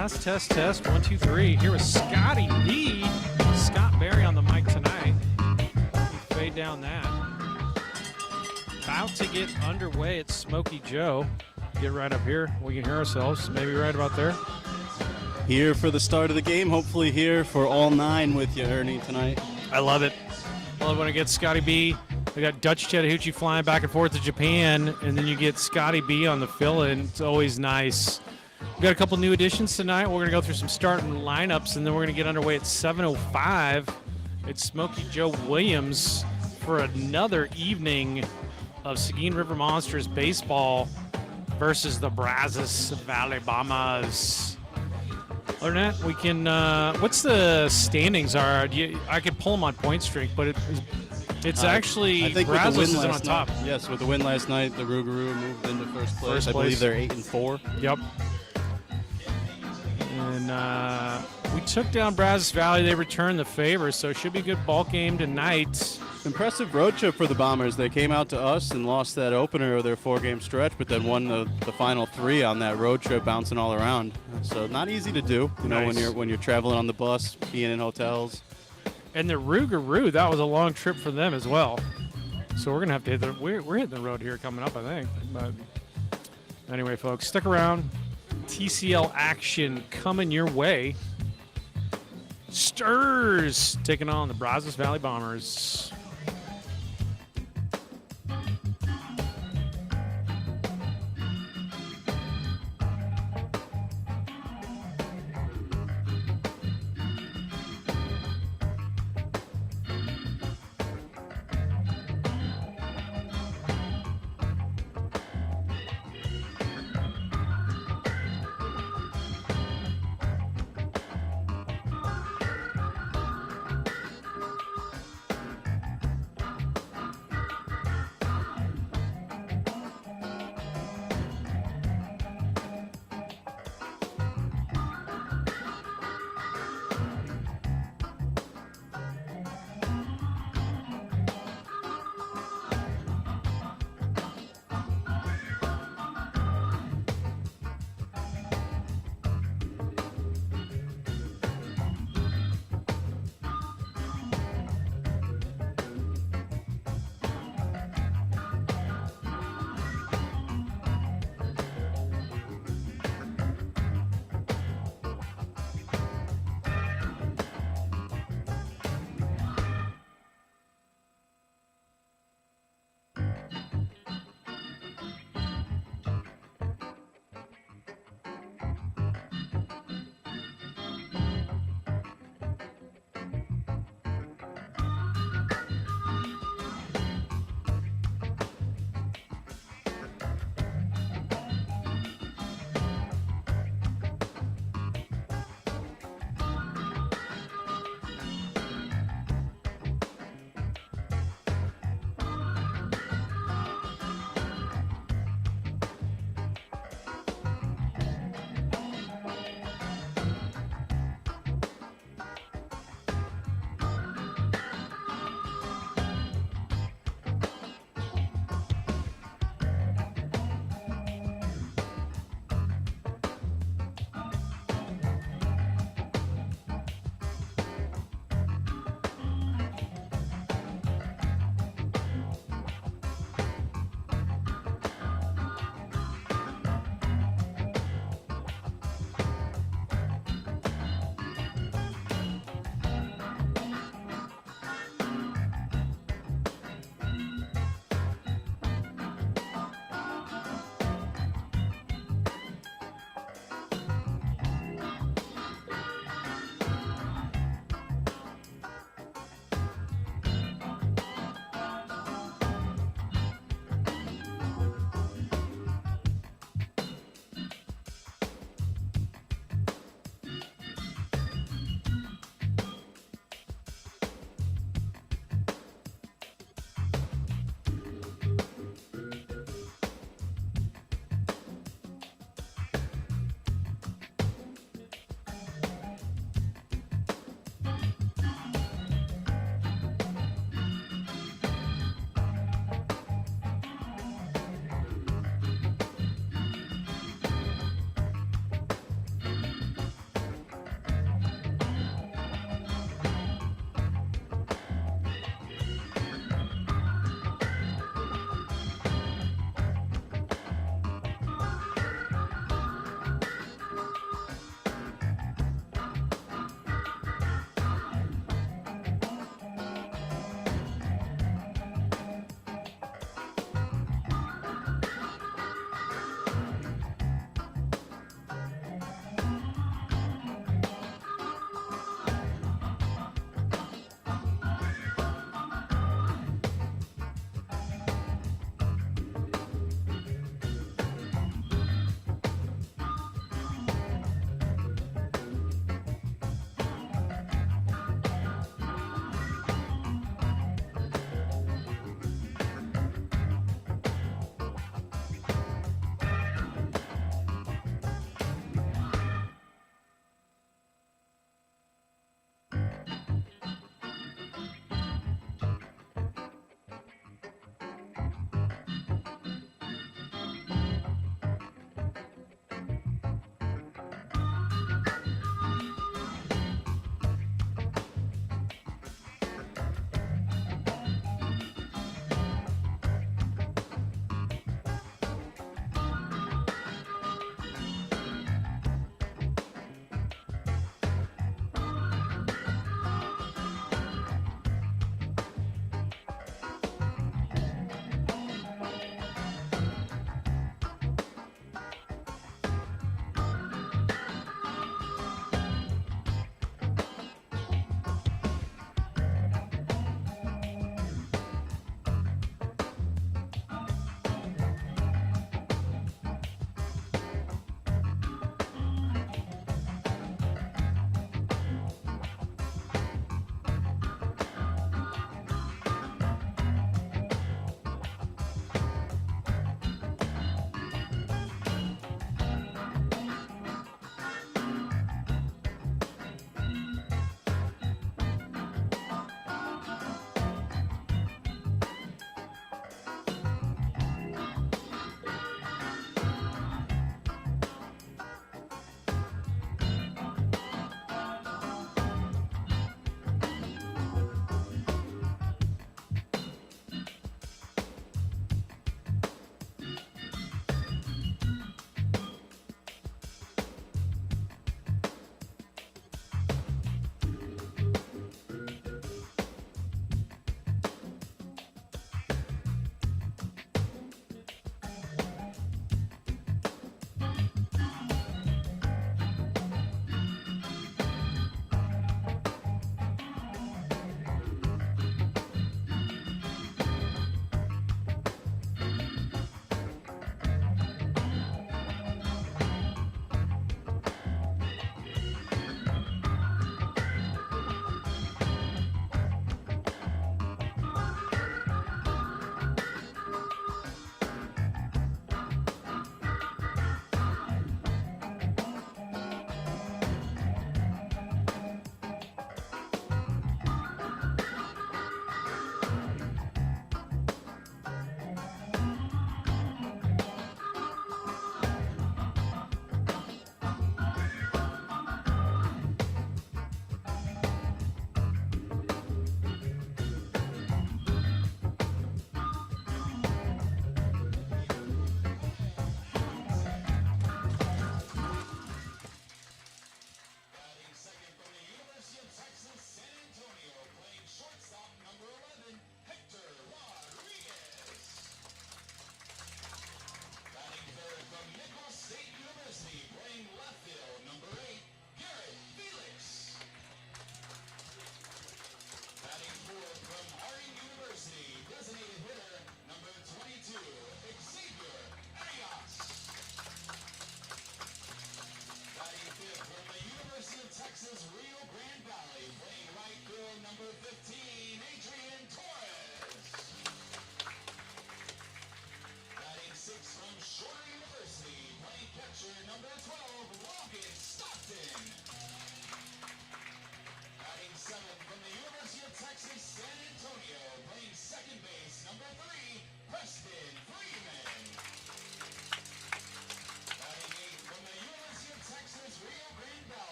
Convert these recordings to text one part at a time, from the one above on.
Test, test, test. 1, 2, 3. Here with Scotty B. Scott Berry on the mic tonight. Fade down that. About to get underway at Smokey Joe. Get right up here. We can hear ourselves. Maybe right about there. Here for the start of the game. Hopefully here for all 9 with you, Ernie, tonight. I love it. I love when I get Scotty B. We got Dutch Chattahoochee flying back and forth to Japan, and then you get Scotty B on the fill-in. It's always nice. We got a couple new additions tonight. We're going to go through some starting lineups, and then we're going to get underway at 7:05. It's Smokey Joe Williams for another evening of Seguin River Monsters baseball versus the Brazzos Valley Bombers. Other than that, we can. What's the standings are? I could pull them on Point Streak, but it's actually I think Brazzos with the win is on last top. night, yes, with the win last night, the Rougarou moved into first place. I place. believe they're 8-4. Yep. And we took down Brazos Valley. They returned the favor, so it should be a good ball game tonight. Impressive road trip for the Bombers. They came out to us and lost that opener of their 4-game stretch, but then won the final 3 on that road trip, bouncing all around. So not easy to do, you know, when you're traveling on the bus, being in hotels. And the Rougarou, that was a long trip for them as well. So we're gonna have to hit we're hitting the road here coming up, I think. But anyway, folks, stick around. TCL action coming your way. Stirs taking on the Brazos Valley Bombers.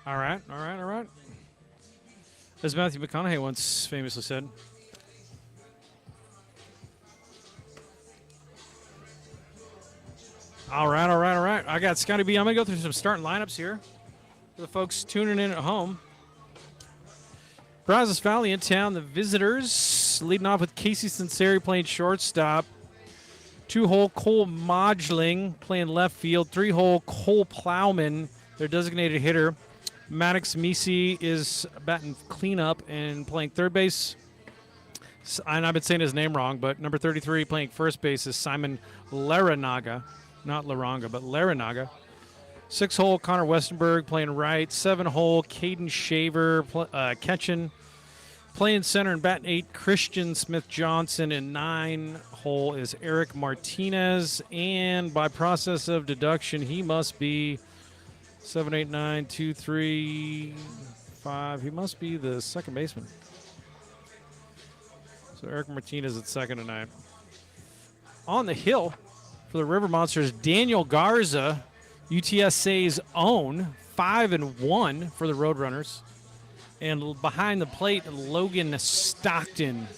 All right, all right, all right. As Matthew McConaughey once famously said. All right, all right, all right. I got Scotty B. I'm going to go through some starting lineups here for the folks tuning in at home. Brazos Valley in town, the visitors leading off with Casey Sinceri playing shortstop. 2-hole Cole Modgling playing left field. 3-hole Cole Plowman, their designated hitter. Maddox Misi is batting cleanup and playing third base. And I've been saying his name wrong, but number 33 playing first base is Simon Laranaga. Not Laranga, but Laranaga. 6-hole Connor Westenberg playing right. 7-hole Caden Shaver catching. Playing center and batting 8, Christian Smith-Johnson. And 9-hole is Eric Martinez. And by process of deduction, he must be 7, 8, 9, 2, 3, 5. He must be the second baseman. So Eric Martinez at second tonight. On the hill for the River Monsters, Daniel Garza, UTSA's own, 5-1 for the Roadrunners. And behind the plate, Logan Stockton.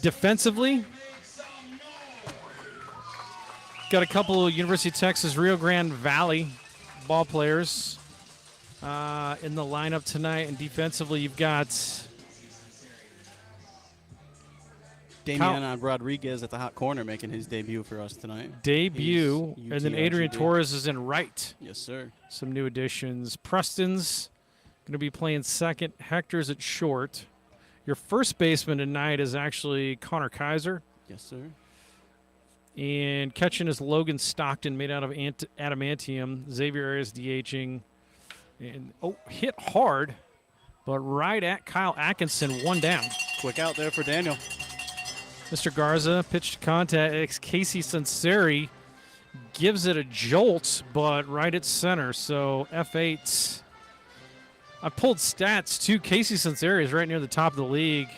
Defensively, got a couple of University of Texas Rio Grande Valley ball players in the lineup tonight. And defensively, you've got Damian Rodriguez at the hot corner making his debut for us tonight. And then Adrian Torres is in right. Yes, sir. Some new additions. Preston's going to be playing second. Hector's at short. Your first baseman tonight is actually Connor Kaiser. Yes, sir. And catching is Logan Stockton, made out of adamantium. Xavier Arias DHing. And, hit hard, but right at Kyle Atkinson, one down. Quick out there for Daniel. Mr. Garza pitched to contact. Casey Sinceri gives it a jolt, but right at center. So F8. I pulled stats, too. Casey Sinceri is right near the top of the league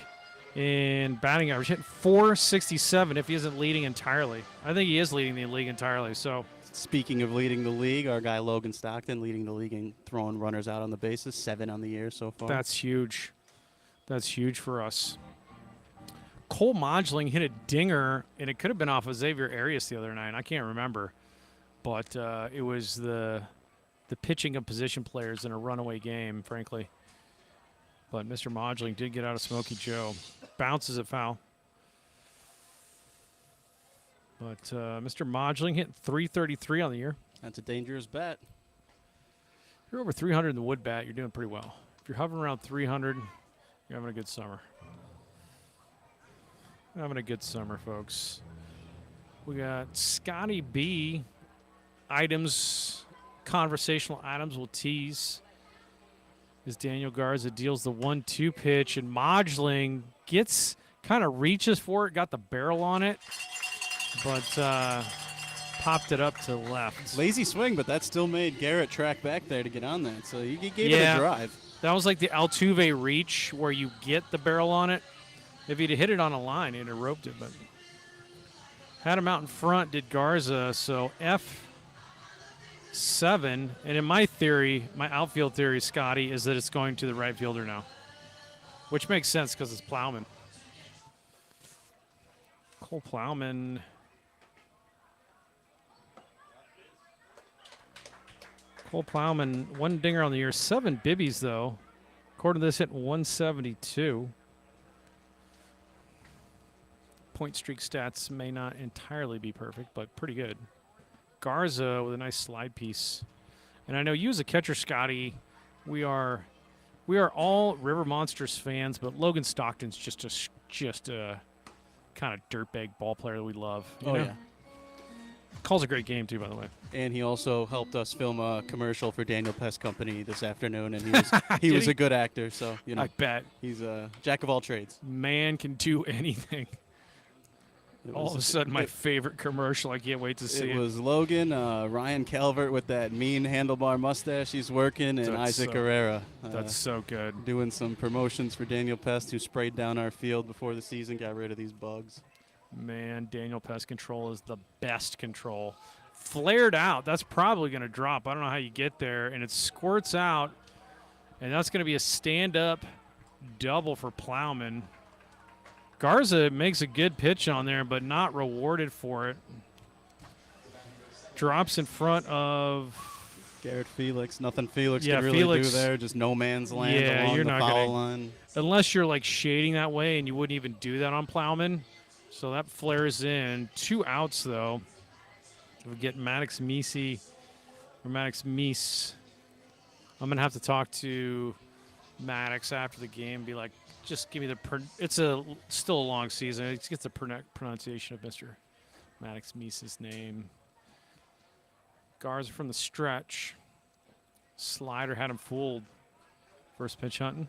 in batting average, hitting .467 if he isn't leading entirely. I think he is leading the league entirely. So, speaking of leading the league, our guy Logan Stockton leading the league in throwing runners out on the bases, 7 on the year so far. That's huge. That's huge for us. Cole Modgling hit a dinger, and it could have been off of Xavier Arias the other night. I can't remember. But it was the pitching of position players in a runaway game, frankly. But Mr. Modgling did get out of Smokey Joe. Bounces it foul. But Mr. Modgling hit .333 on the year. That's a dangerous bat. If you're over 300 in the wood bat, you're doing pretty well. If you're hovering around 300, you're having a good summer. Having a good summer, folks. We got Scotty B items, conversational items we'll tease. As Daniel Garza deals the 1-2 pitch, and Modgling kind of reaches for it, got the barrel on it, but popped it up to left. Lazy swing, but that still made Garrett track back there to get on that. So he gave it a drive. That was like the Altuve reach where you get the barrel on it. If he'd have hit it on a line, he'd have roped it, but had him out in front, did Garza. So F7, and in my theory, my outfield theory, Scotty, is that it's going to the right fielder now, which makes sense because it's Plowman. Cole Plowman. Cole Plowman, 1 dinger on the year, 7 bibbies, though. According to this, hit 172. Point streak stats may not entirely be perfect, but pretty good. Garza with a nice slide piece. And I know you as a catcher, Scotty, we are all River Monsters fans, but Logan Stockton's just a kind of dirtbag ball player that we love. You know? Yeah. Calls a great game, too, by the way. And he also helped us film a commercial for Daniel Pest Company this afternoon, and he was a good actor, so, you know. I bet. He's a jack of all trades. Man can do anything. All of a sudden, my favorite commercial. I can't wait to see it. It was Logan, Ryan Calvert with that mean handlebar mustache he's working, and Isaac Herrera. That's so good. Doing some promotions for Daniel Pest, who sprayed down our field before the season, got rid of these bugs. Man, Daniel Pest Control is the best control. flared out. That's probably going to drop. I don't know how you get there. And it squirts out, and that's going to be a stand-up double for Plowman. Garza makes a good pitch on there, but not rewarded for it. Drops in front of Garrett Felix. Nothing Felix Yeah, could really Felix- do there. Just no man's land Yeah, along you're the not foul gonna- line. unless you're like shading that way, and you wouldn't even do that on Plowman. So that flares in. 2 outs, though. We get Maddox Meese. I'm going to have to talk to Maddox after the game, be like, just give me the it's still a long season. Let's get the pronunciation of Mr. Maddox Meese's name. Garza from the stretch. Slider had him fooled. First pitch hunting.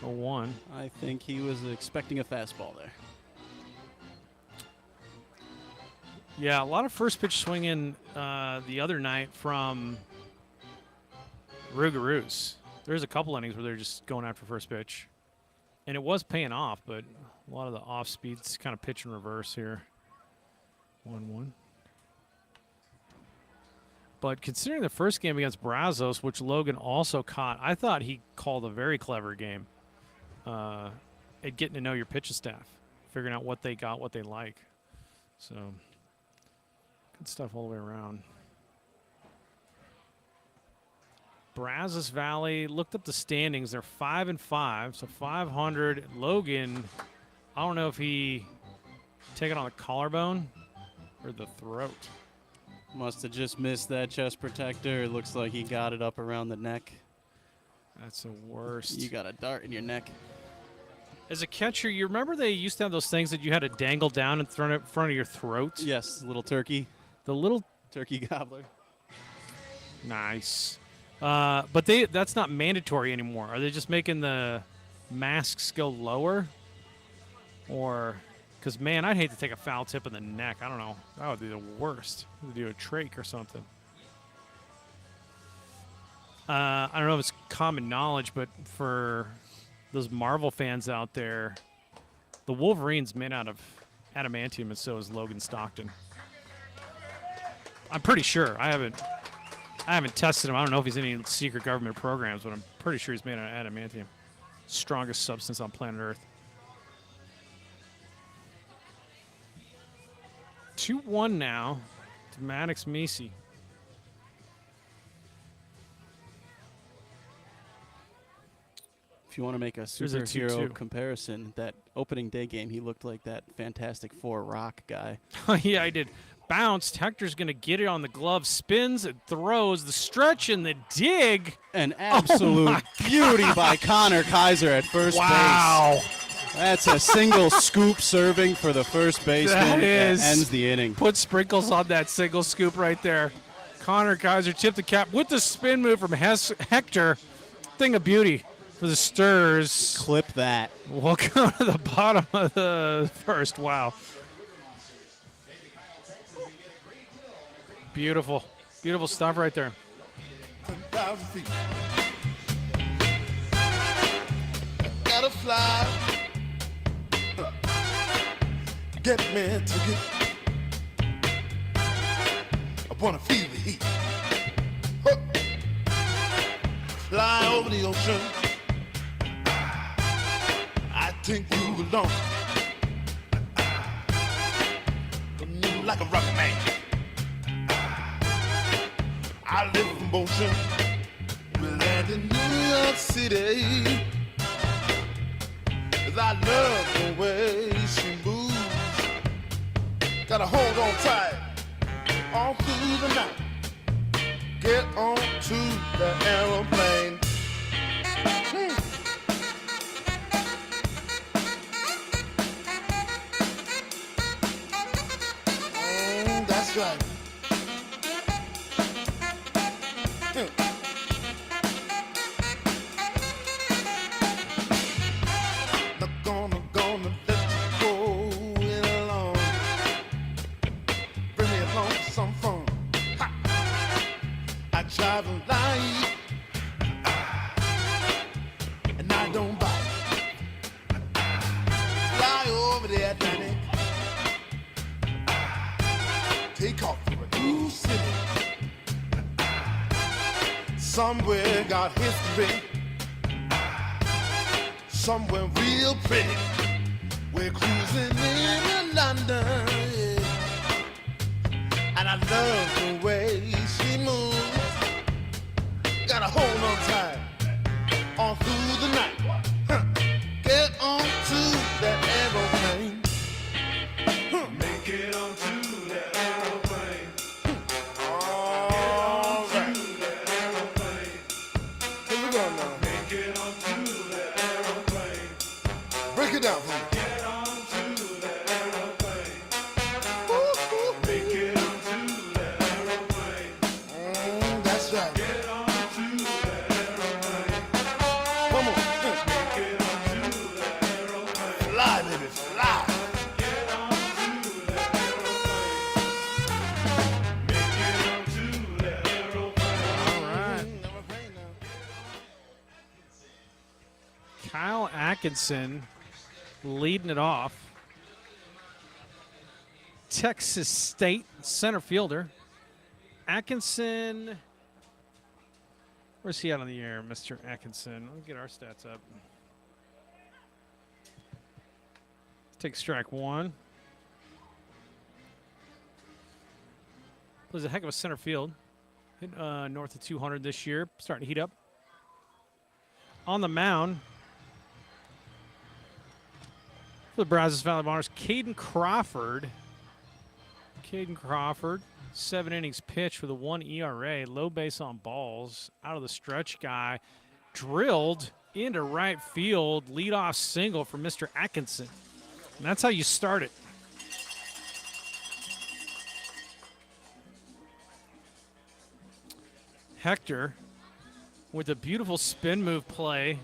0-1. I think he was expecting a fastball there. Yeah, a lot of first pitch swinging the other night from Rougarous. There's a couple innings where they're just going after first pitch. And it was paying off, but a lot of the off speeds kind of pitch in reverse here. 1-1. But considering the first game against Brazzos, which Logan also caught, I thought he called a very clever game at getting to know your pitching staff, figuring out what they got, what they like. So good stuff all the way around. Brazos Valley, looked up the standings. They're 5-5, so 500. Logan, I don't know if he take it on the collarbone or the throat. Must have just missed that chest protector. It looks like he got it up around the neck. That's the worst. You got a dart in your neck. As a catcher, you remember they used to have those things that you had to dangle down in front of your throat? Yes, little turkey. The little Turkey gobbler. nice. But that's not mandatory anymore. Are they just making the masks go lower? Or, because, man, I'd hate to take a foul tip in the neck. I don't know. That would be the worst. Do a trach or something. I don't know if it's common knowledge, but for those Marvel fans out there, the Wolverine's made out of adamantium, and so is Logan Stockton. I'm pretty sure. I haven't tested him. I don't know if he's in any secret government programs, but I'm pretty sure he's made out of adamantium. Strongest substance on planet Earth. 2-1 now to Maddox Meese. If you want to make a There's a superhero 2-2. comparison, that opening day game, he looked like that Fantastic Four rock guy. Yeah, I did. Bounced. Hector's going to get it on the glove. Spins and throws. The stretch and the dig. An absolute beauty by Connor Kaiser at first base. That's a single scoop serving for the first baseman. That is. Ends the inning. Put sprinkles on that single scoop right there. Connor Kaiser tipped the cap with the spin move from Hector. Thing of beauty for the Stirs. Clip that. We'll go to the bottom of the first. Wow. Beautiful. Beautiful stuff right there. 10,000 feet. Gotta fly. Get me a ticket. I wanna feel the heat. Huh. Fly over the ocean. I take you along. Like a rocket man. I live in motion. We land in New York City. 'Cause I love the way she moves. Gotta hold on tight all through the night. Get on to the aeroplane. That's right. Not gonna let you go it alone. Bring me along for some fun. Ha! I travel light and I don't bite. Fly over the Atlantic. Take off. Somewhere got history, somewhere real pretty. We're cruising in London, yeah. And I love the way she moves. Gotta hold on tight, all through the night. Huh. Get on to that aeroplane. Huh. Make it onto that aeroplane. All right. To that aeroplane. Here we go now. Make it onto that aeroplane. Break it down for me. Get onto that aeroplane. Woo-hoo. Make it onto that aeroplane. That's right. Get onto that aeroplane. Come on. Make it onto that aeroplane. Fly, baby, fly. Get onto that aeroplane. Make it onto that aeroplane. All right. Kyle Atkinson leading it off. Texas State center fielder. Atkinson. Where's he out on the air, Mr. Atkinson? Let me get our stats up. Take strike one. Plays a heck of a center field. Hit north of 200 this year. Starting to heat up. On the mound for the Brazos Valley Bombers, Caden Crawford. Caden Crawford, 7 innings pitched with a 1 ERA, low base on balls, out of the stretch guy, drilled into right field, leadoff single for Mr. Atkinson. And that's how you start it. Hector with a beautiful spin move play.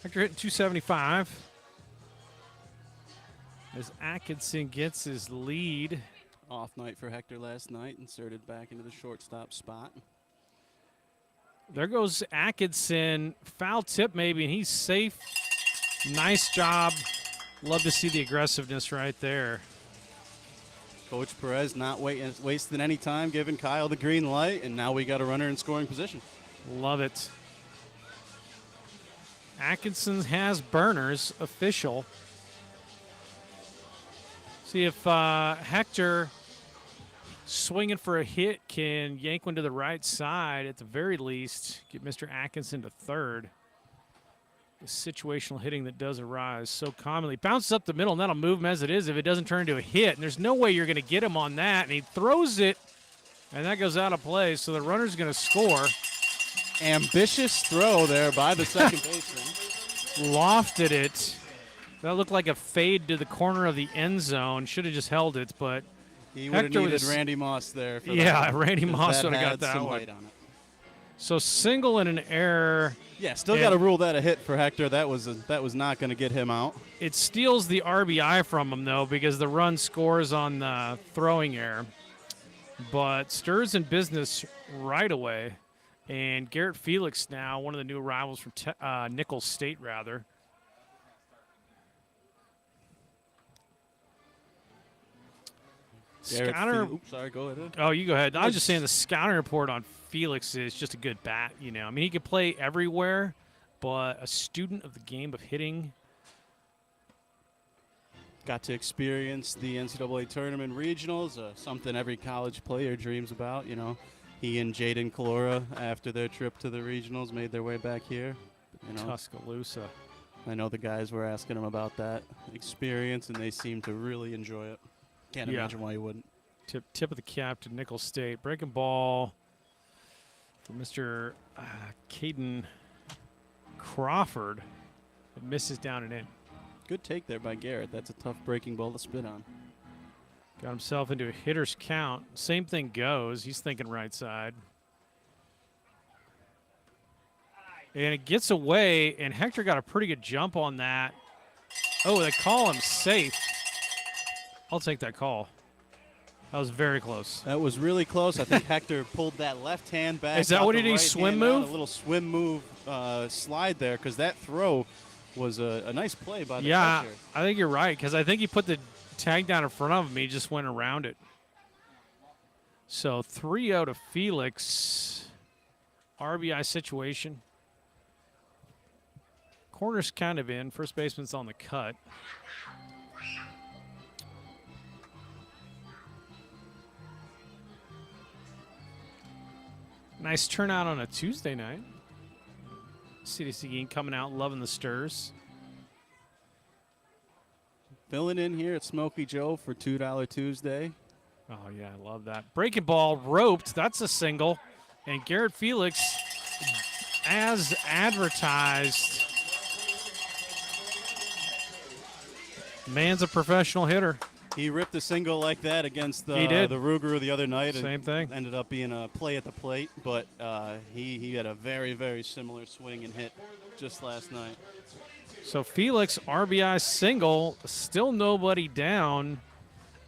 Hector hitting 275. As Atkinson gets his lead. Off night for Hector last night, inserted back into the shortstop spot. There goes Atkinson. Foul tip maybe, and he's safe. Nice job. Love to see the aggressiveness right there. Coach Perez not wasting any time, giving Kyle the green light, and now we got a runner in scoring position. Love it. Atkinson has burners, official. See if Hector, swinging for a hit, can yank one to the right side at the very least, get Mr. Atkinson to third. The situational hitting that does arise so commonly. Bounces up the middle, and that'll move him as it is if it doesn't turn into a hit. And there's no way you're going to get him on that. And he throws it, and that goes out of play. So the runner's going to score. Ambitious throw there by the second baseman. Lofted it. That looked like a fade to the corner of the end zone. Should have just held it, but He would have Hector needed was- Randy Moss there. For yeah, that, Randy 'cause Moss would have got had that some one. weight on it. So single and an error. Yeah, still And- got to rule that a hit for Hector. That was not going to get him out. It steals the RBI from him, though, because the run scores on the throwing error. But stirs in business right away. And Garrett Felix now, one of the new arrivals from Nicholls State, rather. Scouter. Oops, sorry, go ahead. Oh, you go ahead. I was just saying the scouting report on Felix is just a good bat. You know, I mean, he could play everywhere, but a student of the game of hitting. Got to experience the NCAA tournament regionals, something every college player dreams about. You know, he and Jaden Kalora, after their trip to the regionals, made their way back here. You know, Tuscaloosa. I know the guys were asking him about that experience, and they seemed to really enjoy it. Can't Yeah. imagine why you wouldn't. Tip of the cap to Nicholls State. Breaking ball for Mr. Caden Crawford. It misses down and in. Good take there by Garrett. That's a tough breaking ball to spin on. Got himself into a hitter's count. Same thing goes. He's thinking right side. And it gets away, and Hector got a pretty good jump on that. Oh, they call him safe. I'll take that call. That was very close. That was really close. I think Hector pulled that left hand back. Is that got what the he did? right Swim hand out, move? A little swim move slide there, because that throw was a nice play by the Yeah, catcher. I think you're right, because I think he put the tagged down in front of him. He just went around it. So 3-0 to Felix. RBI situation. Corner's kind of in. First baseman's on the cut. Nice turnout on a Tuesday night. City Seguin coming out, loving the stirs. Filling in here at Smokey Joe for $2 Tuesday. Oh, yeah, I love that. Breaking ball, roped. That's a single. And Garrett Felix, as advertised, man's a professional hitter. He ripped a single like that against the He did. the Ruger the other night. Same and thing. Ended up being a play at the plate, but he had a very, very similar swing and hit just last night. So Felix, RBI single, still nobody down.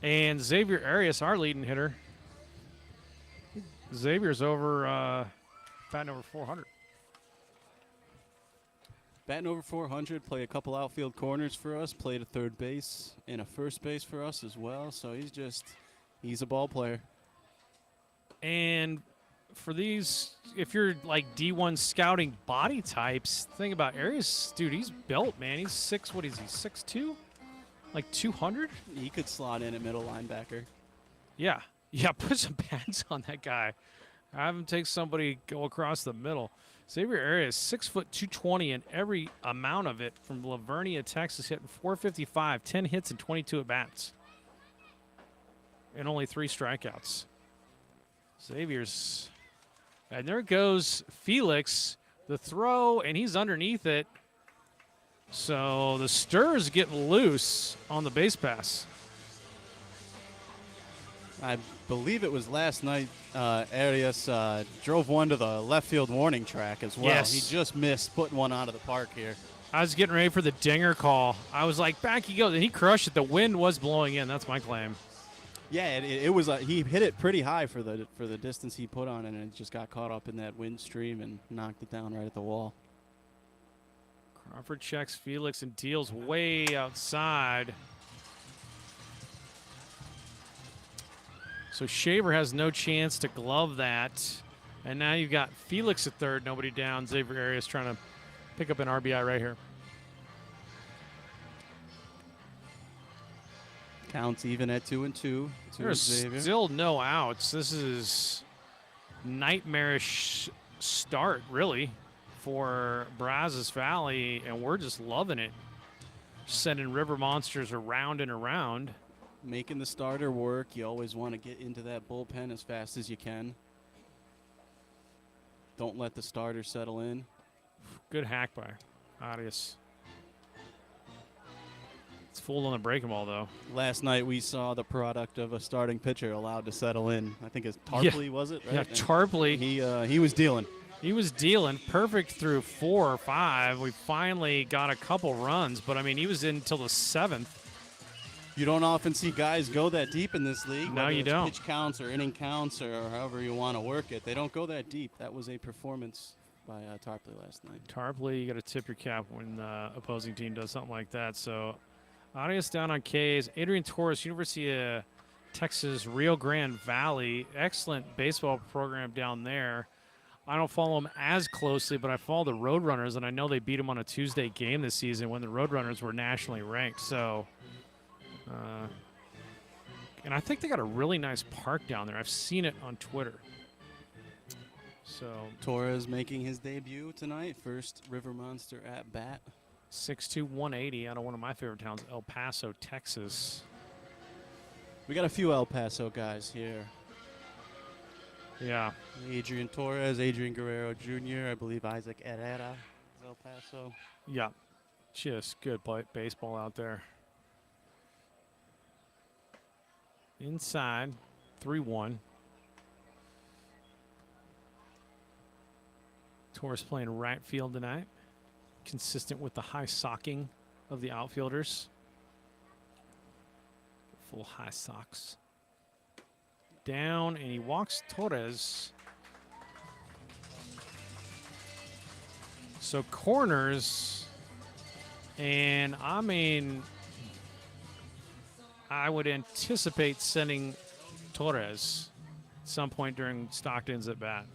And Xavier Arias, our leading hitter. Xavier's over, batting over 400. Batting over 400, play a couple outfield corners for us, played a third base and a first base for us as well. So he's a ball player. And for these, if you're like D1 scouting body types, think about Arias, dude, he's built, man. He's 6'2"? Like 200? He could slot in at middle linebacker. Yeah. Yeah, put some pads on that guy. Have him take somebody, go across the middle. Xavier Arias, 6 foot 220, and every amount of it from Lavernia, Texas, hitting 455, 10 hits and 22 at bats, and only 3 strikeouts. Xavier's, and there goes Felix, the throw, and he's underneath it. So the stir's getting loose on the base pass. I believe it was last night. Arias drove one to the left field warning track as well. Yes. He just missed putting one out of the park here. I was getting ready for the dinger call. I was like, back he goes, and he crushed it. The wind was blowing in. That's my claim. Yeah, it was. He hit it pretty high for the distance he put on it, and it just got caught up in that wind stream and knocked it down right at the wall. Crawford checks Felix and deals way outside. So Shaver has no chance to glove that. And now you've got Felix at third, nobody down. Xavier Arias trying to pick up an RBI right here. Counts even at 2-2. There's Xavier. still no outs. This is nightmarish start, really, for Brazos Valley, and we're just loving it. Sending River Monsters around and around. Making the starter work. You always want to get into that bullpen as fast as you can. Don't let the starter settle in. Good hack by Arias. It's full on the breaking ball, though. Last night we saw the product of a starting pitcher allowed to settle in. I think it's Tarpley, was it? Right? Yeah, Tarpley. He was dealing. He was dealing perfect through 4 or 5. We finally got a couple runs, but I mean, he was in until the 7th. You don't often see guys go that deep in this league. No, whether you it's don't. Pitch counts or inning counts or however you want to work it. They don't go that deep. That was a performance by Tarpley last night. Tarpley, you got to tip your cap when the opposing team does something like that. So, Arias down on K's. Adrian Torres, University of Texas, Rio Grande Valley. Excellent baseball program down there. I don't follow them as closely, but I follow the Roadrunners, and I know they beat them on a Tuesday game this season when the Roadrunners were nationally ranked. So, and I think they got a really nice park down there. I've seen it on Twitter. So Torres making his debut tonight. First River Monster at bat. 6'2", 180 out of one of my favorite towns, El Paso, Texas. We got a few El Paso guys here. Yeah. Adrian Torres, Adrian Guerrero Jr., I believe Isaac Herrera is El Paso. Yeah. Just good baseball out there. Inside, 3-1. Torres playing right field tonight. Consistent with the high socking of the outfielders. Full high socks. Down, and he walks Torres. So corners, and I mean, I would anticipate sending Torres at some point during Stockton's at bat.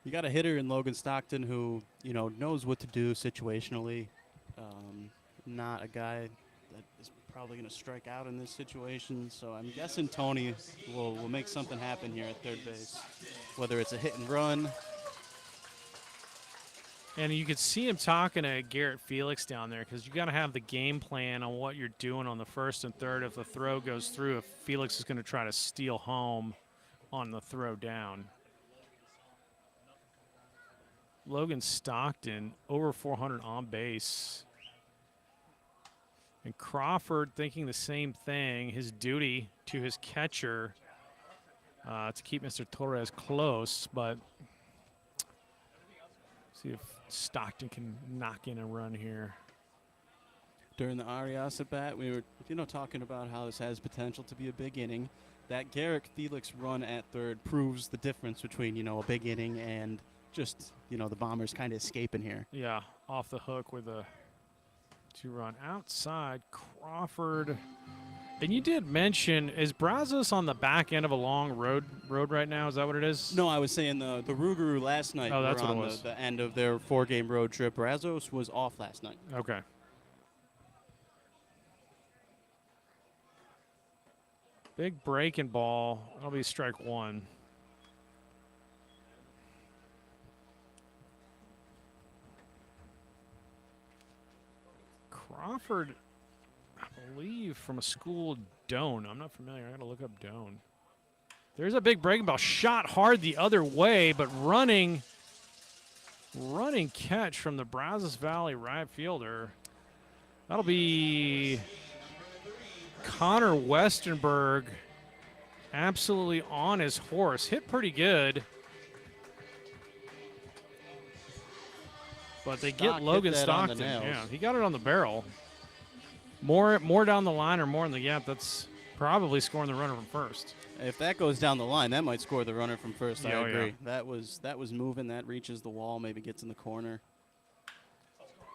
You got a hitter in Logan Stockton who, knows what to do situationally. Not a guy that is probably going to strike out in this situation. So I'm guessing Tony will make something happen here at third base, whether it's a hit and run. And you could see him talking to Garrett Felix down there because you got to have the game plan on what you're doing on the first and third. If the throw goes through, if Felix is going to try to steal home on the throw down. Logan Stockton, over 400 on base. And Crawford thinking the same thing, his duty to his catcher to keep Mr. Torres close, but see if Stockton can knock in a run here. During the Arias at bat, we were, talking about how this has potential to be a big inning. That Garrett Felix run at third proves the difference between, a big inning and just, the Bombers kind of escaping here. Yeah, off the hook with a 2-run outside. Crawford. And you did mention, is Brazzos on the back end of a long road right now? Is that what it is? No, I was saying the Rougarou last night Oh, that's were what on it was. the end of their 4-game road trip. Brazzos was off last night. Okay. Big breaking ball. That'll be strike one. Crawford, I believe, from a school, Doan. I'm not familiar. I got to look up Doan. There's a big breaking ball. Shot hard the other way, but running catch from the Brazos Valley right fielder. That'll be Connor Westenberg, absolutely on his horse. Hit pretty good. But they get Logan Stockton. Yeah, he got it on the barrel. More down the line or more in the gap, that's probably scoring the runner from first. If that goes down the line, that might score the runner from first. Yeah, I agree. yeah. That was moving. That reaches the wall, maybe gets in the corner.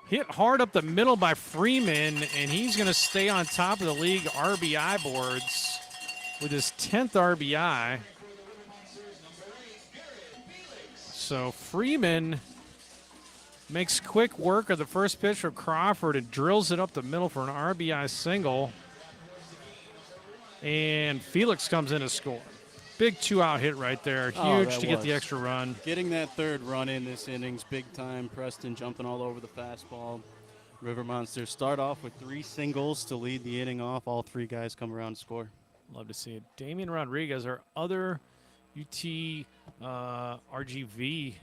Hit hard up the middle by Freeman, and he's going to stay on top of the league RBI boards with his 10th RBI. So Freeman makes quick work of the first pitch for Crawford and drills it up the middle for an RBI single. And Felix comes in to score. Big 2-out hit right there. Huge to get the extra run. Getting that third run in this inning's big time. Preston jumping all over the fastball. River Monsters start off with 3 singles to lead the inning off. All 3 guys come around and score. Love to see it. Damian Rodriguez, our other UT RGV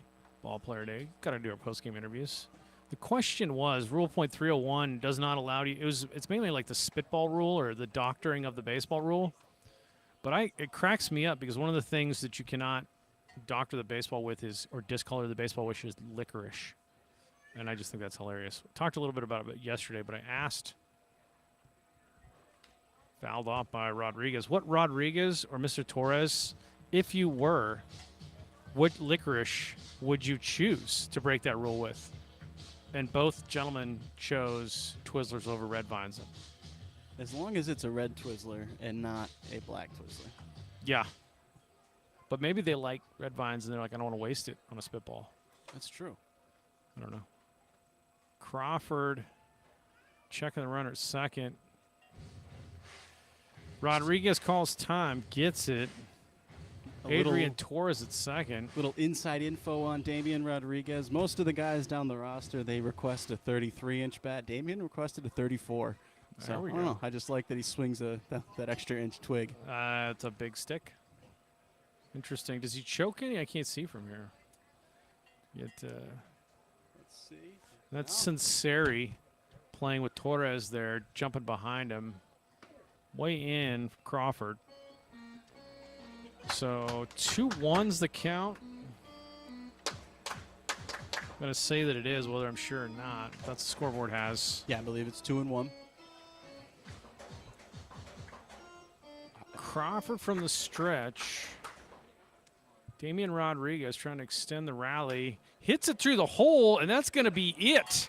ball player today. Got to do our post-game interviews. The question was, Rule Point 301 does not allow you. It's mainly like the spitball rule or the doctoring of the baseball rule. But it cracks me up because one of the things that you cannot doctor the baseball with or discolor the baseball with is licorice. And I just think that's hilarious. Talked a little bit about it yesterday, but I asked, fouled off by Rodriguez, what Rodriguez or Mr. Torres, if you were, what licorice would you choose to break that rule with? And both gentlemen chose Twizzlers over Red Vines. As long as it's a red Twizzler and not a black Twizzler. Yeah. But maybe they like Red Vines and they're like, I don't want to waste it on a spitball. That's true. I don't know. Crawford checking the runner at second. Rodriguez calls time, gets it. Adrian Torres at second. Little inside info on Damian Rodriguez. Most of the guys down the roster, they request a 33-inch bat. Damian requested a 34. So, I don't know. I just like that he swings that extra inch twig. It's a big stick. Interesting. Does he choke any? I can't see from here. Let's see. That's Sinceri playing with Torres there, jumping behind him. Way in Crawford. So 2-1's the count. I'm going to say that it is, whether I'm sure or not. That's what the scoreboard has. Yeah, I believe it's 2-1. Crawford from the stretch. Damian Rodriguez trying to extend the rally. Hits it through the hole, and that's going to be it.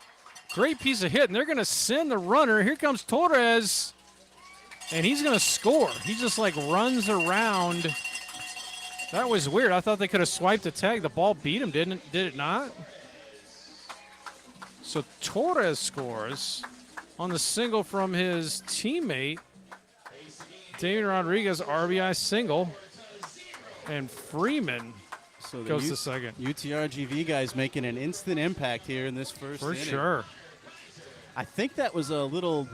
Great piece of hit, and they're going to send the runner. Here comes Torres. And he's going to score. He just like runs around. That was weird. I thought they could have swiped the tag. The ball beat him, did it not? So Torres scores on the single from his teammate. David Rodriguez, RBI single. And Freeman So the goes to second. UTRGV guys making an instant impact here in this first For inning. sure. I think that was a little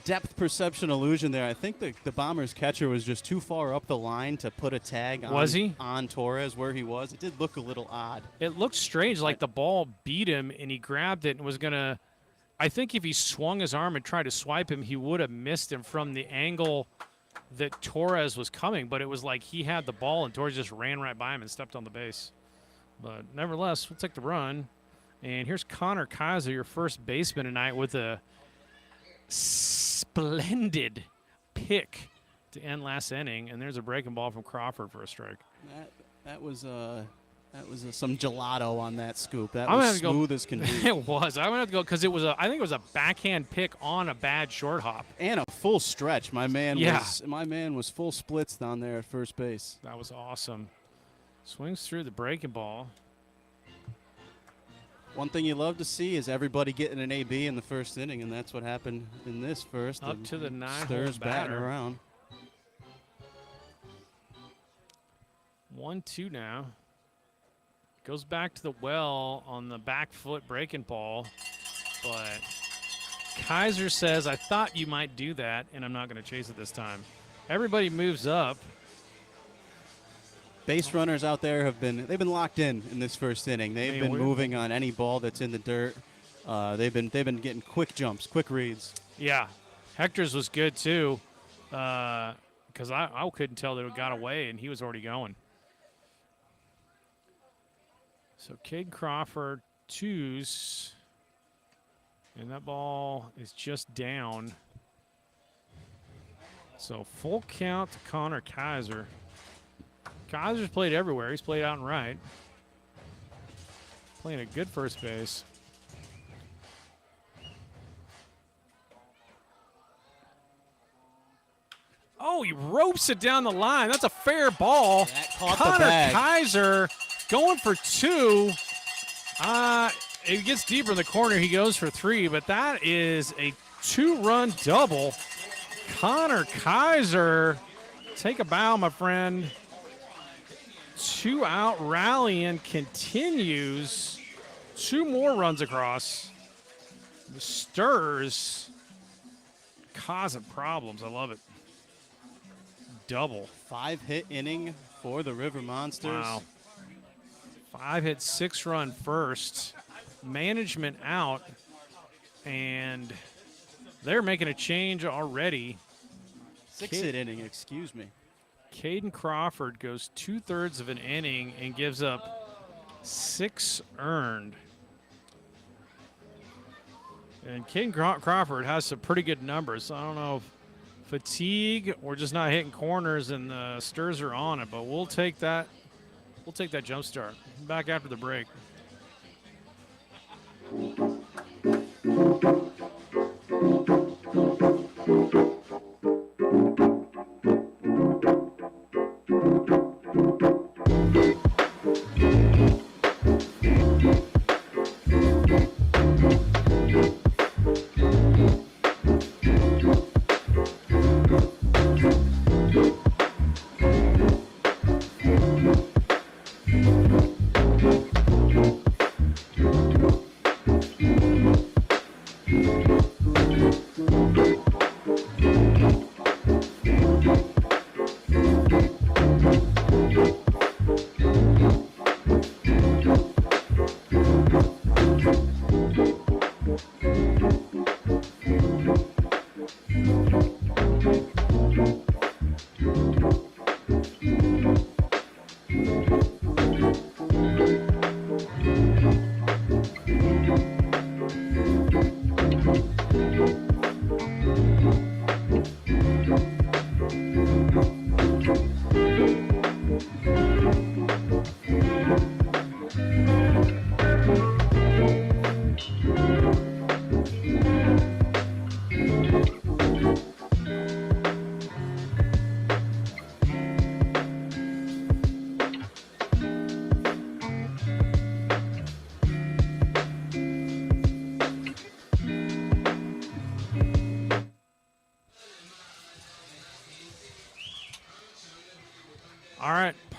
depth perception illusion there. I think the Bombers catcher was just too far up the line to put a tag on Torres where he was. It did look a little odd. It looked strange, like the ball beat him and he grabbed it and was going to – I think if he swung his arm and tried to swipe him, he would have missed him from the angle that Torres was coming. But it was like he had the ball and Torres just ran right by him and stepped on the base. But nevertheless, we'll take the run. And here's Connor Kaiser, your first baseman tonight, with a splendid pick to end last inning. And there's a breaking ball from Crawford for a strike. That was some gelato on that scoop. That I'm was gonna smooth as can be. It was. I'm gonna have to go because it was I think it was a backhand pick on a bad short hop. And a full stretch. My man Yeah. was full splits down there at first base. That was awesome. Swings through the breaking ball. One thing you love to see is everybody getting an AB in the first inning, and that's what happened in this first. Up to the 9-hole Stirs batting batter. around. 1-2 now. Goes back to the well on the back foot breaking ball, but Kaiser says, I thought you might do that, and I'm not going to chase it this time. Everybody moves up. Base runners out there they've been locked in this first inning. They've been moving on any ball that's in the dirt. They've been getting quick jumps, quick reads. Yeah, Hector's was good too, because I couldn't tell that it got away, and he was already going. So Cade Crawford twos, and that ball is just down. So full count to Connor Kaiser. Kaiser's played everywhere. He's played out and right. Playing a good first base. Oh, he ropes it down the line. That's a fair ball. That caught the Connor bag. Kaiser going for two. It gets deeper in the corner. He goes for three, but that is a two-run double. Connor Kaiser, take a bow, my friend. 2-out rallying continues. 2 more runs across. The Stirs causing problems. I love it. Double. 5-hit inning for the River Monsters. Wow. 5-hit, 6-run first. Management out. And they're making a change already. 6-hit inning, excuse me. Caden Crawford goes 2/3 of an inning and gives up 6 earned. And Caden Crawford has some pretty good numbers. I don't know if fatigue or just not hitting corners and the Stirs are on it, but we'll take that. We'll take that jump start. Back after the break.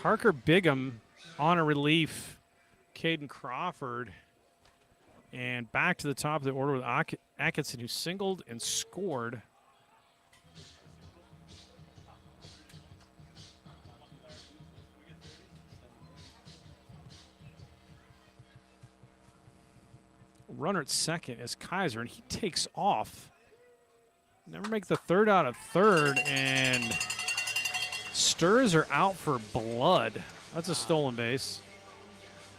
Parker Bigham on a relief. Caden Crawford. And back to the top of the order with Atkinson, who singled and scored. Runner at second is Kaiser, and he takes off. Never make the third out of third, and Stirs are out for blood. That's a stolen base.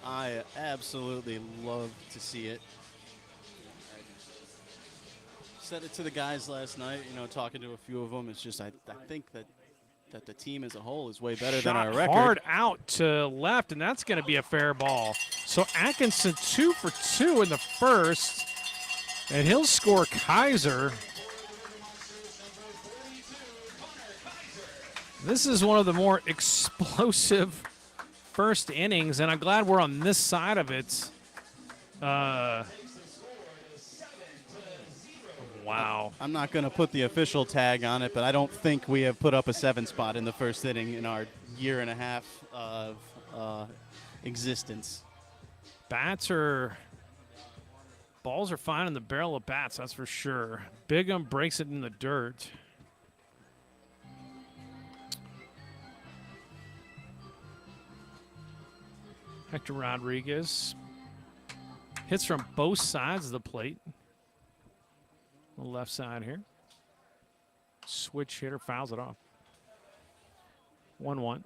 I absolutely love to see it. I said it to the guys last night, you know, talking to a few of them. It's just I think that the team as a whole is way better than our record. Hard out to left, and that's going to be a fair ball. So Atkinson 2 for 2 in the first, and he'll score Kaiser. This is one of the more explosive first innings, and I'm glad we're on this side of it. Wow. I'm not going to put the official tag on it, but I don't think we have put up a 7 spot in the first inning in our year and a half of existence. Balls are fine in the barrel of bats, that's for sure. Bigham breaks it in the dirt. Hector Rodriguez hits from both sides of the plate. The left side here. Switch hitter fouls it off. 1-1.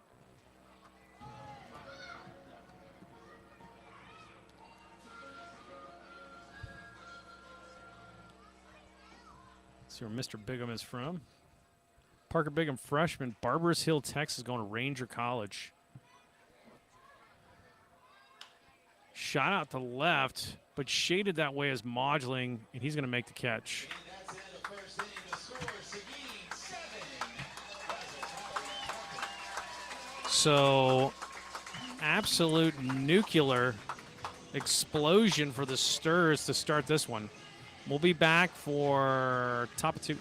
See where Mr. Bigham is from. Parker Bigham, freshman, Barbers Hill, Texas, going to Ranger College. Shot out to left, but shaded that way as Modling, and he's going to make the catch. So, absolute nuclear explosion for the Stirs to start this one. We'll be back for top of 2.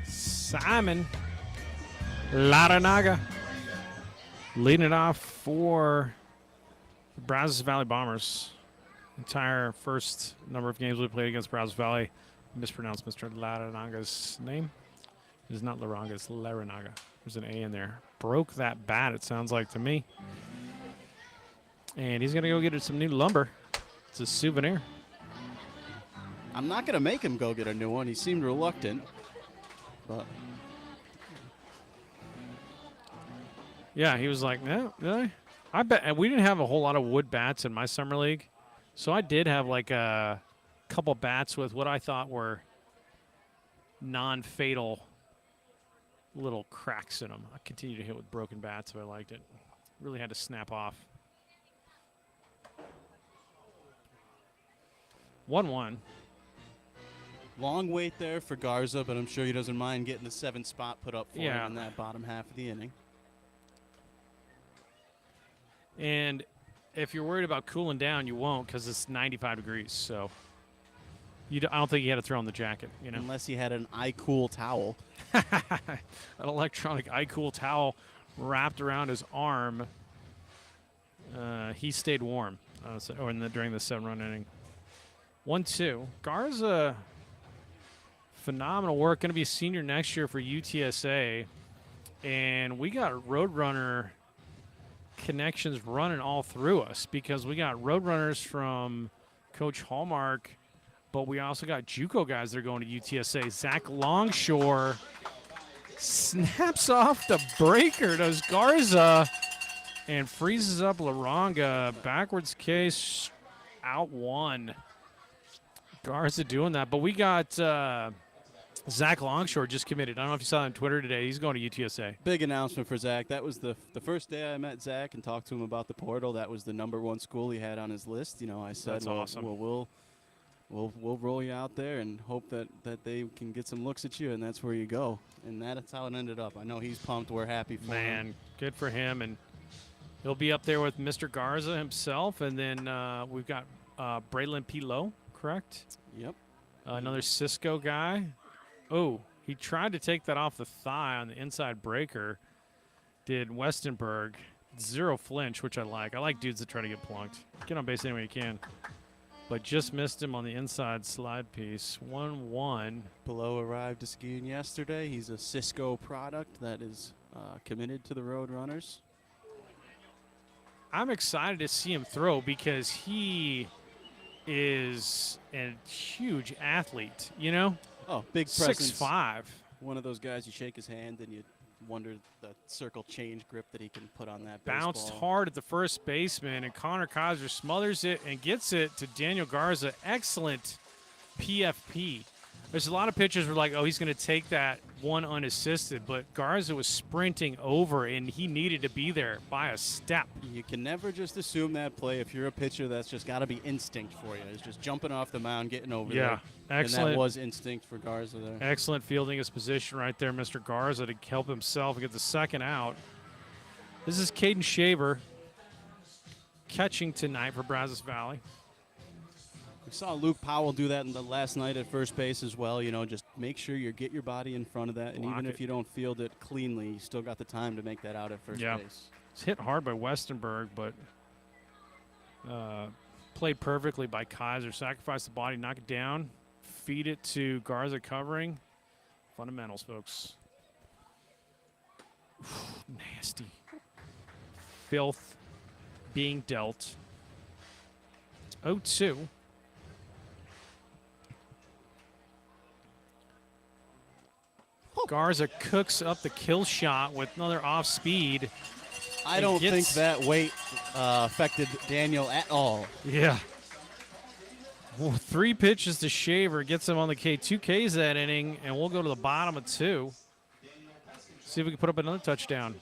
Simon Laranaga leading it off for the Brazos Valley Bombers. Entire first number of games we played against Brazos Valley. Mispronounced Mr. Laranaga's name. It is not Laranga, it's Laranaga. There's an A in there. Broke that bat, it sounds like to me. And he's going to go get some new lumber. It's a souvenir. I'm not going to make him go get a new one. He seemed reluctant. But yeah, he was like, no, really? I bet we didn't have a whole lot of wood bats in my summer league. So I did have like a couple bats with what I thought were non-fatal little cracks in them. I continued to hit with broken bats, but I liked it. Really had to snap off. 1-1. long wait there for Garza, but I'm sure he doesn't mind getting the 7 spot put up for him in that bottom half of the inning. And if you're worried about cooling down, you won't because it's 95 degrees. So I don't think he had to throw on the jacket, you know. Unless he had an iCool towel. An electronic iCool towel wrapped around his arm. He stayed warm during the 7-run inning. 1-2. Garza, phenomenal work. Going to be a senior next year for UTSA. And we got Roadrunner connections running all through us because we got Roadrunners from Coach Hallmark, but we also got JUCO guys that are going to UTSA. Zach Longshore snaps off the breaker, does Garza, and freezes up Laronga. Backwards case, out 1. Garza doing that, but we got Zach Longshore just committed. I don't know if you saw that on Twitter today. He's going to UTSA. Big announcement for Zach. That was the first day I met Zach and talked to him about the portal. That was the #1 school he had on his list. You know, I said, That's awesome. We'll roll you out there and hope that they can get some looks at you, and that's where you go. And that's how it ended up. I know he's pumped. We're happy for him. Man, good for him. And he'll be up there with Mr. Garza himself. And then we've got Braylon P. Lowe, correct? Yep. Another Cisco guy. Oh, he tried to take that off the thigh on the inside breaker. Did Westenberg. 0 flinch, which I like. I like dudes that try to get plunked. Get on base any way you can. But just missed him on the inside slide piece. 1-1. Below arrived to Seguin yesterday. He's a Cisco product that is committed to the Roadrunners. I'm excited to see him throw because he is a huge athlete, you know? Oh, big presence. 6'5". One of those guys, you shake his hand and you wonder the circle change grip that he can put on that Bounced baseball. hard at the first baseman, and Connor Kaiser smothers it and gets it to Daniel Garza. Excellent PFP. There's a lot of pitchers were like, oh, he's going to take that one unassisted, but Garza was sprinting over, and he needed to be there by a step. You can never just assume that play if you're a pitcher. That's just got to be instinct for you. It's just jumping off the mound, getting over there. Yeah, excellent. And that was instinct for Garza there. Excellent fielding his position right there, Mr. Garza, to help himself get the second out. This is Caden Shaver catching tonight for Brazos Valley. We saw Luke Powell do that in the last night at first base as well. You know, just make sure you get your body in front of that. And Block even it. if you don't field it cleanly, you still got the time to make that out at first base. It's hit hard by Westenberg, but played perfectly by Kaiser. Sacrifice the body, knock it down, feed it to Garza covering. Fundamentals, folks. Nasty. Filth being dealt. 0-2. Garza cooks up the kill shot with another off speed. I don't think that weight affected Daniel at all. Yeah. Well, 3 pitches to Shaver gets him on the K. 2 Ks that inning, and we'll go to the bottom of 2. See if we can put up another touchdown.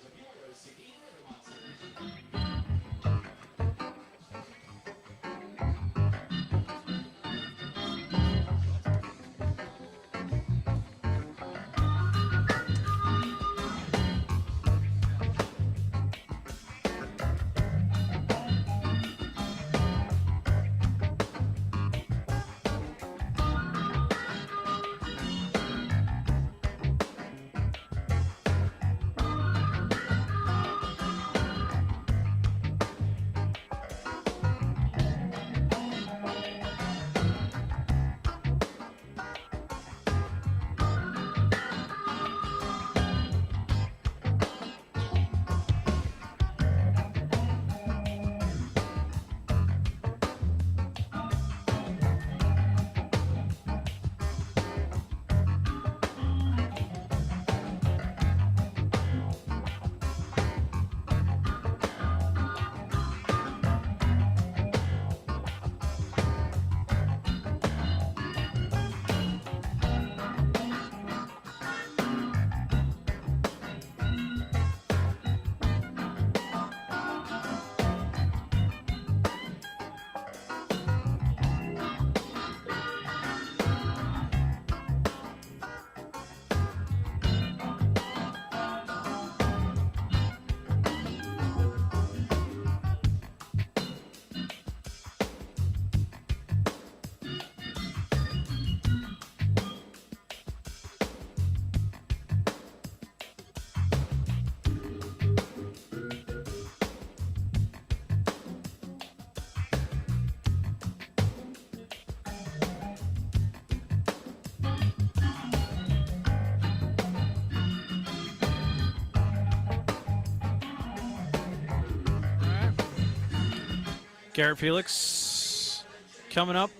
Garrett Felix coming up.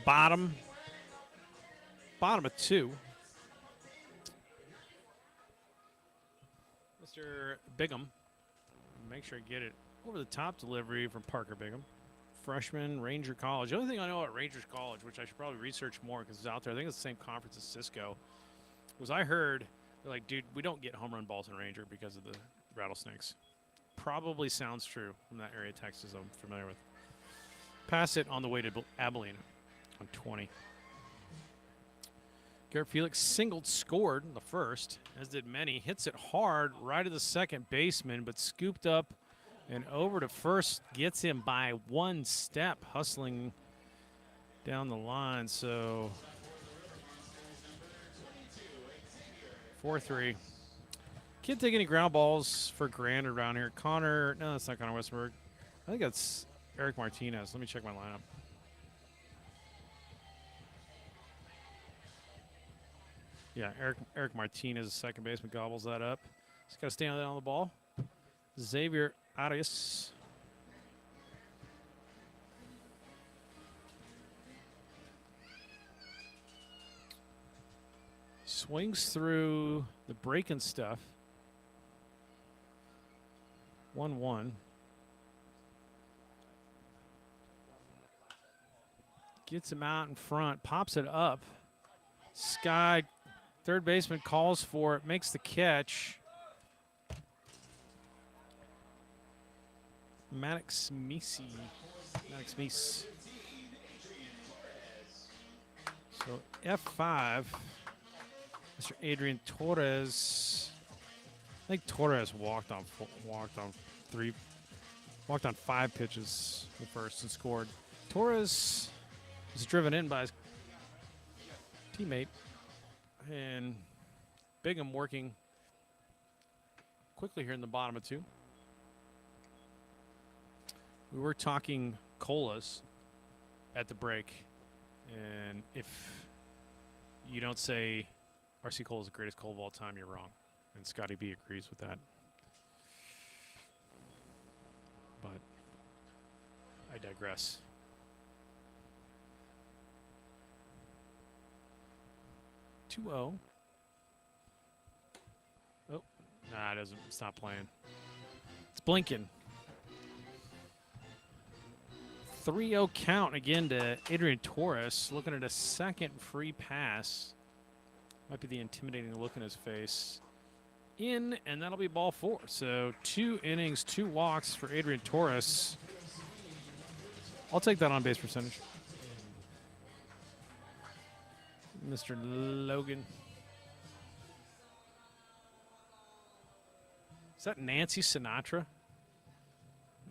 Bottom of 2. Mr. Bigham. Make sure I get it. Over the top delivery from Parker Bigham. Freshman, Ranger College. The only thing I know about Rangers College, which I should probably research more because it's out there, I think it's the same conference as Cisco, was I heard, they're like, dude, we don't get home run balls in Ranger because of the rattlesnakes. Probably sounds true from that area of Texas I'm familiar with. Pass it on the way to Abilene on 20. Garrett Felix singled, scored in the first, as did many. Hits it hard right at the second baseman, but scooped up and over to first. Gets him by 1 step, hustling down the line. So 4-3. Can't take any ground balls for granted around here. Connor, no, that's not Connor Westberg. I think that's Eric Martinez. Let me check my lineup. Yeah, Eric Martinez, second baseman, gobbles that up. He's got to stand on the ball. Xavier Arias. Swings through the breaking stuff. 1-1. Gets him out in front, pops it up. Sky, third baseman, calls for it, makes the catch. Maddox Meese. So F5, Mr. Adrian Torres. I think Torres walked on 5 pitches the first and scored. Torres was driven in by his teammate, and Bigham working quickly here in the bottom of 2. We were talking colas at the break, and if you don't say RC Cola is the greatest cola of all time, you're wrong. And Scotty B agrees with that. But I digress. Oh. Oh, nah, it doesn't. It's not playing. It's blinking. 3-0 count again to Adrian Torres. Looking at a second free pass. Might be the intimidating look in his face. In, and that'll be ball 4. So 2 innings, 2 walks for Adrian Torres. I'll take that on base percentage. Mr. Logan. Is that Nancy Sinatra? Not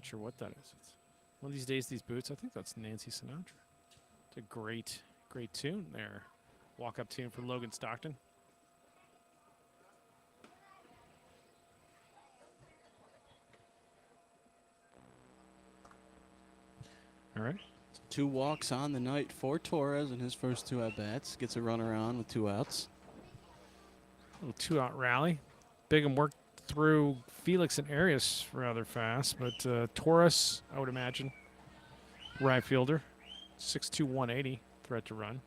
sure what that is. It's one of these days, these boots. I think that's Nancy Sinatra. It's a great, great tune there. Walk-up tune for Logan Stockton. All right. 2 walks on the night for Torres in his first 2 at-bats. Gets a run around with 2 outs. A little 2-out rally. Bigham worked through Felix and Arias rather fast, but Torres, I would imagine, right fielder, 6'2", 180, threat to run.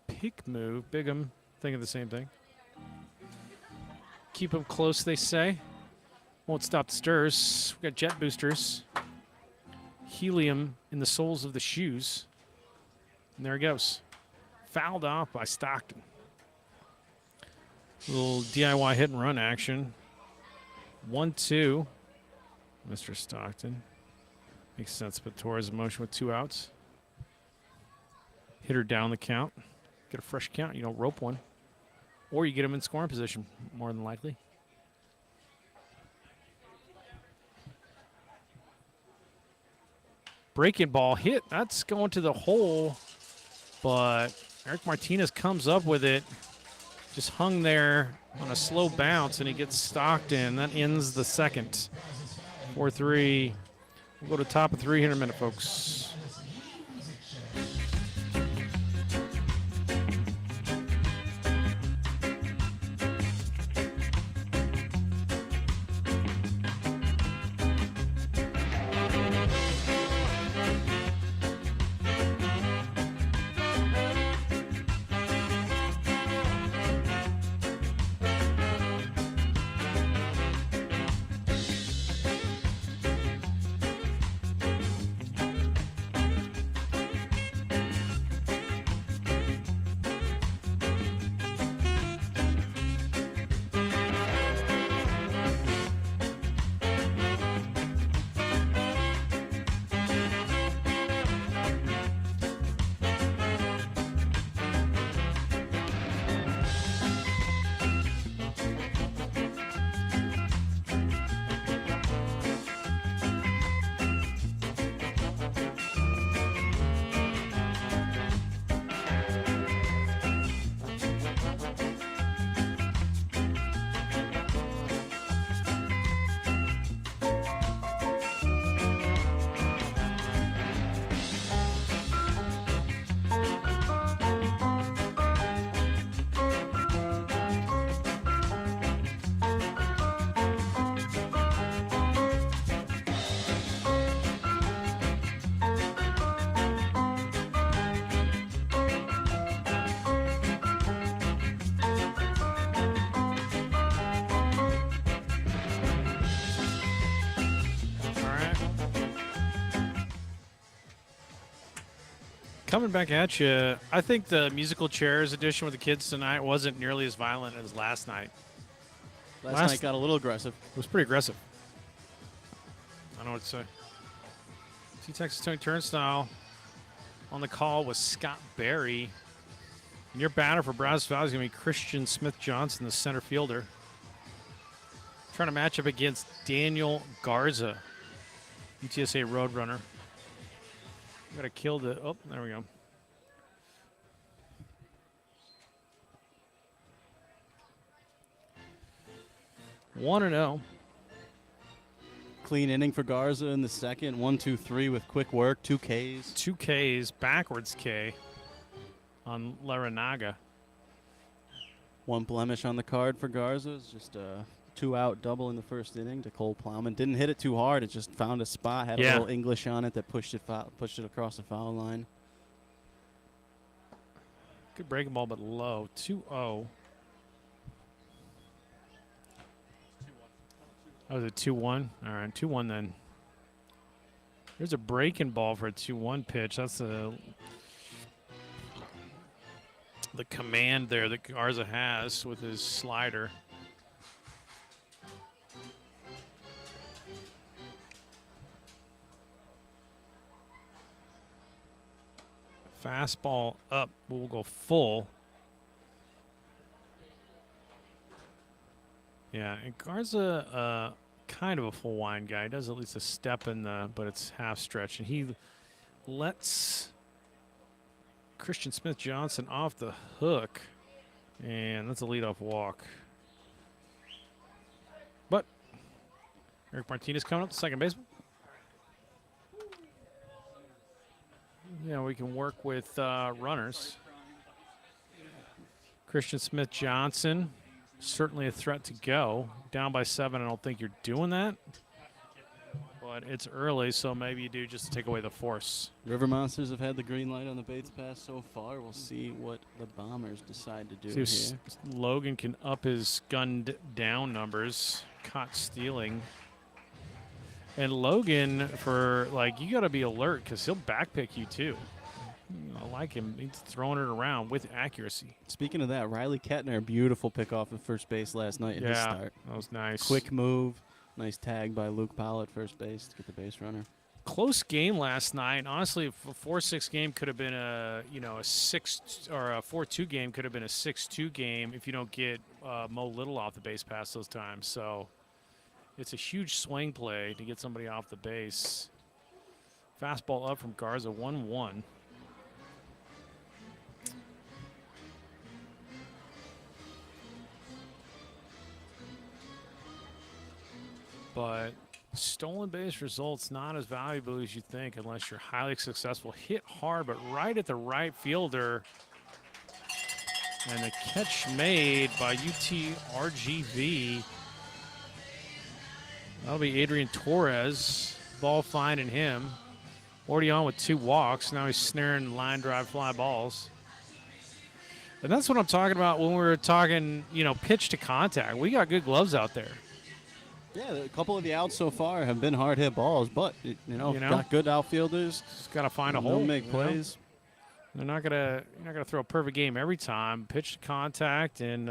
Pick move. Bigham thinking the same thing. Keep him close, they say. Won't stop the stirs. We got jet boosters. Helium in the soles of the shoes. And there he goes. Fouled off by Stockton. Little DIY hit and run action. 1-2. Mr. Stockton. Makes sense, but Torres in motion with 2 outs. Hitter down the count. Get a fresh count. You don't rope one. Or you get him in scoring position, more than likely. Breaking ball hit. That's going to the hole, but Eric Martinez comes up with it. Just hung there on a slow bounce, and he gets Stockton. That ends the second. 4-3. We'll go to top of 3 here in a minute, folks. Coming back at you, I think the musical chairs edition with the kids tonight wasn't nearly as violent as last night. Last night got a little aggressive. It was pretty aggressive. I don't know what to say. Texas Tony Turnstile on the call with Scott Berry. And your batter for Brazzos Valley is going to be Christian Smith-Johnson, the center fielder. Trying to match up against Daniel Garza, UTSA Roadrunner. Got to kill the. Oh, there we go. One and 0. Clean inning for Garza in the second. 1-2-3 with quick work. 2 Ks. 2 Ks, backwards K on Laranaga. 1 blemish on the card for Garza. It's just a 2-out double in the first inning to Cole Plowman. Didn't hit it too hard. It just found a spot. Had a little English on it that pushed it across the foul line. Good breaking ball, but low. 2-0. Oh, was it 2-1? All right, 2-1 then. There's a breaking ball for a 2-1 pitch. That's the command there that Garza has with his slider. Fastball up. We'll go full. Yeah, and Garza, kind of a full wind guy. He does at least a step in the, but it's half stretch. And he lets Christian Smith-Johnson off the hook. And that's a leadoff walk. But Eric Martinez coming up, the second baseman. Yeah, we can work with runners. Christian Smith-Johnson. Certainly a threat to go. Down by 7, I don't think you're doing that. But it's early, so maybe you do just to take away the force. River Monsters have had the green light on the Bates pass so far. We'll see what the Bombers decide to do See if Logan can up his gunned down numbers. Caught stealing. And Logan, for you got to be alert because he'll backpick you too. I like him. He's throwing it around with accuracy. Speaking of that, Riley Kettner, beautiful pickoff at first base last night in his start. That was nice. Quick move. Nice tag by Luke Powell at first base to get the base runner. Close game last night. Honestly, a 4-6 game could have been a 6 or a 4-2 game could have been a 6-2 game if you don't get Mo Little off the base pass those times. So it's a huge swing play to get somebody off the base. Fastball up from Garza, 1-1. But stolen base results not as valuable as you think unless you're highly successful. Hit hard, but right at the right fielder. And the catch made by UTRGV. That'll be Adrian Torres. Ball finding him. Already on with 2 walks. Now he's snaring line drive fly balls. And that's what I'm talking about when we were talking, pitch to contact. We got good gloves out there. Yeah, a couple of the outs so far have been hard hit balls, but got good outfielders. Just got to find a hole. They'll make plays. You're not gonna throw a perfect game every time. Pitch to contact and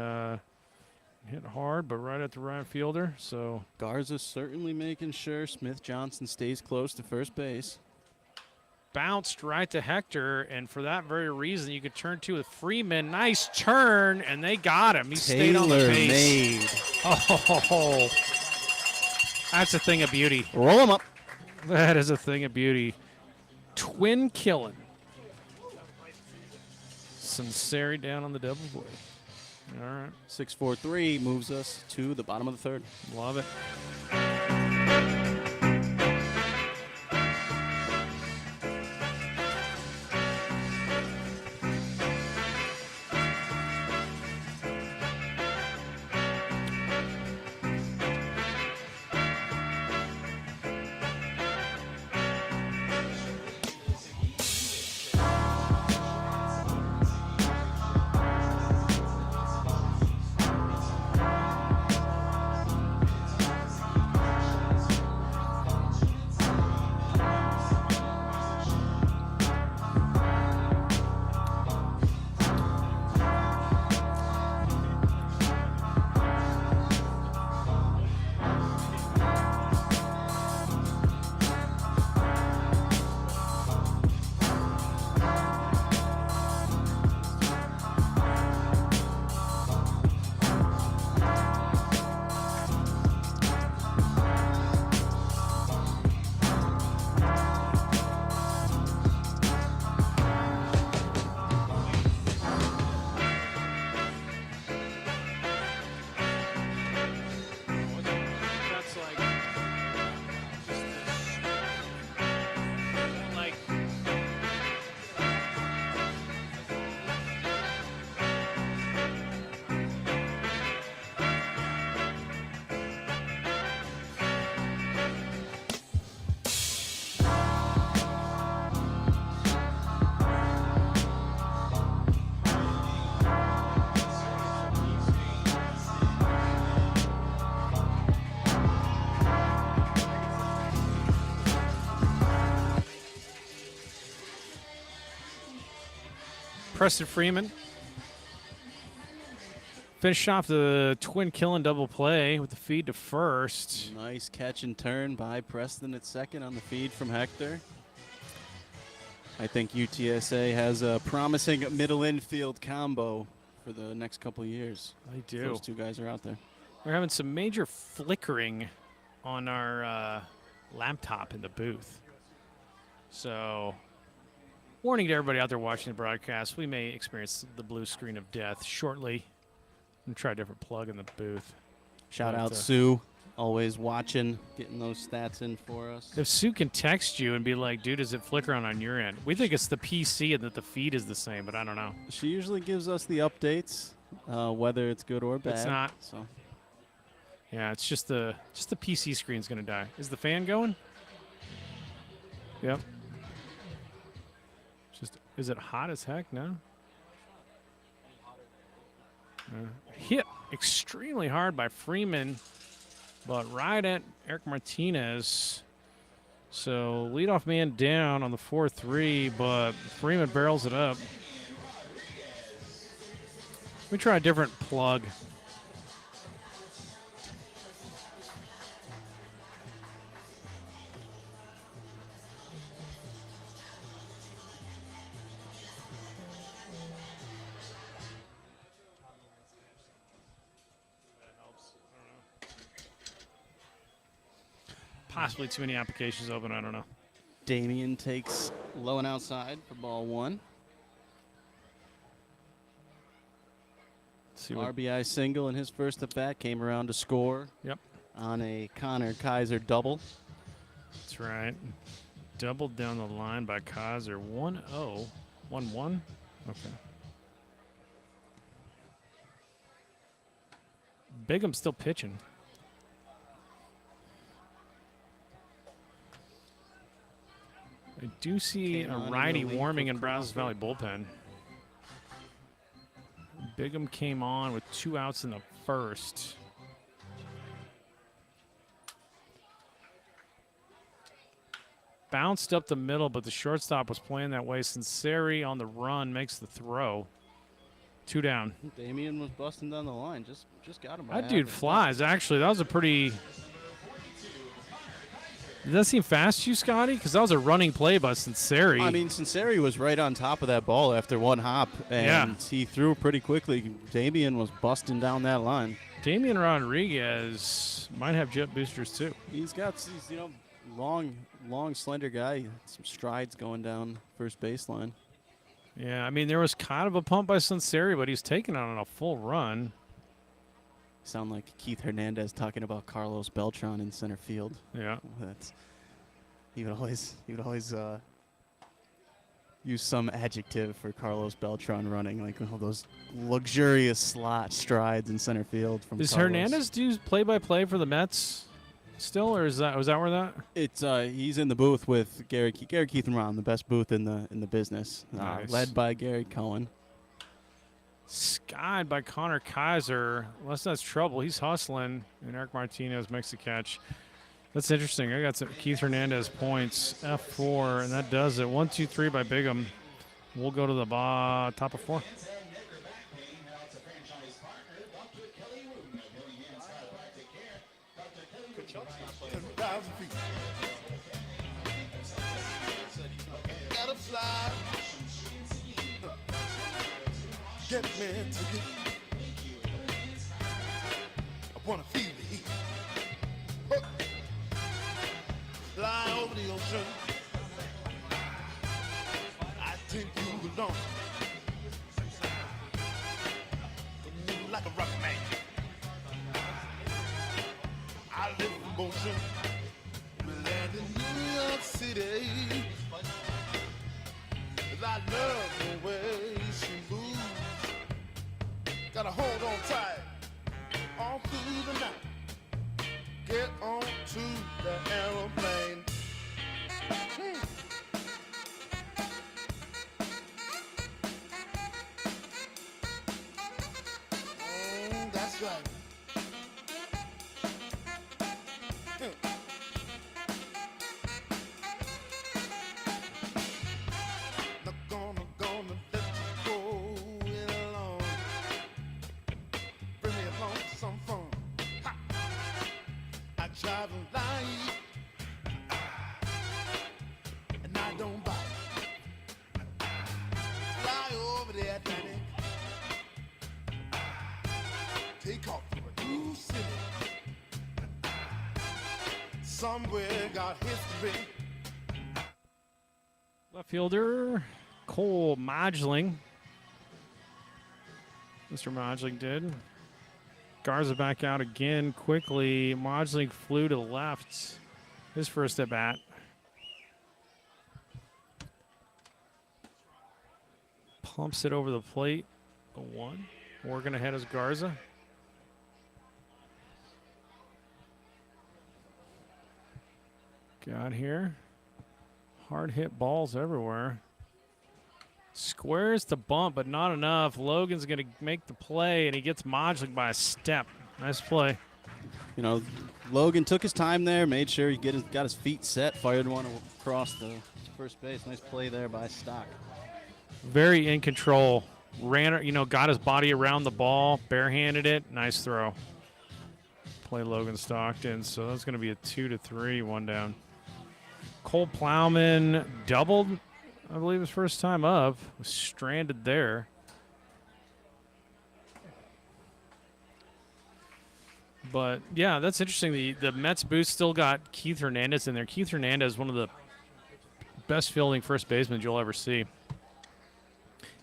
hit hard, but right at the right fielder. So Garza's certainly making sure Smith-Johnson stays close to first base. Bounced right to Hector, and for that very reason, you could turn to with Freeman. Nice turn, and they got him. He stayed on the base. Oh. That's a thing of beauty. Roll him up. That is a thing of beauty. Twin killing. Sinceri down on the double play. All right. 6-4-3 moves us to the bottom of the third. Love it. Preston Freeman. Finished off the twin killing double play with the feed to first. Nice catch and turn by Preston at second on the feed from Hector. I think UTSA has a promising middle infield combo for the next couple of years. I do. Those two guys are out there. We're having some major flickering on our laptop in the booth. So, warning to everybody out there watching the broadcast, we may experience the blue screen of death shortly. I'm going to try a different plug in the booth. Shout But, out Sue, always watching, getting those stats in for us. If Sue can text you and be like, dude, does it flicker on your end? We think it's the PC and that the feed is the same, but I don't know. She usually gives us the updates, whether it's good or bad. It's not. So Yeah, it's just the PC screen's going to die. Is the fan going? Yep. Is it hot as heck? No. Hit extremely hard by Freeman, but right at Eric Martinez. So leadoff man down on the 4-3, but Freeman barrels it up. Let me try a different plug. Possibly too many applications open. I don't know. Damian takes low and outside for ball one. Let's see what, RBI single in his first at bat, came around to score. Yep. On a Connor Kaiser double. that's right. Doubled down the line by Kaiser. 1-0. 1-1. Okay. Bigham's still pitching. I do see Came a on in righty the lead warming for in Brazos Valley Crawford. bullpen. Bigham came on with 2 outs in the first. Bounced up the middle, but the shortstop was playing that way. Sinceri on the run makes the throw. 2 down. Damian was busting down the line. Just got him. by That half dude a step. flies, actually. That was a pretty... Did that seem fast to you, Scotty? Because that was a running play by Sinceri. I mean, Sinceri was right on top of that ball after one hop, and he threw pretty quickly. Damian was busting down that line. Damian Rodriguez might have jet boosters, too. He's long, slender guy. Some strides going down first baseline. Yeah, I mean, there was kind of a pump by Sinceri, but he's taking it on a full run. Sound like Keith Hernandez talking about Carlos Beltran in center field. Yeah. He would always use some adjective for Carlos Beltran running, like those luxurious slot strides in center field from Does Carlos. Hernandez do play-by-play for the Mets still, or was that where that? It's he's in the booth with Gary Keith and Ron, the best booth in the business, Nice. led by Gary Cohen. Skied by Connor Kaiser. Unless that's trouble, he's hustling, and Eric Martinez makes the catch. That's interesting. I got some Keith Hernandez points, F4, and that does it. 1, 2, 3 by Bigham. We'll go to the top of 4. Gotta fly. Get me to you. I wanna feel the heat. Huh. Fly over the ocean. I take you along. Move like a rock man. I live in motion. Land in New York City. 'Cause I love the way she moves. Gotta hold on tight all through the night. Get on to the aeroplane. Oh, that's right. Not gonna let you go. traveling light, and I don't bite. Fly over the Atlantic, take off to a new city. Somewhere got history. Left fielder Cole Modgling. Mr. Modgling did. Garza back out again quickly. Modgling flew to the left. His first at bat. Pumps it over the plate. A 1. Working ahead is Garza. Got here. Hard hit balls everywhere. Squares to bump, but not enough. Logan's going to make the play, and he gets Modgling by a step. Nice play. You know, Logan took his time there, made sure he got his feet set, fired one across the first base. Nice play there by Stock. Very in control. Ran, got his body around the ball, barehanded it. Nice throw. Play Logan Stockton. So that's going to be a 2-3, 1 down. Cole Plowman doubled, I believe, his first time up. Was stranded there. But, yeah, that's interesting. The Mets booth still got Keith Hernandez in there. Keith Hernandez, one of the best fielding first basemen you'll ever see.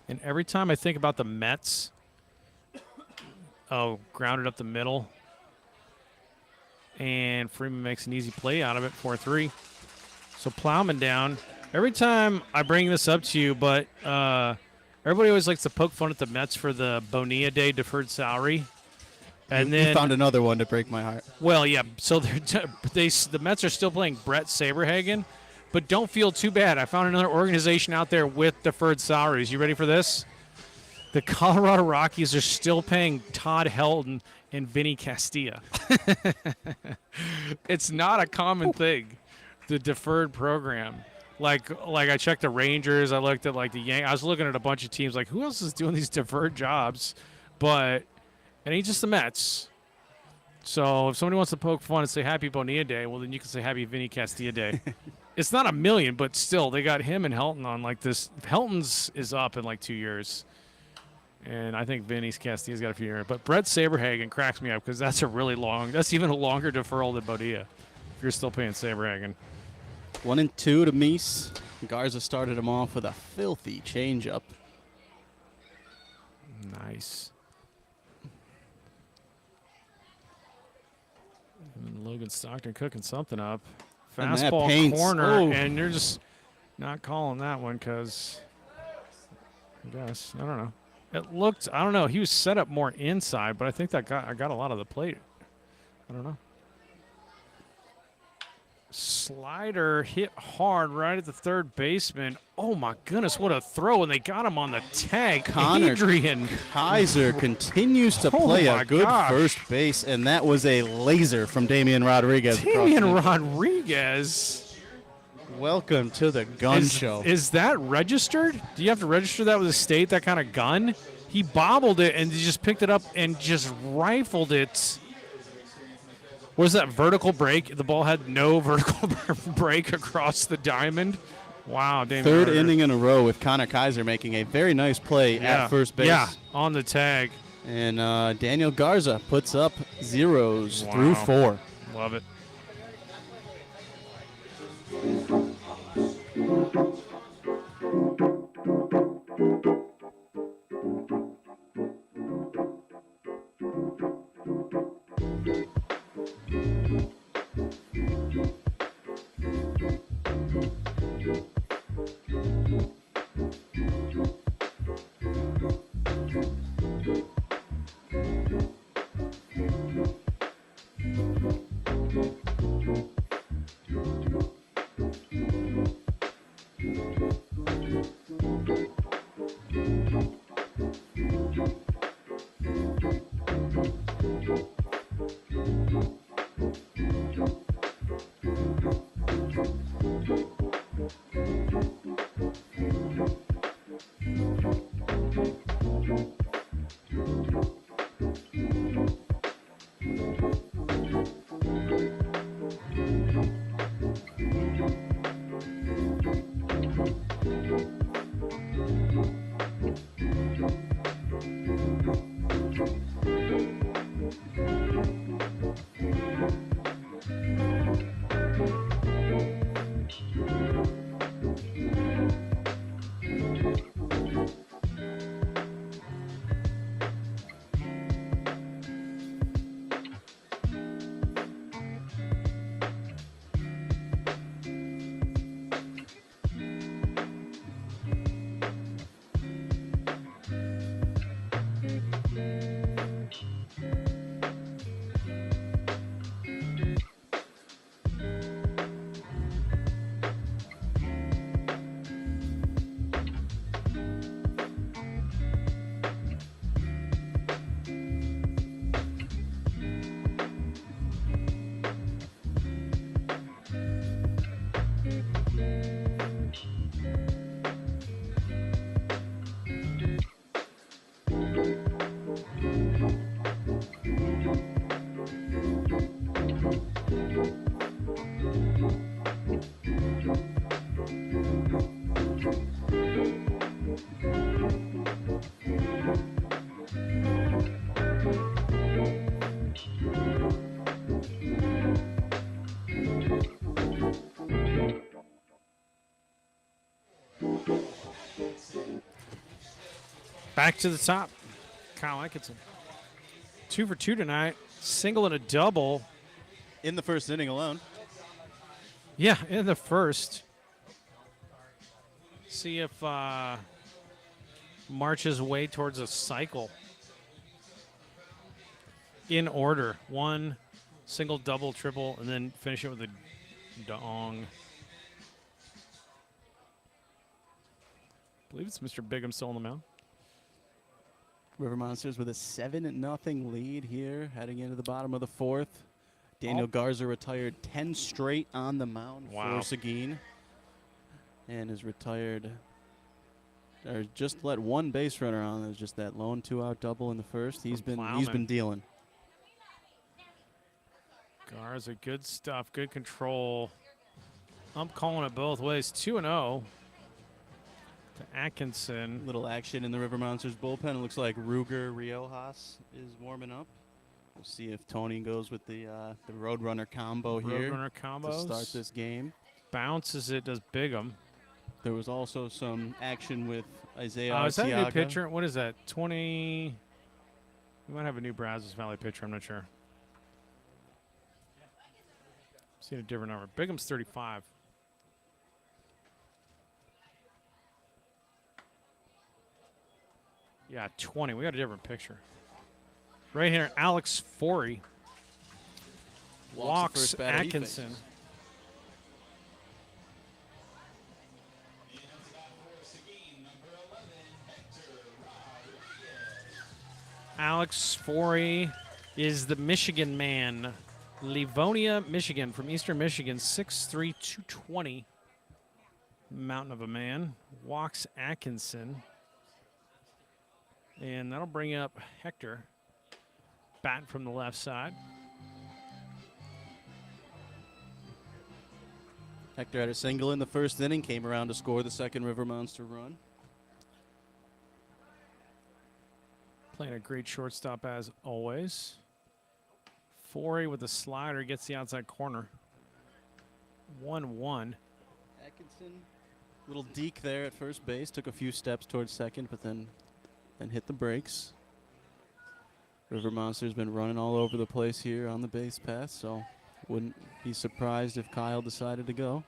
And every time I think about the Mets, grounded up the middle. And Freeman makes an easy play out of it, 4-3. So Plowman down. Every time I bring this up to you, but everybody always likes to poke fun at the Mets for the Bonilla Day deferred salary. And You found another one to break my heart. well, yeah. So the Mets are still playing Brett Saberhagen, but don't feel too bad. I found another organization out there with deferred salaries. You ready for this? The Colorado Rockies are still paying Todd Helton and Vinny Castilla. It's not a common thing, the deferred program. Like I checked the Rangers. I looked at the Yankees. I was looking at a bunch of teams. Like, who else is doing these deferred jobs? But it ain't just the Mets. So if somebody wants to poke fun and say Happy Bonilla Day, well, then you can say Happy Vinny Castilla Day. It's not a million, but still, they got him and Helton on this. Helton's is up in 2 years. And I think Vinny Castilla's got a few years. But Brett Saberhagen cracks me up because that's that's even a longer deferral than Bonilla if you're still paying Saberhagen. 1-2 to Meese. Garza started him off with a filthy changeup. Nice. And Logan Stockton cooking something up. And that Fastball paints. corner, Oh. and you're just not calling that one because I guess, I don't know. It looked, I don't know, he was set up more inside, but I think I got a lot of the plate. I don't know. Slider hit hard right at the third baseman. Oh my goodness, what a throw! And they got him on the tag. Connor Adrian Kaiser continues to Oh play my a good gosh. first base, and that was a laser from Damian Rodriguez. across Damian the- Rodriguez. Welcome to the gun show. Is that registered? Do you have to register that with the state, that kind of gun? He bobbled it and he just picked it up and just rifled it. Was that vertical break? The ball had no vertical break across the diamond. Wow, Damian Third Rodriguez. inning in a row with Connor Kaiser making a very nice play at first base. Yeah, on the tag. And Daniel Garza puts up zeros Wow. through 4. Love it. Back to the top. Kyle Atkinson. 2 for 2 tonight. Single and a double. In the first inning alone. Yeah, in the first. See if marches way towards a cycle. In order. 1, single, double, triple, and then finish it with a dong. I believe it's Mr. Bigham still on the mound. River Monsters with a 7-0 lead here, heading into the bottom of the fourth. Daniel Garza retired 10 straight on the mound Wow. for Seguin, and is retired, or just let one base runner on. There's just that lone 2-out double in the first. He's been dealing. Garza, good stuff, good control. I'm calling it both ways. 2-0 to Atkinson. Little action in the River Monsters bullpen. It looks like Ruger Riojas is warming up. We'll see if Tony goes with the Roadrunner combo here Roadrunner combos. to start this game. Bounces it, does Bigham. There was also some action with Isaiah Is that a new Arteaga. pitcher? What is that? 20. We might have a new Brazzos Valley pitcher. I'm not sure. Seen a different number. Bigham's 35. Yeah, 20. We got a different picture. Right here, Alex Forey walks first batter he Atkinson. faces. Alex Forey is the Michigan man. Livonia, Michigan, from Eastern Michigan, 6'3", 220. Mountain of a man. Walks Atkinson. And that'll bring up Hector. Bat from the left side. Hector had a single in the first inning, came around to score the second River Monster run. Playing a great shortstop as always. Forey with the slider gets the outside corner. 1-1. Atkinson, little deke there at first base, took a few steps towards second, but then hit the brakes. River Monster's been running all over the place here on the base path, so wouldn't be surprised if Kyle decided to go.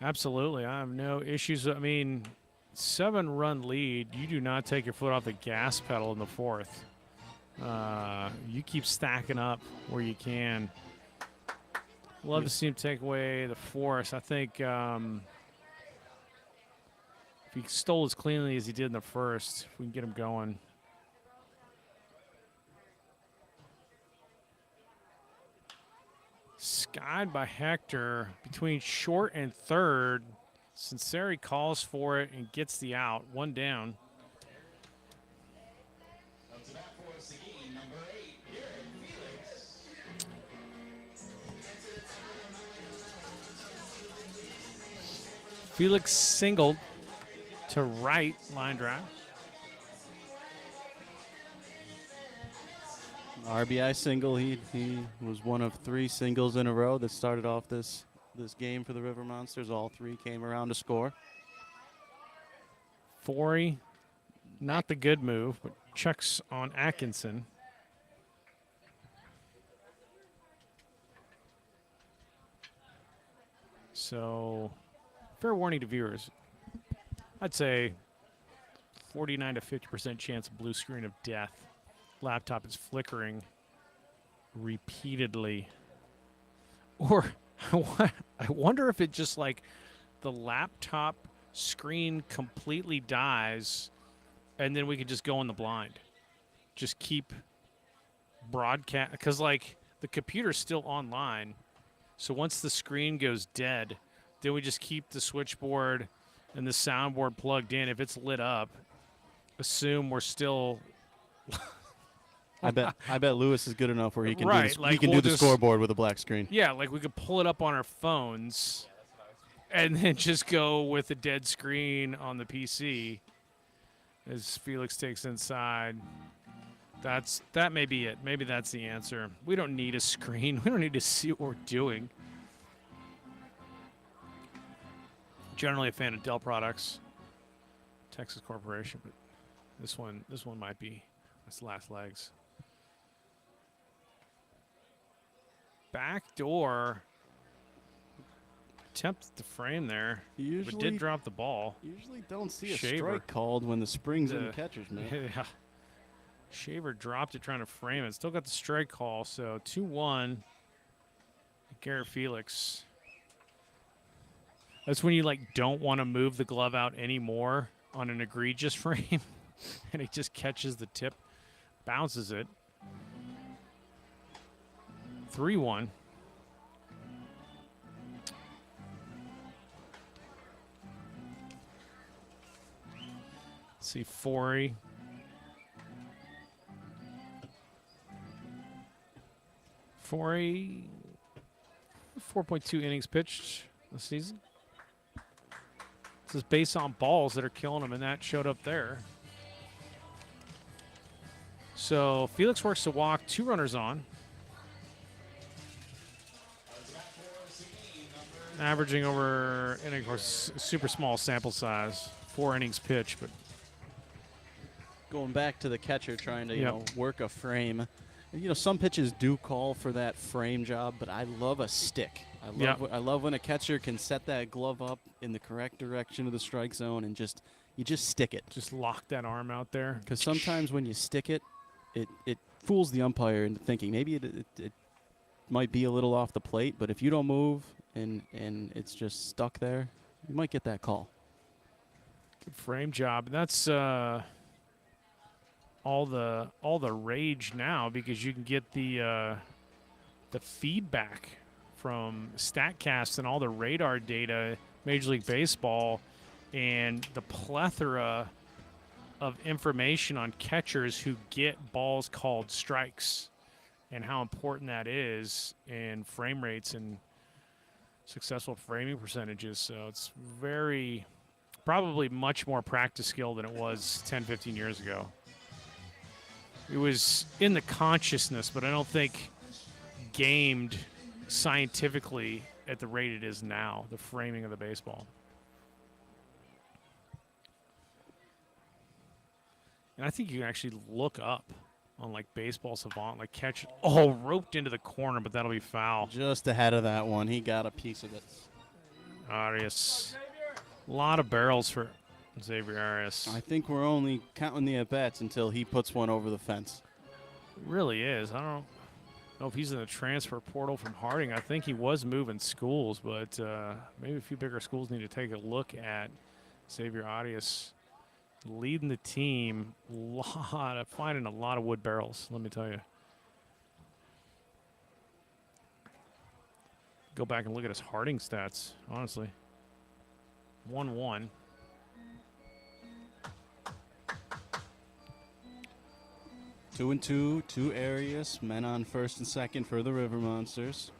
Absolutely. I have no issues. I mean, 7-run lead. You do not take your foot off the gas pedal in the fourth. You keep stacking up where you can. Love to see him take away the force. I think if he stole as cleanly as he did in the first, if we can get him going. Skied by Hector between short and third. Sinceri calls for it and gets the out. 1 down. Felix singled to right, line drive. RBI single. He was one of 3 singles in a row that started off this game for the River Monsters. All 3 came around to score. Forey, not the good move, but checks on Atkinson. So, fair warning to viewers. I'd say 49 to 50% chance of blue screen of death. Laptop is flickering repeatedly. Or I wonder if it just like the laptop screen completely dies and then we could just go in the blind. Just keep broadcast, because like the computer's still online. So once the screen goes dead, then we just keep the switchboard and the soundboard plugged in. If it's lit up, assume we're still. I bet Lewis is good enough where he can Right, do like he can we'll do the just- scoreboard with a black screen. Yeah, like we could pull it up on our phones and then just go with a dead screen on the PC as Felix takes inside. That may be it. Maybe that's the answer. We don't need a screen. We don't need to see what we're doing. Generally a fan of Dell products, Texas Corporation, but This one might be its last legs. Backdoor. Attempted to frame there, but did drop the ball. Usually don't see a Shaver. strike called when the spring's in the catcher's mitt. Yeah. Shaver dropped it trying to frame it. Still got the strike call, so 2-1. Garrett Felix. That's when you like don't want to move the glove out anymore on an egregious frame, and he just catches the tip, bounces it. 3-1. See Forey. Forey, 4.2 innings pitched this season. This is based on balls that are killing him, and that showed up there. So Felix works to walk, 2 runners on. Averaging over, and of course, super small sample size, 4 innings pitched, but Going back to the catcher trying to, Yep. work a frame. Some pitches do call for that frame job, but I love a stick. I love when a catcher can set that glove up in the correct direction of the strike zone and you just stick it. just lock that arm out there. Because sometimes when you stick it, it fools the umpire into thinking maybe it might be a little off the plate, but if you don't move and it's just stuck there, you might get that call. Good frame job. That's all the rage now because you can get the feedback from StatCast and all the radar data, Major League Baseball, and the plethora of information on catchers who get balls called strikes and how important that is in frame rates and successful framing percentages. So it's probably much more practice skill than it was 10, 15 years ago. It was in the consciousness, but I don't think gamed scientifically at the rate it is now, the framing of the baseball. And I think you can actually look up on like Baseball Savant, like catch it. Oh, roped into the corner, but that'll be foul. Just ahead of that one. He got a piece of it. Arias. A lot of barrels for Xavier Arias. I think we're only counting the at-bats until he puts one over the fence. It really is. I don't know if he's in the transfer portal from Harding. I think he was moving schools, but maybe a few bigger schools need to take a look at Xavier Arias leading the team. Finding a lot of wood barrels, let me tell you. Go back and look at his Harding stats, honestly. 1-1. Two and two Arias, men on first and second for the River Monsters.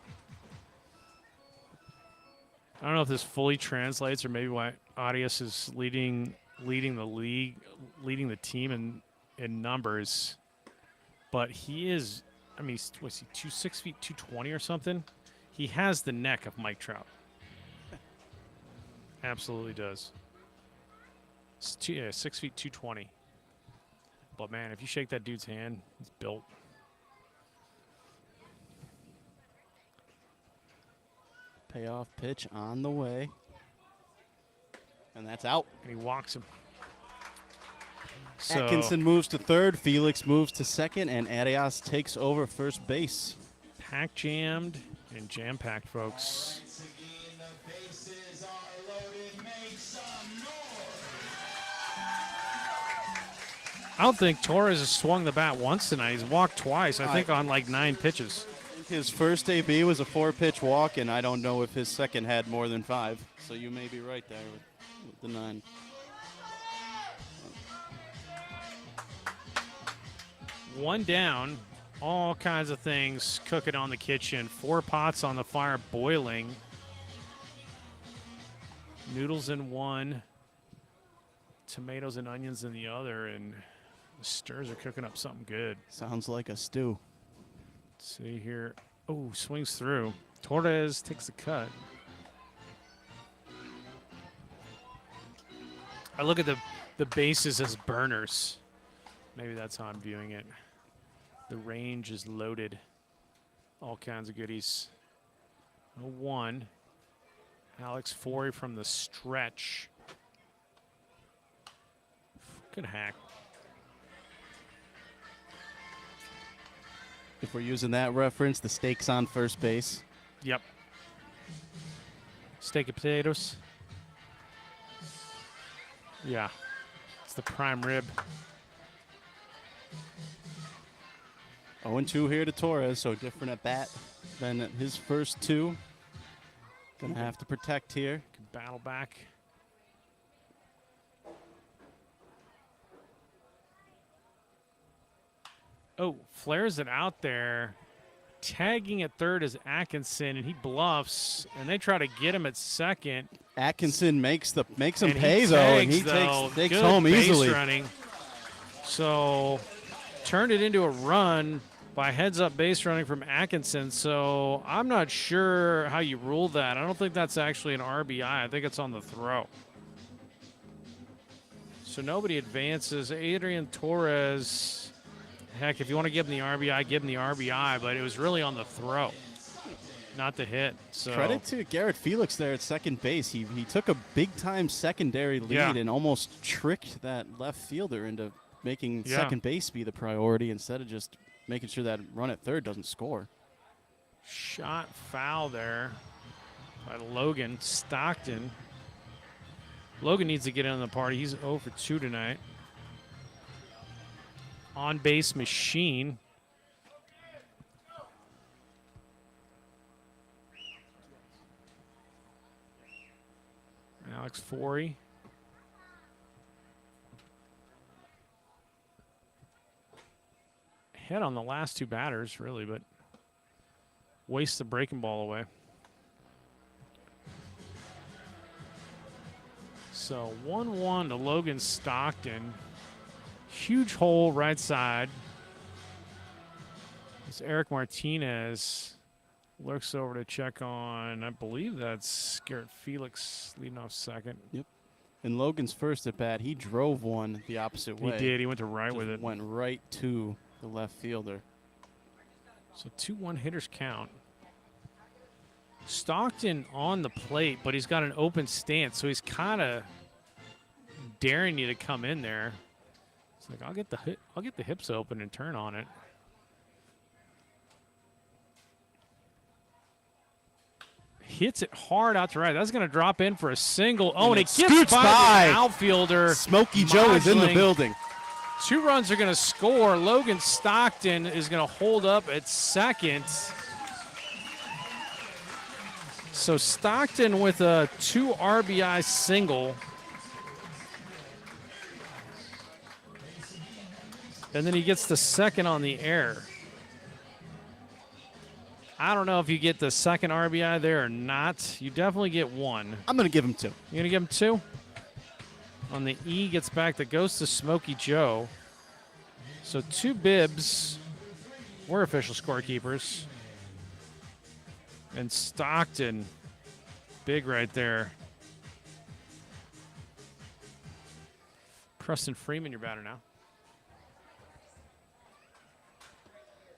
I don't know if this fully translates or maybe why Arias is leading the league, leading the team in numbers. But he is, I mean, what's he, 6 feet 220 or something? He has the neck of Mike Trout. Absolutely does. 6 feet 220. But man, if you shake that dude's hand, he's built. Payoff pitch on the way. And that's out. And he walks him. So, Atkinson moves to third, Felix moves to second, and Arias takes over first base. pack jammed and jam-packed, folks. I don't think Torres has swung the bat once tonight. He's walked twice, I think, on like 9 pitches. His first AB was a 4-pitch walk, and I don't know if his second had more than 5. So you may be right there with the 9. One down, all kinds of things cooking on the kitchen. 4 pots on the fire boiling. Noodles in one, tomatoes and onions in the other, and the stirs are cooking up something good. Sounds like a stew. Let's see here. Oh, swings through. Torres takes the cut. I look at the bases as burners. Maybe that's how I'm viewing it. The range is loaded. All kinds of goodies. 0-1. Alex Forey from the stretch. Good hack. If we're using that reference, the steak's on first base. Yep. Steak and potatoes. Yeah. It's the prime rib. 0-2 here to Torres, so different at bat than at his first two. Gonna have to protect here. Can battle back. Oh, flares it out there. Tagging at third is Atkinson, and he bluffs, and they try to get him at second. Atkinson makes him And pay he though, and he tags, takes Good home base easily. running. So turned it into a run by heads-up base running from Atkinson. So I'm not sure how you rule that. I don't think that's actually an RBI. I think it's on the throw. So nobody advances. Adrian Torres, heck, if you want to give him the RBI, give him the RBI, but it was really on the throw, not the hit. So Credit to Garrett Felix there at second base. He took a big-time secondary lead Yeah. and almost tricked that left fielder into making Yeah. second base be the priority instead of just making sure that run at third doesn't score. shot foul there by Logan Stockton. Logan needs to get in the party. He's 0 for 2 tonight. On base machine. Alex Forey. Hit on the last two batters, really, but wastes the breaking ball away. So 1-1 to Logan Stockton. Huge hole right side. As Eric Martinez looks over to check on, I believe that's Garrett Felix leading off second. In Logan's first at bat, he drove one the opposite He way. did. He went to right Just with it. Went right to the left fielder. So 2-1 hitters count. Stockton on the plate, but he's got an open stance, so he's kind of daring you to come in there. It's like I'll get the hips open and turn on it. Hits it hard out to right. That's going to drop in for a single. Oh, and it gets scoots by by. the outfielder. Smokey Joe is in the Modling. building. 2 runs are going to score. Logan Stockton is going to hold up at second. So Stockton with a 2 RBI single. And then he gets the second on the air. I don't know if you get the second RBI there or not. You definitely get 1. I'm going to give him 2. You're going to give him 2? On the E gets back, that goes to Smokey Joe. So 2 bibs. We're official scorekeepers. And Stockton, big right there. Preston Freeman, your batter now.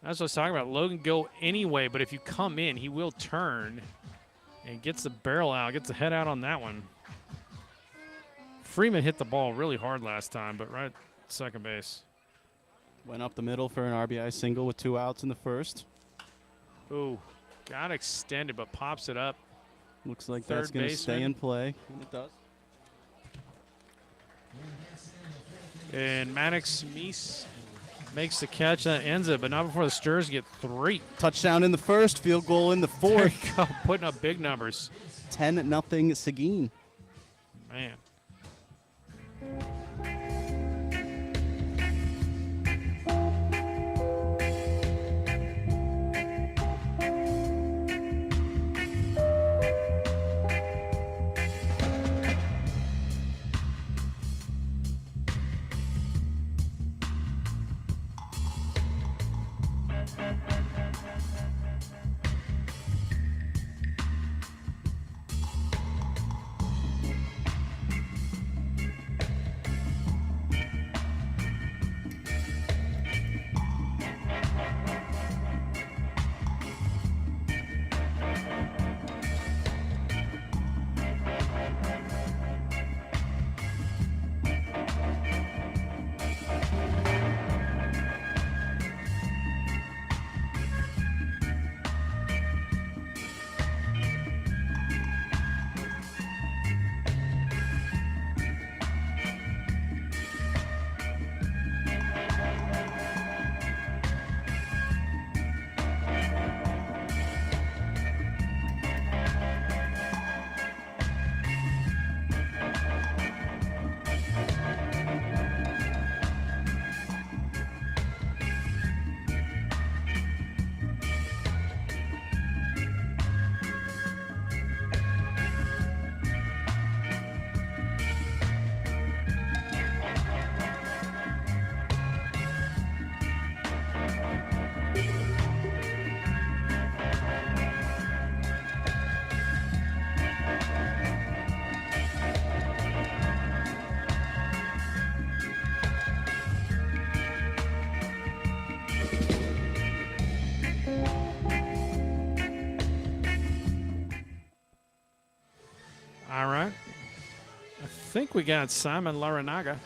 That's what I was talking about. Logan go anyway, but if you come in, he will turn and gets the barrel out, gets the head out on that one. Freeman hit the ball really hard last time, but right at second base. Went up the middle for an RBI single with 2 outs in the first. Ooh, got extended, but pops it up. Looks like Third that's going to stay baseman. in play. And it does. And Maddox Meese makes the catch. That ends it, but not before the Sturs get 3. Touchdown in the first, field goal in the There you fourth. go, putting up big numbers. 10-0 Seguin. Man. think we got Simon Larinaga.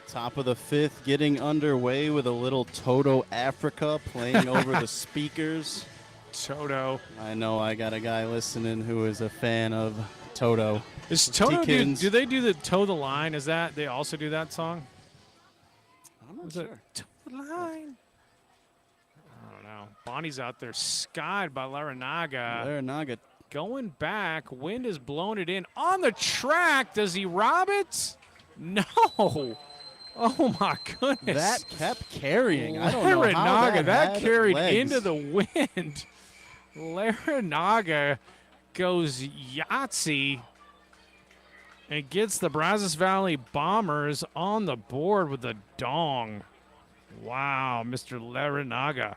Top of the fifth, getting underway with a little Toto Africa playing over the speakers. Toto. I know I got a guy listening who is a fan of Toto. Is Toto, Deacons. do they do the Toe the Line? Is that, they also do that song? I'm not Is it Toe the Line? I don't know. Bonnie's out there skied by Larinaga. Larinaga. Going back, wind is blowing it in. On the track, does he rob it? No. Oh my goodness. That kept carrying. I don't know how Larinaga, that had carried legs. into the wind. Larinaga goes Yahtzee and gets the Brazos Valley Bombers on the board with a dong. Wow, Mr. Larinaga.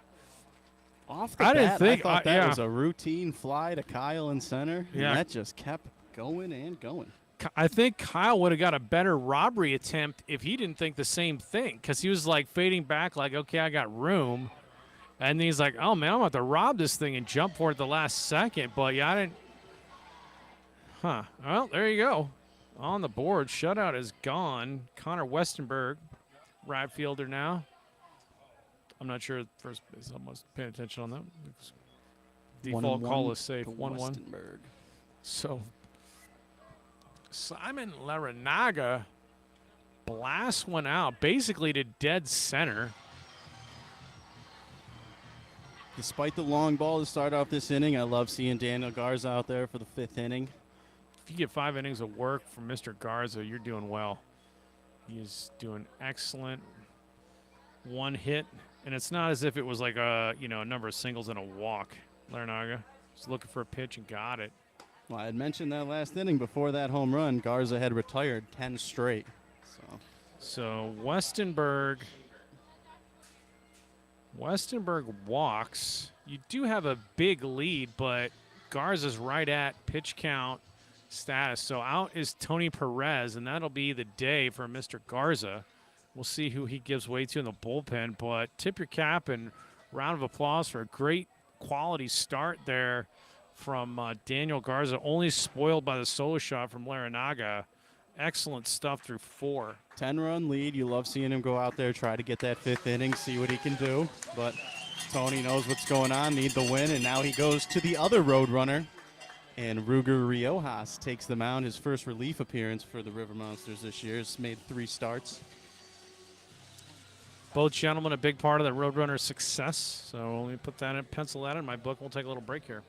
Off the I bat, didn't think- I thought that yeah. was a routine fly to Kyle in center. Yeah. And that just kept going and going. I think Kyle would have got a better robbery attempt if he didn't think the same thing, because he was like fading back like, okay, I got room. And then he's like, oh, man, I'm about to rob this thing and jump for it the last second. But, yeah, I didn't. Huh. Well, there you go. On the board, shutout is gone. Connor Westenberg, right fielder now. I'm not sure first base. I must pay attention on that. Default call is safe. 1-1. Westenberg. So Simon Larinaga blasts one out basically to dead center. Despite the long ball to start off this inning, I love seeing Daniel Garza out there for the fifth inning. If you get 5 innings of work from Mr. Garza, you're doing well. He is doing excellent. One hit, and it's not as if it was like a number of singles and a walk. Larinaga was looking for a pitch and got it. Well, I had mentioned that last inning before that home run. Garza had retired 10 straight. So Westenberg walks. You do have a big lead, but Garza's right at pitch count status. So out is Tony Perez, and that'll be the day for Mr. Garza. We'll see who he gives way to in the bullpen, but tip your cap and round of applause for a great quality start there from Daniel Garza, only spoiled by the solo shot from Larinaga. Excellent stuff through 4. 10-run lead. You love seeing him go out there, try to get that fifth inning, see what he can do. But Tony knows what's going on, need the win, and now he goes to the other road runner. And Ruger Riojas takes the mound, his first relief appearance for the River Monsters this year. He's made 3 starts. Both gentlemen a big part of the Roadrunner success. So let me put that in, pencil that in my book. We'll take a little break here.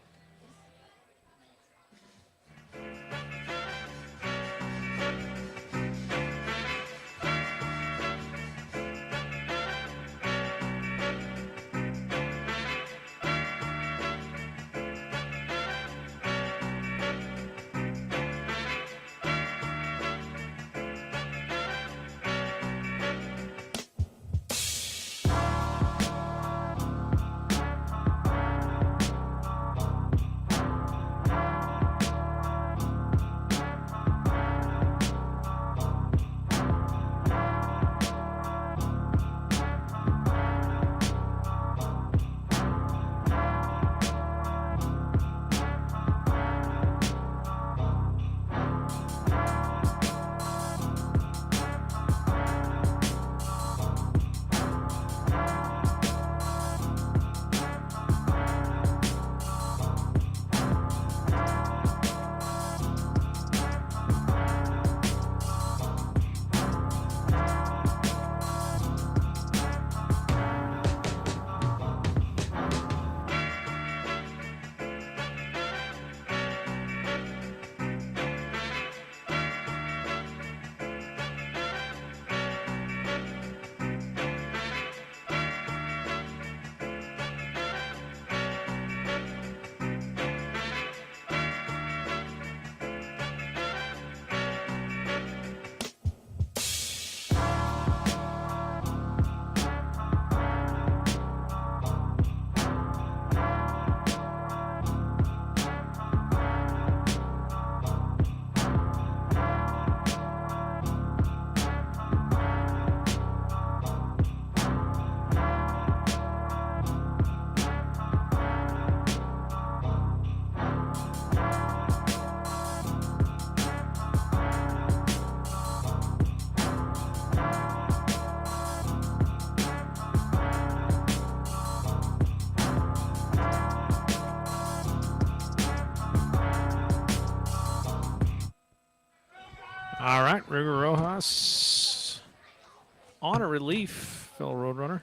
relief, fellow Roadrunner.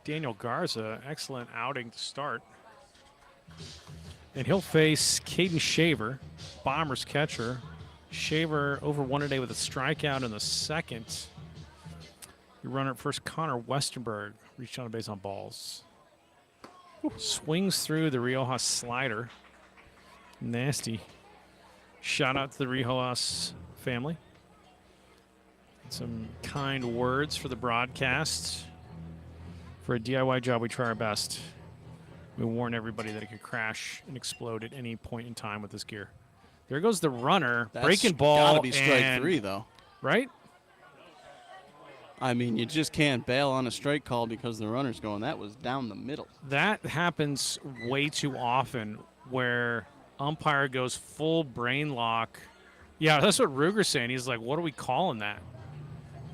Daniel Garza, excellent outing to start. And he'll face Caden Shaver, Bombers catcher. Shaver over 1 today with a strikeout in the second. Your runner at first, Connor Westerberg, reached on a base on balls. Swings through the Riojas slider. Nasty. Shout out to the Riojas family. Some kind words for the broadcast. For a DIY job, we try our best. We warn everybody that it could crash and explode at any point in time with this gear. There goes the runner, That's breaking ball. gotta be strike and, 3, though. Right? I mean, you just can't bail on a strike call because the runner's going. That was down the middle. That happens way too often where umpire goes full brain lock. Yeah, that's what Ruger's saying. He's like, what are we calling that?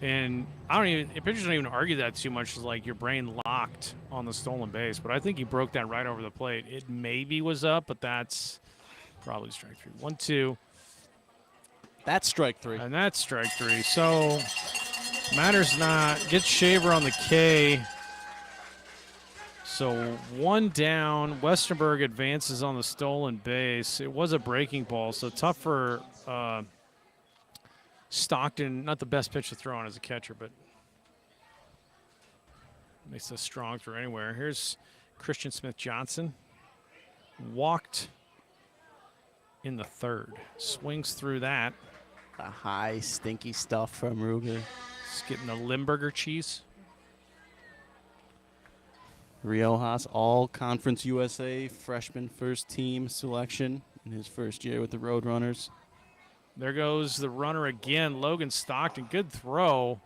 And pitchers don't even argue that too much. It's like your brain locked on the stolen base. But I think he broke that right over the plate. It maybe was up, but that's probably strike 3. 1-2. That's strike 3. And that's strike 3. So matters not. Gets Shaver on the K. So 1 down. Westerberg advances on the stolen base. It was a breaking ball, so tough for Stockton. Not the best pitch to throw on as a catcher, but makes a strong throw anywhere. Here's Christian Smith-Johnson. Walked in the third. Swings through that. The high, stinky stuff from Ruger. Just getting the Limburger cheese. Riojas, all Conference USA freshman first team selection in his first year with the Roadrunners. There goes the runner again, Logan Stockton. Good throw.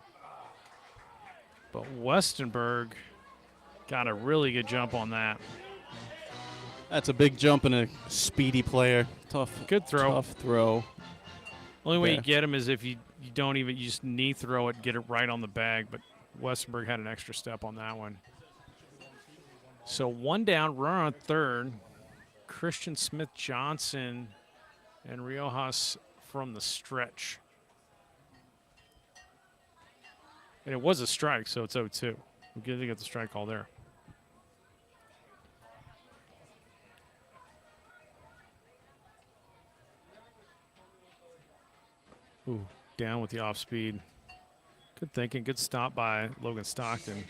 But Westenberg got a really good jump on that. That's a big jump in a speedy player. Tough. Good throw. Tough throw. Only way Yeah. you get him is if you don't even, you just knee throw it, get it right on the bag. But Westenberg had an extra step on that one. So 1 down, runner on third. Christian Smith-Johnson and Riojas from the stretch. And it was a strike, so it's 0-2. We get the strike call there. Ooh, down with the off speed. Good thinking, good stop by Logan Stockton.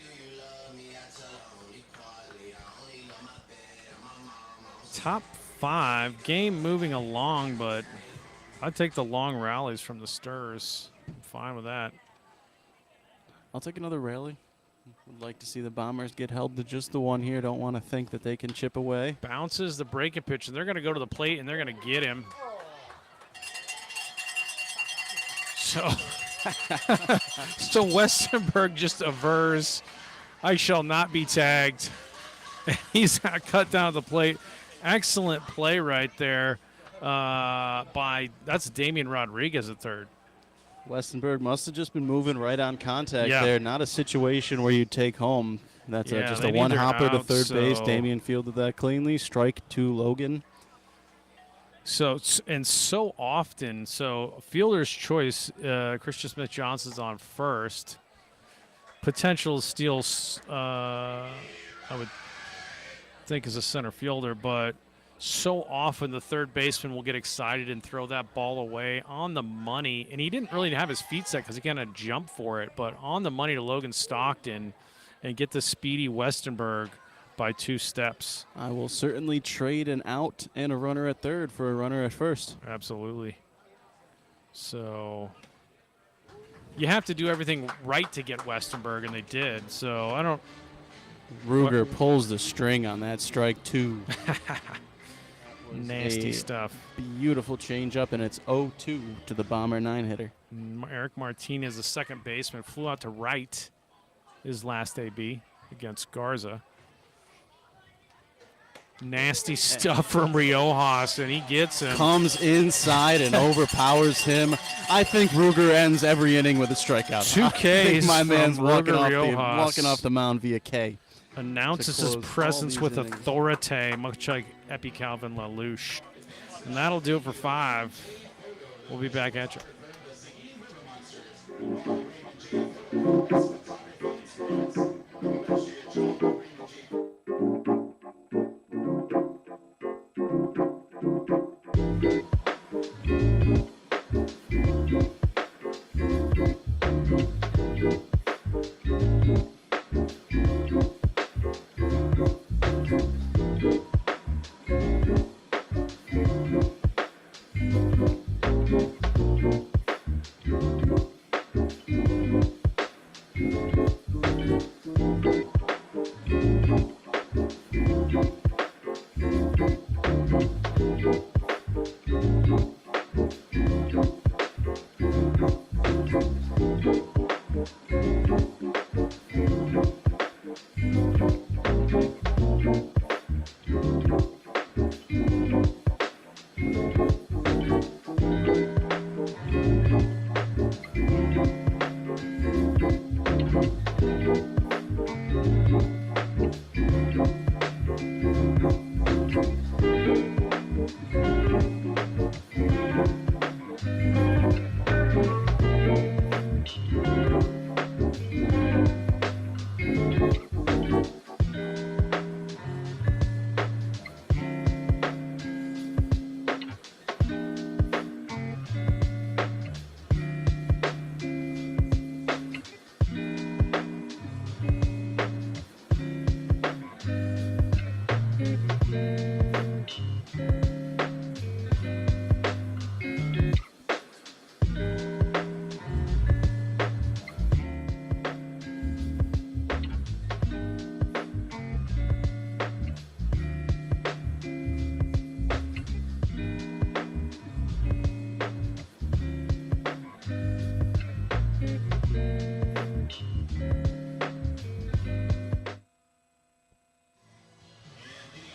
Top 5, game moving along, but I'd take the long rallies from the Stirs. I'm fine with that. I'll take another rally. Would like to see the Bombers get held to just the one here. Don't want to think that they can chip away. Bounces the breaking pitch, and they're going to go to the plate, and they're going to get him. So, so Westenberg just avers, I shall not be tagged. He's got cut down the plate. Excellent play right there that's Damian Rodriguez at third. Westenberg must have just been moving right on contact Yeah. there. Not a situation where you take home. That's Yeah, just they a need one their hopper to out, third base. so- Damian fielded that cleanly. Strike to Logan. So often, fielder's choice, Christian Smith-Johnson's on first. Potential steals, I would think, is a center fielder, but so often the third baseman will get excited and throw that ball away on the money. And he didn't really have his feet set because he kind of jumped for it, but on the money to Logan Stockton and get the speedy Westenberg by 2 steps. I will certainly trade an out and a runner at third for a runner at first. Absolutely. So you have to do everything right to get Westenberg, and they did. So I don't. Ruger pulls the string on that strike 2. Nasty a stuff. Beautiful changeup, and it's 0-2 to the Bomber 9-hitter. Eric Martinez, the second baseman, flew out to right his last AB against Garza. Nasty stuff from Riojas, and he gets him. Comes inside and overpowers him. I think Ruger ends every inning with a strikeout. 2 I think Ks my man's from walking Ruger walking Riojas. off the mound via K. Announces to his close all presence these with innings. authority, much like Epi Calvin LaLouche. And that'll do it for 5. We'll be back at you.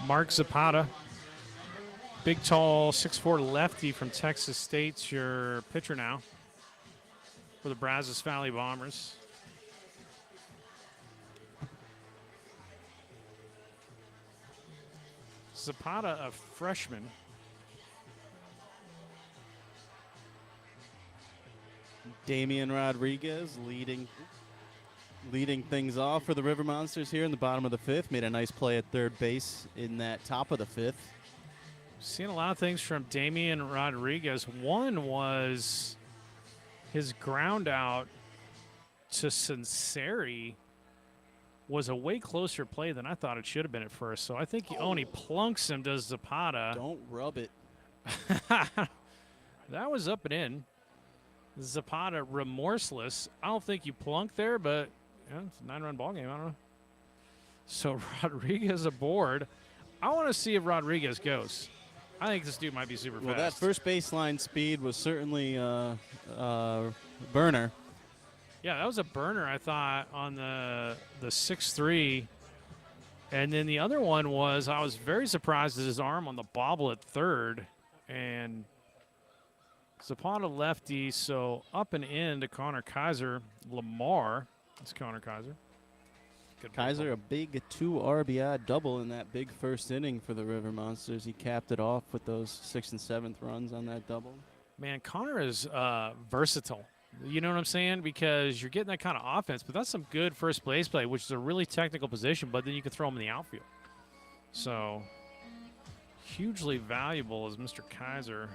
Mark Zapata, big, tall, 6'4" lefty from Texas State's your pitcher now for the Brazos Valley Bombers. Zapata, a freshman. Damian Rodriguez leading things off for the River Monsters here in the bottom of the fifth. Made a nice play at third base in that top of the fifth. Seen a lot of things from Damian Rodriguez. One was his ground out to Sinceri was a way closer play than I thought it should have been at first. So I think he plunks him to Zapata. Don't rub it. That was up and in. Zapata remorseless. I don't think you plunk there, but it's a 9-run ball game. I don't know. So Rodriguez aboard. I want to see if Rodriguez goes. I think this dude might be super Well, fast. that first baseline speed was certainly burner. Yeah, that was a burner, I thought, on the 6'3". And then the other one was, I was very surprised at his arm on the bobble at third. And Zapata lefty, so up and in to Connor Kaiser. Lamar, it's Connor Kaiser. Good Kaiser, a big 2 RBI double in that big first inning for the River Monsters. He capped it off with those 6th and 7th runs on that double. Man, Connor is versatile. You know what I'm saying? Because you're getting that kind of offense, but that's some good first base play, which is a really technical position, but then you can throw him in the outfield. So, hugely valuable as Mr. Kaiser.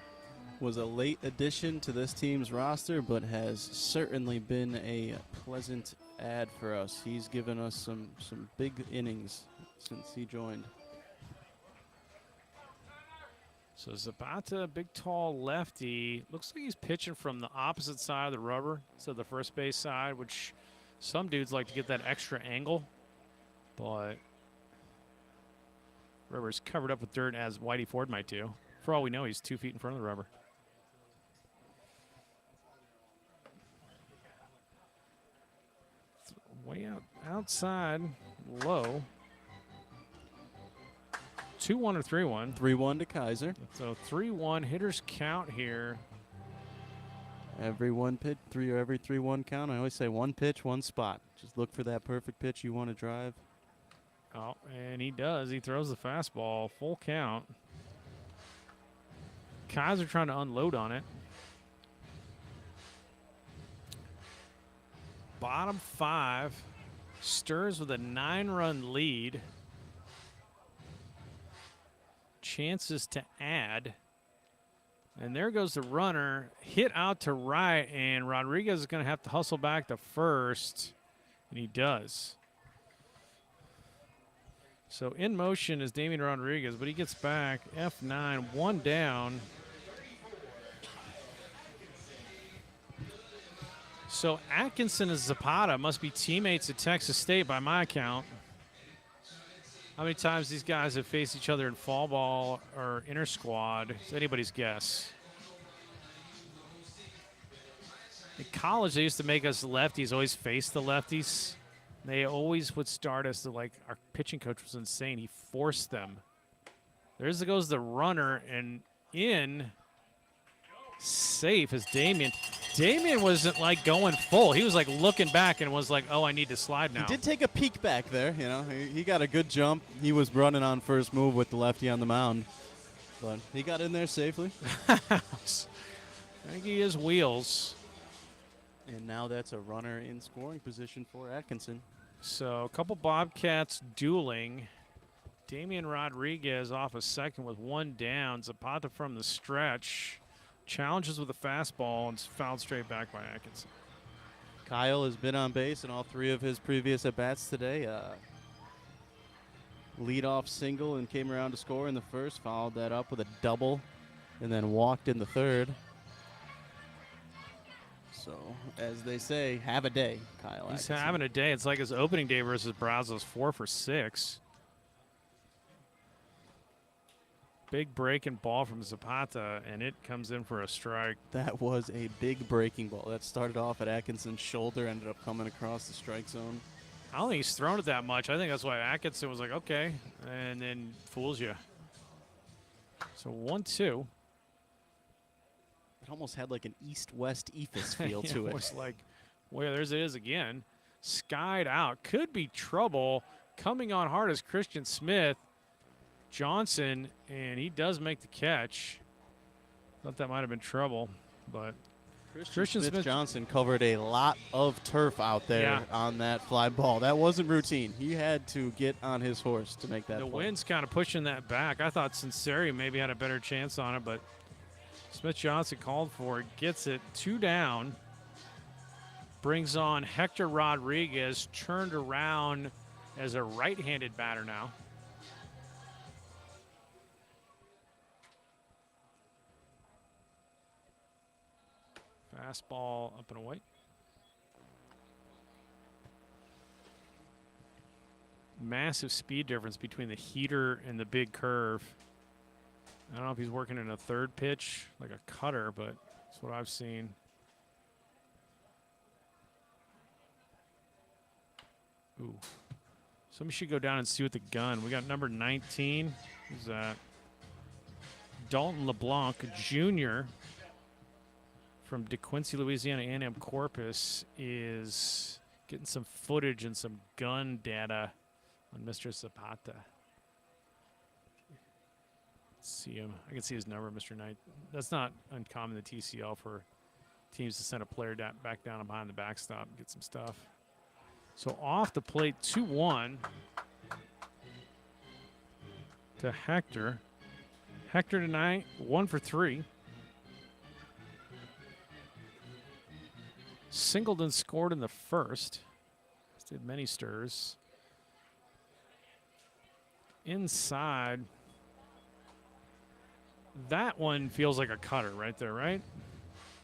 Was a late addition to this team's roster, but has certainly been a pleasant add for us. He's given us some big innings since he joined. So Zapata, big, tall lefty. Looks like he's pitching from the opposite side of the rubber, so the first base side, which some dudes like to get that extra angle. But rubber's covered up with dirt, as Whitey Ford might do. For all we know, he's 2 feet in front of the rubber. Way outside, low. 2-1 or 3-1. 3-1 to Kaiser. So 3-1 hitters count here. Every 3-1 count. I always say 1 pitch, 1 spot. Just look for that perfect pitch you want to drive. Oh, and he does. He throws the fastball. Full count. Kaiser trying to unload on it. Bottom 5. Stirs with a 9-run lead. Chances to add. And there goes the runner. Hit out to right, and Rodriguez is going to have to hustle back to first. And he does. So in motion is Damian Rodriguez, but he gets back. F9, 1 down. So Atkinson and Zapata must be teammates at Texas State by my account. How many times these guys have faced each other in fall ball or inter squad? It's anybody's guess. In college, they used to make us lefties always face the lefties. They always would start us to, like, our pitching coach was insane. He forced them. There goes the runner, and in safe is Damian. Damian wasn't, like, going full. He was, like, looking back and was like, oh, I need to slide now. He did take a peek back there, you know. He got a good jump. He was running on first move with the lefty on the mound. But he got in there safely. I think he has wheels. And now that's a runner in scoring position for Atkinson. So a couple Bobcats dueling. Damian Rodriguez off a second with 1 down. Zapata from the stretch. Challenges with a fastball and fouled straight back by Atkinson. Kyle has been on base in all 3 of his previous at-bats today. Leadoff single and came around to score in the first. Followed that up with a double and then walked in the third. So, as they say, have a day, Kyle He's Atkinson. having a day. It's like his opening day versus Brazzos, 4 for 6. Big breaking ball from Zapata, and it comes in for a strike. That was a big breaking ball. That started off at Atkinson's shoulder, ended up coming across the strike zone. I don't think he's thrown it that much. I think that's why Atkinson was like, okay, and then fools you. So 1-2. It almost had like an east-west ephus feel Yeah, to it. was like, well, there's it is again. Skied out. Could be trouble. Coming on hard is Christian Smith Johnson, and he does make the catch. Thought that might have been trouble, but Christian Smith Johnson covered a lot of turf out there on that fly ball. That wasn't routine. He had to get on his horse to make that the play. wind's kind of pushing that back. I thought Sinceri maybe had a better chance on it, but Smith Johnson called for it, gets it 2 down, brings on Hector Rodriguez, turned around as a right-handed batter now. Fastball up and away. Massive speed difference between the heater and the big curve. I don't know if he's working in a third pitch, like a cutter, but that's what I've seen. Ooh. Somebody should go down and see with the gun. We got number 19. Who's that? Dalton LeBlanc Jr. from DeQuincy, Louisiana, A&M Corpus is getting some footage and some gun data on Mr. Zapata. See him. I can see his number, Mr. Knight. That's not uncommon in the TCL for teams to send a player back down and behind the backstop and get some stuff. So off the plate, 2-1 to Hector. Hector tonight, 1 for 3. Singleton scored in the first. Did many stirs. Inside. That one feels like a cutter right there, right?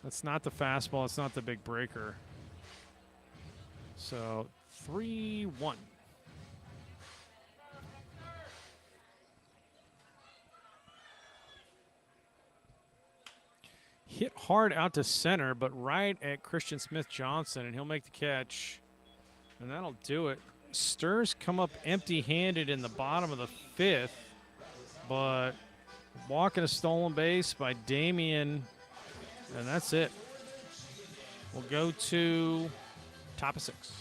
That's not the fastball. It's not the big breaker. So 3-1. Hit hard out to center, but right at Christian Smith Johnson, and he'll make the catch. And that'll do it. Stirs come up empty-handed in the bottom of the 5th, but walking a stolen base by Damian, and that's it. We'll go to top of 6.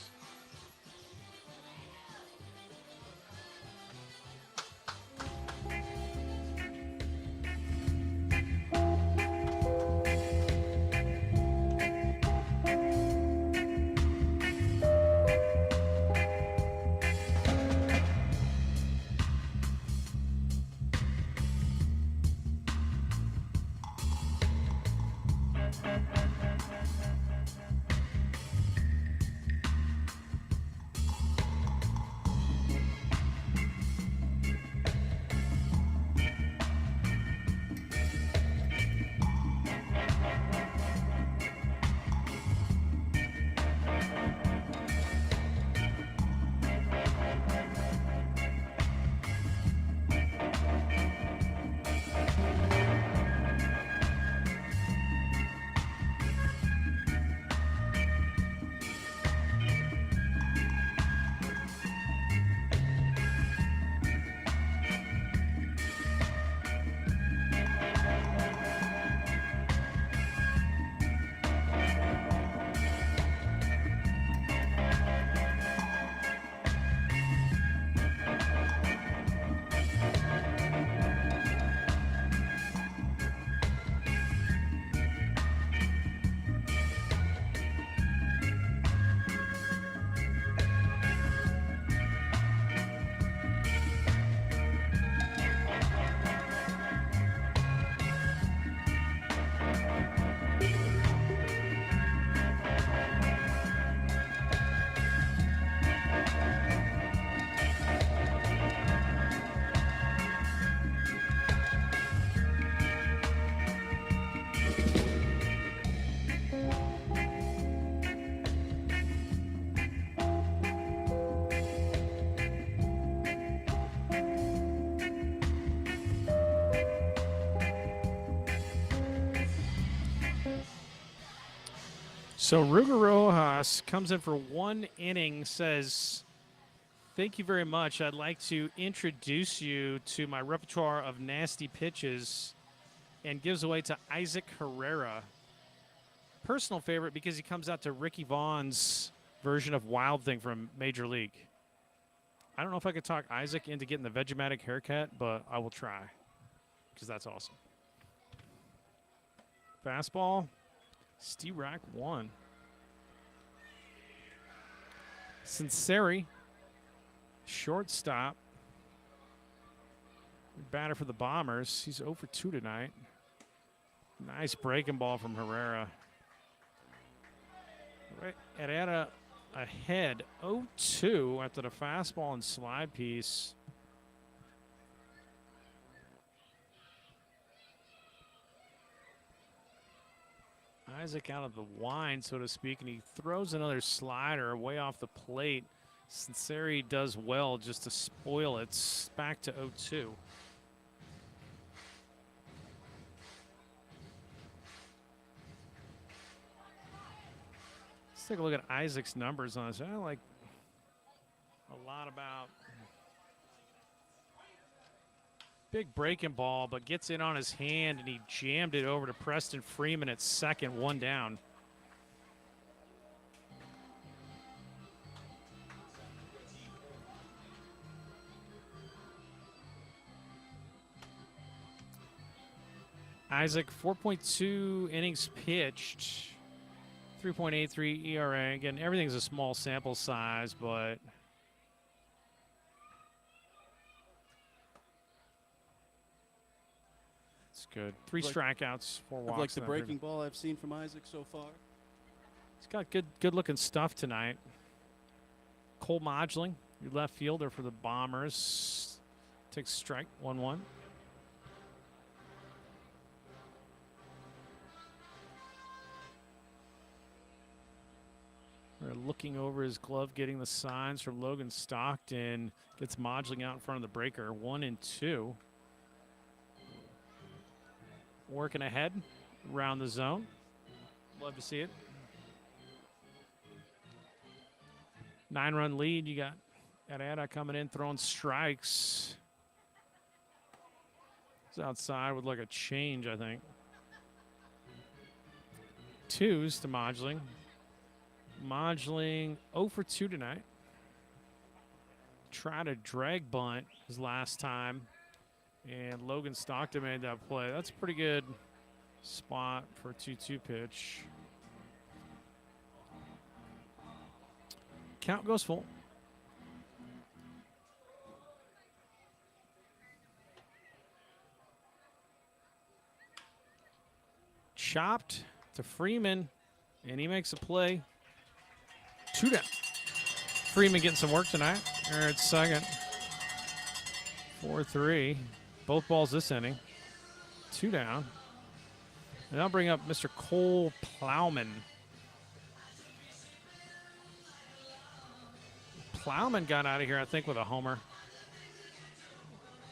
So Ruger Rojas comes in for 1 inning, says, "Thank you very much. I'd like to introduce you to my repertoire of nasty pitches," and gives away to Isaac Herrera. Personal favorite because he comes out to Ricky Vaughn's version of Wild Thing from Major League. I don't know if I could talk Isaac into getting the Vegematic haircut, but I will try because that's awesome. Fastball, Steve-Rack 1. Sinceri, shortstop. Batter for the Bombers. He's 0 for 2 tonight. Nice breaking ball from Herrera. Right at ahead 0-2 after the fastball and slide piece. Isaac out of the wind, so to speak, and he throws another slider way off the plate. Sinceri does well just to spoil it. It's back to 0-2. Let's take a look at Isaac's numbers on this. I like a lot about big breaking ball, but gets in on his hand, and he jammed it over to Preston Freeman at second, 1 down. Isaac, 4.2 innings pitched. 3.83 ERA. Again, everything's a small sample size, but it's good. 3 strikeouts, 4 walks. Like the breaking ball I've seen from Isaac so far. He's got good looking stuff tonight. Cole Modgling, your left fielder for the Bombers, takes strike 1-1. Looking over his glove, getting the signs from Logan Stockton. Gets Modgling out in front of the breaker. 1-2. Working ahead around the zone. Love to see it. 9-run lead. You got Arada coming in, throwing strikes. It's outside with like a change, I think. 2s to Modgling. Modgling 0 for 2 tonight. Tried a drag bunt his last time, and Logan Stockton made that play. That's a pretty good spot for a 2-2 pitch. Count goes full. Chopped to Freeman, and he makes a play. 2 down. Freeman getting some work tonight. There at second. 4-3. Both balls this inning. 2 down. And I'll bring up Mr. Cole Plowman. Plowman got out of here, I think, with a homer.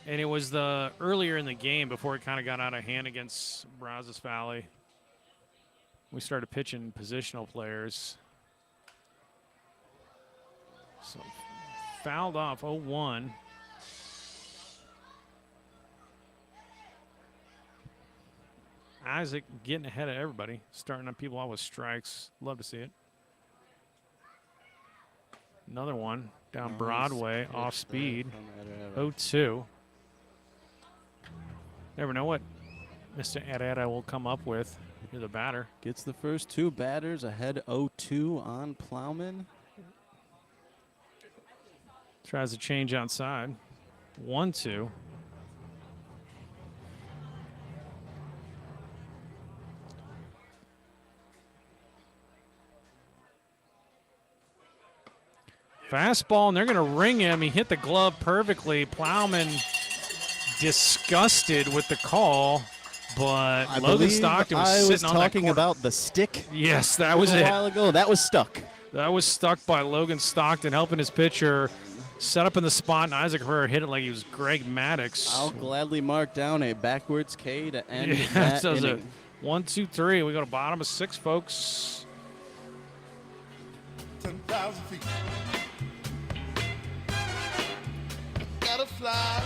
And it was the earlier in the game before it kind of got out of hand against Brazos Valley. We started pitching positional players. So fouled off 0-1. Isaac getting ahead of everybody, starting on people out with strikes. Love to see it. Another one down Broadway, off speed. 0-2. Never know what Mr. Herrera will come up with. You're the batter. Gets the first 2 batters ahead 0-2 on Plowman. Tries to change outside. 1-2. Fastball, and they're going to ring him. He hit the glove perfectly. Plowman disgusted with the call, but Logan Stockton was sitting on that talking about the stick. Yes, that was a it. while ago. That was stuck. That was stuck by Logan Stockton, helping his pitcher set up in the spot, and Isaac Herrera hit it like he was Greg Maddux. I'll gladly mark down a backwards K to end that so inning. 1, 2, 3. We go to bottom of 6, folks. 10,000 feet. Gotta fly.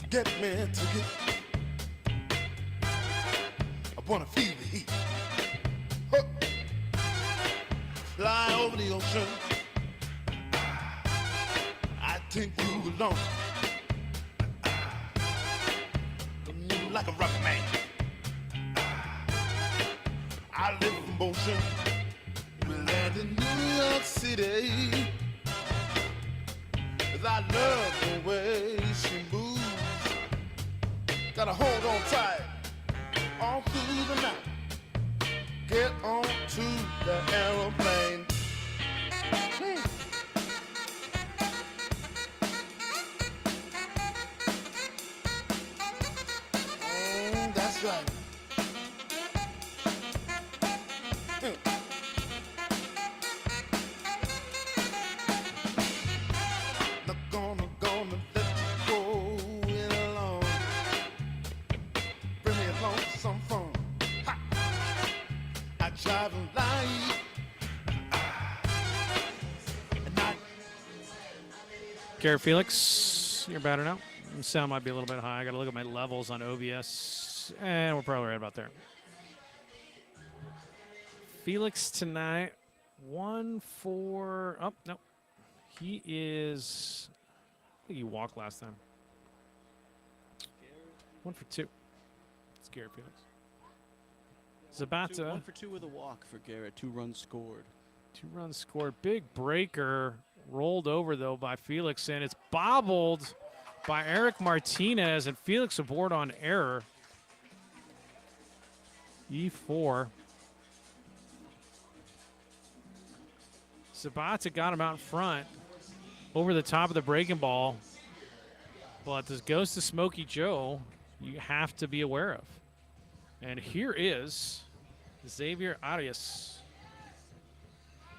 Get me a ticket. I wanna feel the heat. Huh. Fly over the ocean. I take you along. You like a rocket man. I live in motion. We land in New York City. 'Cause I love the way she moves. Gotta hold on tight all through the night. Get on to the aeroplane. That's right. Not gonna let you go it alone. Bring me along for some fun. Ha! I drive a light. And I Garrett Felix, you're batting out. The sound might be a little bit high. I got to look at my levels on OBS, and we're probably right about there. Felix tonight, 1-4. Oh, no. He is. I think he walked last time. 1 for 2. It's Garrett Felix. Zabata. 1 for 2 with a walk for Garrett. 2 runs scored. 2 runs scored. Big breaker. Rolled over, though, by Felix, and it's bobbled by Eric Martinez, and Felix aboard on error. E4. Zabata got him out in front over the top of the breaking ball. But this goes to Smokey Joe, you have to be aware of. And here is Xavier Arias.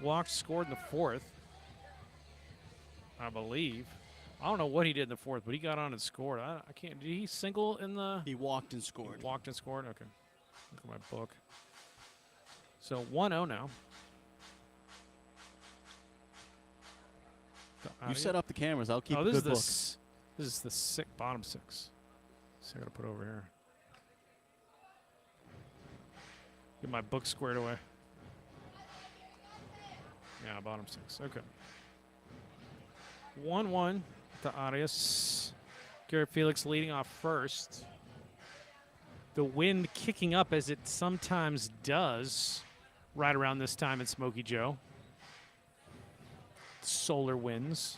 Walked, scored in the 4th, I believe. I don't know what he did in the 4th, but he got on and scored. I can't. Did he single in the? He walked and scored. Walked and scored. Okay. Look at my book. So 1-0 now. You set up the cameras. I'll keep oh, a this good is book. This is the bottom 6. So I got to put over here. Get my book squared away. Yeah, bottom 6. Okay. 1-1 to Arias. Garrett Felix leading off first. The wind kicking up as it sometimes does right around this time in Smokey Joe. Solar winds.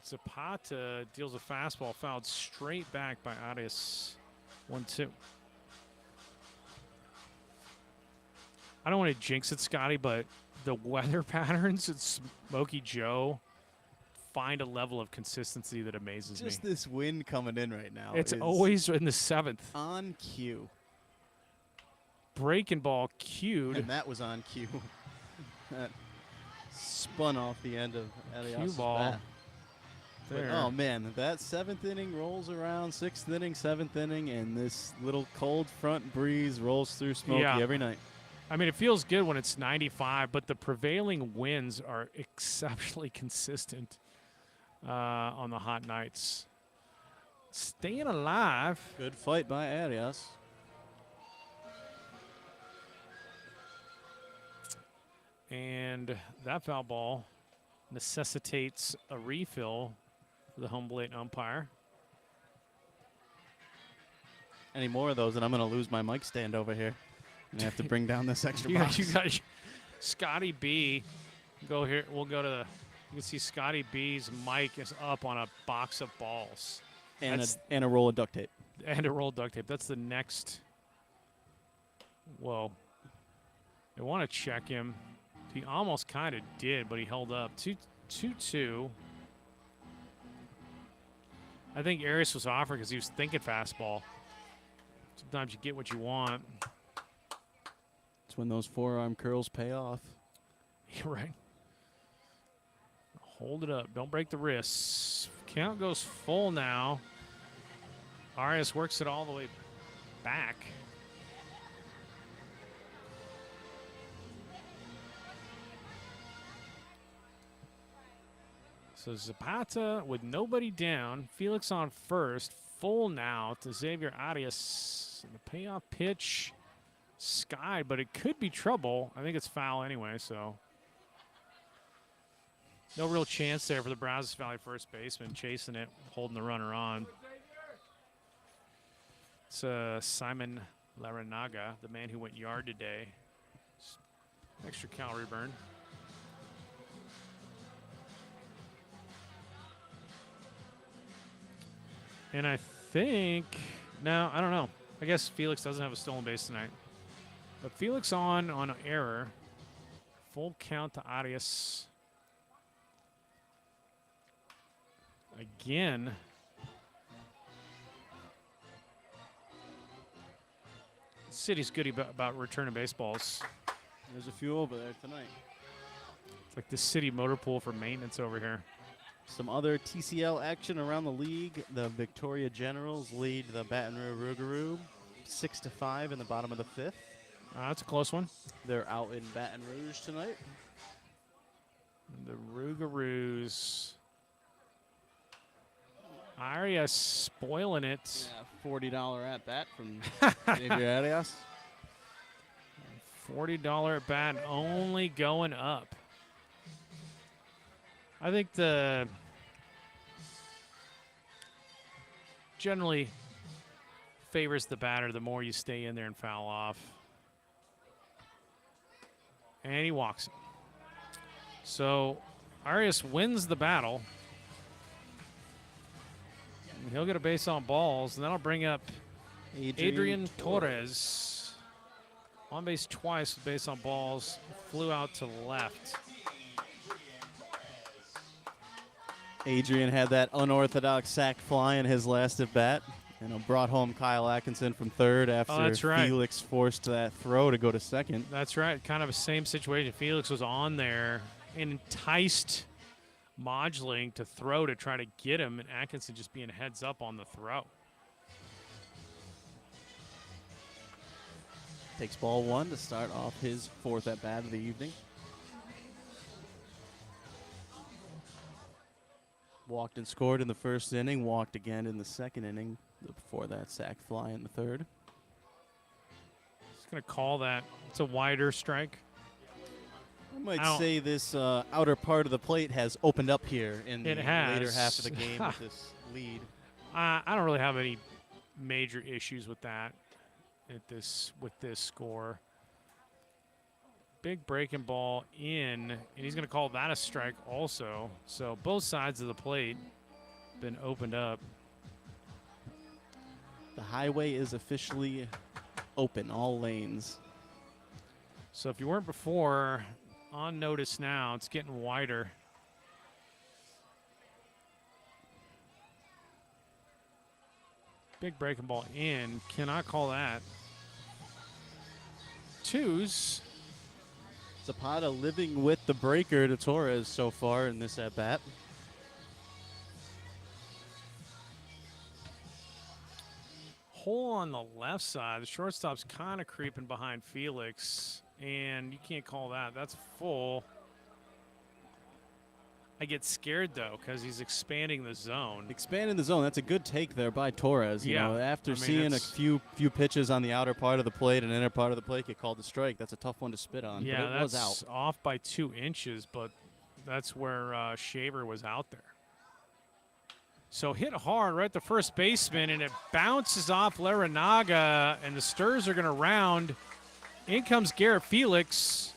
Zapata deals a fastball fouled straight back by Arias. 1-2. I don't want to jinx it, Scotty, but the weather patterns at Smokey Joe find a level of consistency that amazes Just me. this wind coming in right now. It's is always in the 7th. on cue. Breaking ball cued. And that was on cue. That spun off the end of Cue Elias's ball. bat. But, There. oh, man, that 7th inning rolls around, 6th inning, 7th inning, and this little cold front breeze rolls through Smokey Yeah. every night. I mean, it feels good when it's 95, but the prevailing winds are exceptionally consistent on the hot nights. Staying alive. Good fight by Arias. And that foul ball necessitates a refill for the home plate umpire. Any more of those, and I'm going to lose my mic stand over here. And I have to bring down this extra box. You got Scotty B. Go here. We'll go to the. You can see Scotty B's mic is up on a box of balls and That's- a roll of duct tape. and a roll of duct tape. That's the next. Whoa. They want to check him. He almost kind of did, but he held up. 2-2. I think Arias was offering because he was thinking fastball. Sometimes you get what you want. It's when those forearm curls pay off. You're right. Hold it up. Don't break the wrists. Count goes full now. Arias works it all the way back. So Zapata with nobody down. Felix on first. Full now to Xavier Arias. And the payoff pitch. Sky, but it could be trouble. I think it's foul anyway, so. No real chance there for the Brazos Valley first baseman. Chasing it, holding the runner on. It's Simon Laranaga, the man who went yard today. Extra calorie burn. And I think, no, I don't know. I guess Felix doesn't have a stolen base tonight. But Felix on an error. Full count to Arias. Again. City's good about returning baseballs. There's a few over there tonight. It's like the city motor pool for maintenance over here. Some other TCL action around the league. The Victoria Generals lead the Baton Rouge Rougarou 6-5 in the bottom of the fifth. That's a close one. They're out in Baton Rouge tonight. The Rougarous. Arias spoiling it. Yeah, $40 at bat from Xavier Arias. $40 at bat, only going up. I think the generally favors the batter the more you stay in there and foul off. And he walks it. So Arias wins the battle. And he'll get a base on balls, and that'll bring up Adrian Torres. On base twice with base on balls. Flew out to left. Adrian had that unorthodox sac fly in his last at bat. And brought home Kyle Atkinson from third after that's right. Felix forced that throw to go to second. That's right. Kind of a same situation. Felix was on there and enticed Modgeling to throw to try to get him, and Atkinson just being heads up on the throw. Takes ball one to start off his fourth at bat of the evening. Walked and scored in the first inning, walked again in the second inning. Before that, sac fly in the third. Just going to call that. It's a wider strike. I might say this outer part of the plate has opened up here in the It has. later half of the game with this lead. I don't really have any major issues with that with this score. Big breaking ball in, and he's going to call that a strike also. So both sides of the plate been opened up. The highway is officially open, all lanes. So if you weren't before, on notice now, it's getting wider. Big breaking ball in. Cannot call that. Twos. Zapata living with the breaker to Torres so far in this at-bat. Hole on the left side. The shortstop's kind of creeping behind Felix, and you can't call that. That's full. I get scared, though, because he's expanding the zone. Expanding the zone. That's a good take there by Torres. You know, after seeing a few pitches on the outer part of the plate and inner part of the plate get called a strike, that's a tough one to spit on. Yeah, but it was that's out. off by 2 inches, but that's where Shaver was out there. So hit hard right to first baseman, and it bounces off Laranaga, and the Sturs are going to round. In comes Garrett Felix,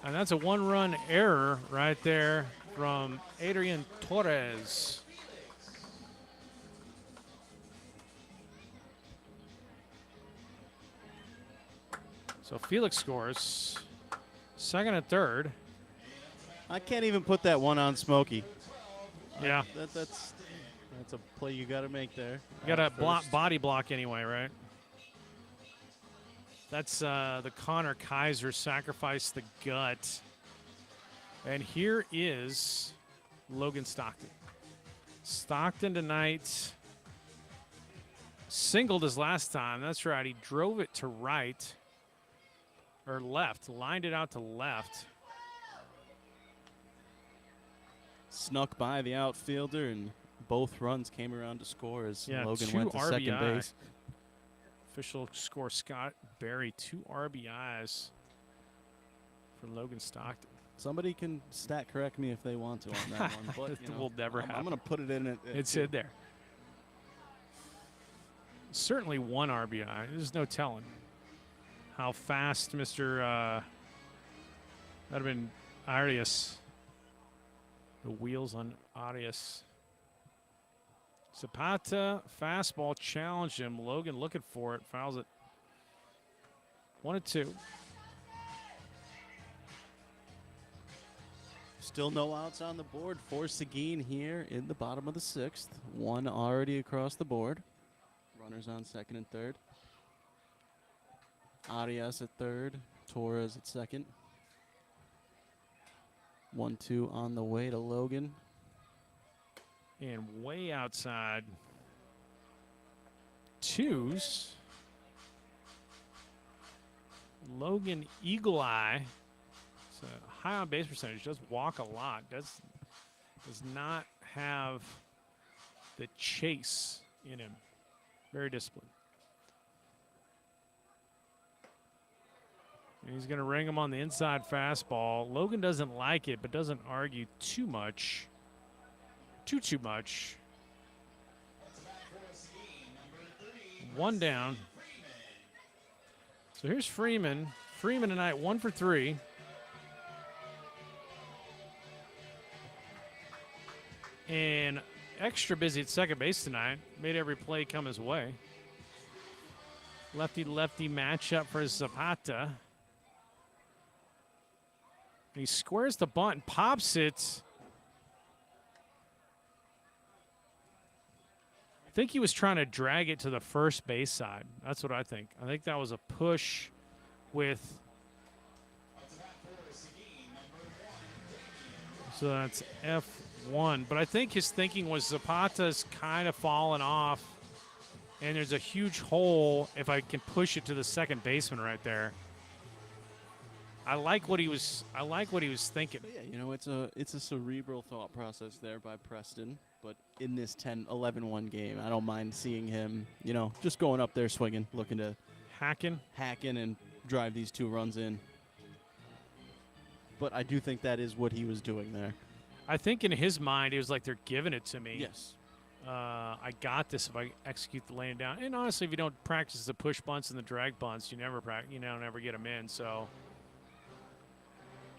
and that's a one-run error right there from Adrian Torres. So Felix scores. Second and third. I can't even put that one on Smokey. Yeah. That's a play you got to make there. You got to body block anyway, right? That's the Connor Kaiser sacrifice the gut. And here is Logan Stockton. Stockton tonight singled his last time. That's right. He drove it to right or left, lined it out to left. snuck by the outfielder, and both runs came around to score as Yeah, Logan 2 went to second RBI. base. Official score, Scott Berry, 2 RBIs for Logan Stockton. Somebody can stat correct me if they want to on that one, but It will never I'm happen. going to put it in. It's in there. Certainly 1 RBI. There's no telling how fast Mr. That'd have been Arias. The wheels on Arias. Zapata, fastball, challenged him. Logan looking for it, fouls it. 1-2. Still no outs on the board for Seguin here in the bottom of the 6th. 1 already across the board. Runners on second and third. Arias at third. Torres at second. 1-2 on the way to Logan. And way outside. 2s. Logan Eagle Eye. It's a high on base percentage. Does walk a lot. Does not have the chase in him. Very disciplined. And he's going to ring him on the inside fastball. Logan doesn't like it, but doesn't argue too much. Too much. 1 down. So here's Freeman. Freeman tonight 1 for 3. And extra busy at second base tonight. Made every play come his way. Lefty-lefty matchup for Zapata. He squares the bunt and pops it. I think he was trying to drag it to the first base side. That's what I think. I think that was a push with. So that's F1. But I think his thinking was Zapata's kind of falling off, and there's a huge hole if I can push it to the second baseman right there. I like what he was thinking. But yeah, it's a cerebral thought process there by Preston. But in this 10-11-1 game, I don't mind seeing him, just going up there swinging, looking to hack in and drive these 2 runs in. But I do think that is what he was doing there. I think in his mind, it was like, they're giving it to me. Yes. I got this if I execute the laying down. And honestly, if you don't practice the push bunts and the drag bunts, you never get them in. So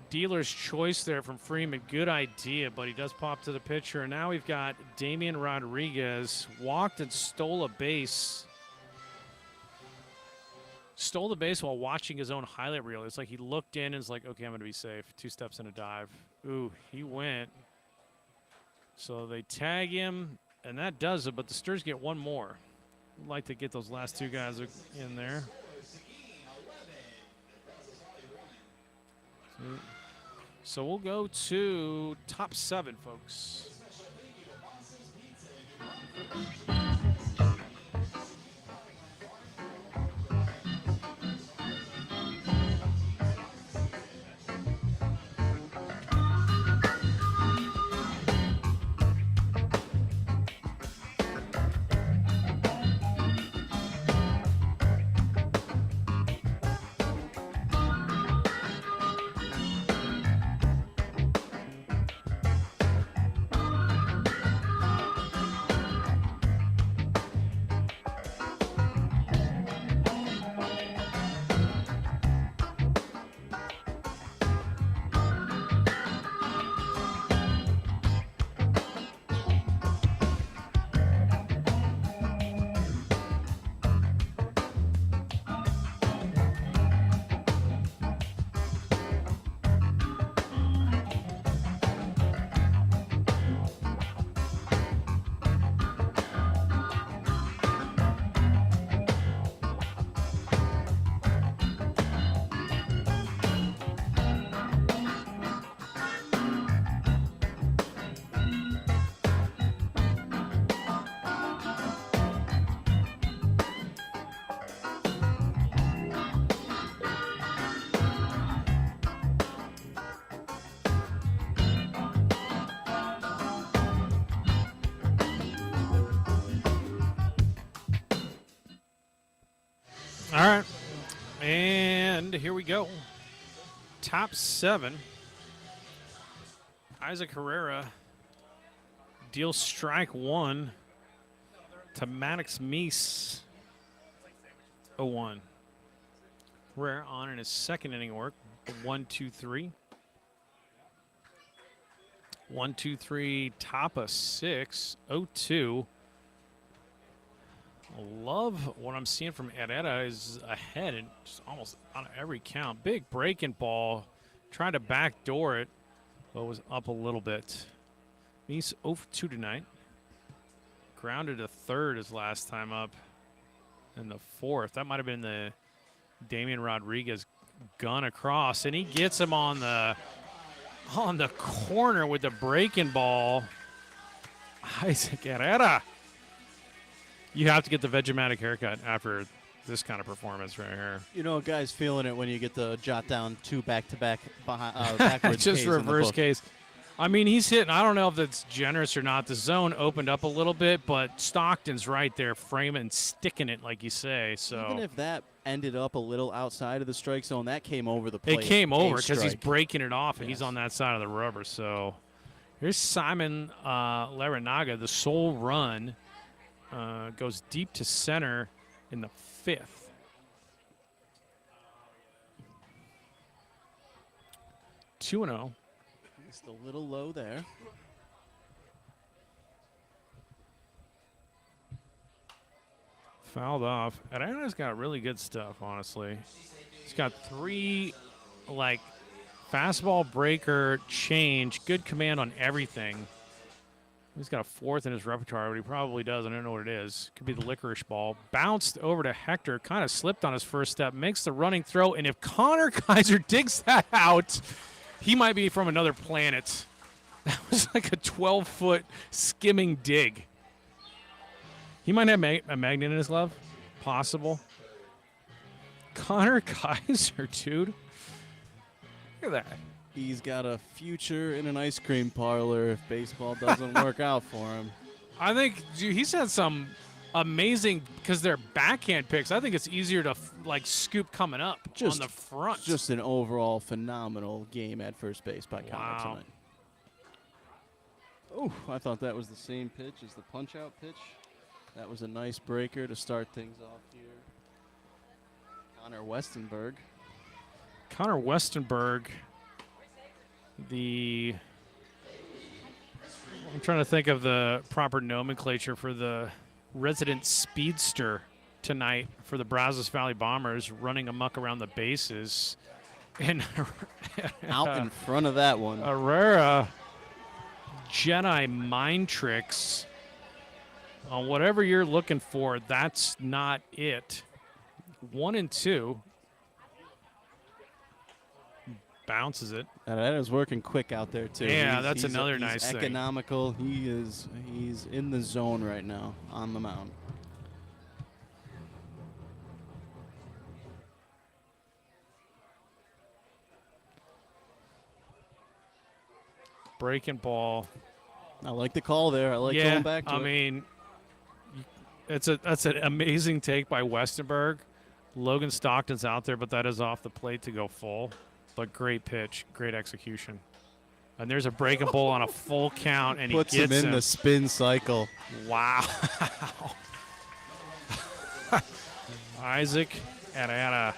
dealer's choice there from Freeman. Good idea, but he does pop to the pitcher. And now we've got Damian Rodriguez walked and stole a base. Stole the base while watching his own highlight reel. It's like he looked in and was like, okay, I'm going to be safe. 2 steps and a dive. Ooh, he went. So they tag him, and that does it, but the Sturs get 1 more. I'd like to get those last 2 guys in there. So we'll go to top 7, folks. right. And here we go. Top 7. Isaac Herrera deals strike 1 to Maddox Meese. 0-1. Herrera on in his second inning work. 1-2-3. 1-2-3. Top of 6. 0-2. Love what I'm seeing from Herrera is ahead and just almost on every count. Big breaking ball. Trying to backdoor it. But was up a little bit. Meese 0 for 2 tonight. Grounded to third his last time up. In the 4th. That might have been the Damian Rodriguez gun across. And he gets him on the corner with the breaking ball. Isaac Herrera. You have to get the Vegematic haircut after this kind of performance right here. You know, a guy's feeling it when you get to jot down 2 back-to-back backwards Just Ks in the reverse book. case. I mean, he's hitting. I don't know if that's generous or not. The zone opened up a little bit, but Stockton's right there, framing and sticking it, like you say. So Even if that ended up a little outside of the strike zone, that came over the plate. it came over A because he's strike. breaking it off, and he's Yes. on that side of the rubber. So here's Simon Larinaga, the sole run. Goes deep to center in the 5th. Two and 0. Just a little low there. Fouled off. Herrera's got really good stuff, honestly. He's got 3, like, fastball, breaker, change, good command on everything. He's got a 4th in his repertoire, but he probably does. I don't know what it is. Could be the licorice ball. Bounced over to Hector, kind of slipped on his first step, makes the running throw, and if Connor Kaiser digs that out, he might be from another planet. That was like a 12-foot skimming dig. He might have a magnet in his glove. Possible. Connor Kaiser, dude. Look at that. He's got a future in an ice cream parlor if baseball doesn't work out for him. I think dude, he's had some amazing, because they're backhand picks. I think it's easier to like scoop coming up on the front. Just an overall phenomenal game at first base by Connor Wow. tonight. Oh, I thought that was the same pitch as the punch-out pitch. That was a nice breaker to start things off here. Connor Westenberg. Connor Westenberg, I'm trying to think of the proper nomenclature for the resident speedster tonight for the Brazos Valley Bombers, running amok around the bases. And Out in front of that one. Herrera, Jedi mind tricks. On whatever you're looking for, that's not it. 1 and 2. Bounces it. That is working quick out there too. Yeah, that's another he's nice thing. economical. He's in the zone right now on the mound. Breaking ball. I like the call there. I like going back to I it. mean, that's an amazing take by Westenberg. Logan Stockton's out there, but that is off the plate to go full. But great pitch, great execution. And there's a breaking ball on a full count, and Puts he gets him in the spin cycle. Wow. Isaac Herrera.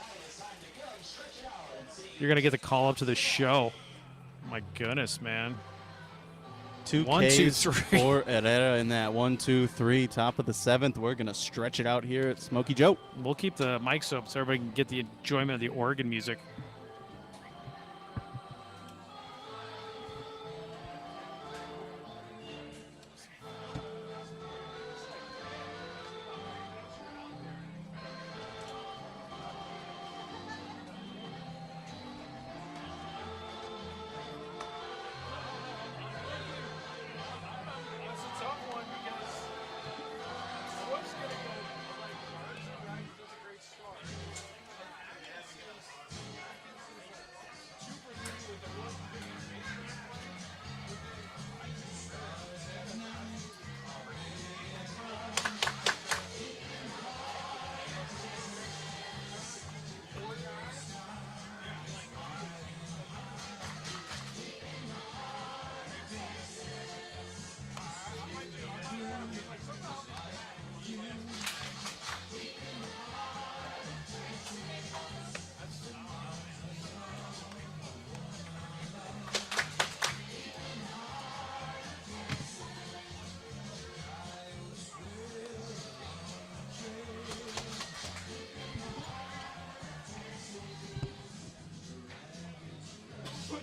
You're going to get the call up to the show. My goodness, man. 2 1, 2, Ks 3. for Herrera in that 1, 2, 3, top of the 7th. We're going to stretch it out here at Smokey Joe. We'll keep the mics open so everybody can get the enjoyment of the organ music.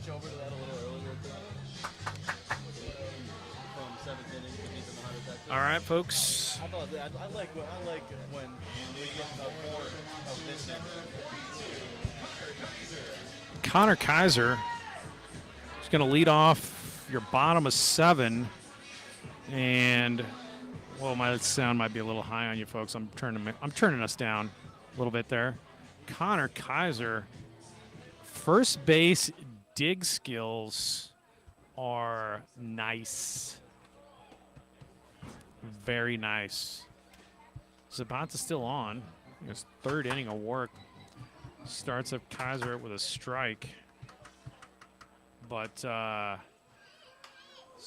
switch over to that a little earlier? From 7th inning to deep in the 100th extra? All right, folks. I like when we get a board of this end. Connor Kaiser is going to lead off your bottom of 7. And, well, my sound might be a little high on you folks. I'm turning us down a little bit there. Connor Kaiser, first base dig skills are nice. Very nice. Zapata's still on. His 3rd inning of work. Starts up Kaiser with a strike. But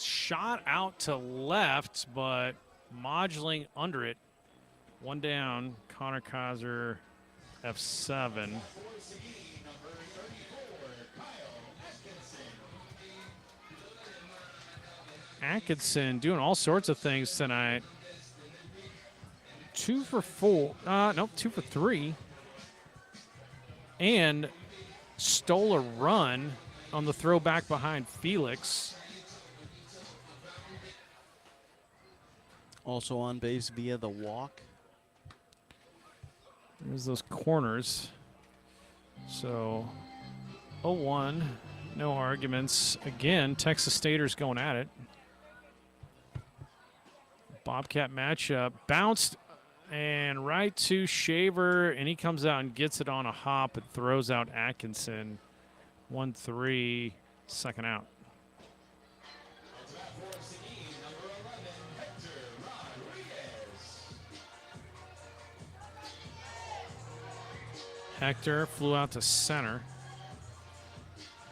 shot out to left, but modulating under it. 1 down. Connor Kaiser, F7. Atkinson doing all sorts of things tonight. 2 for 4. Nope, 2 for 3. And stole a run on the throw back behind Felix. Also on base via the walk. There's those corners. So 0-1, no arguments. Again, Texas Staters going at it. Bobcat matchup. Bounced and right to Shaver, and he comes out and gets it on a hop and throws out Atkinson. 1-3, second out. Hector flew out to center.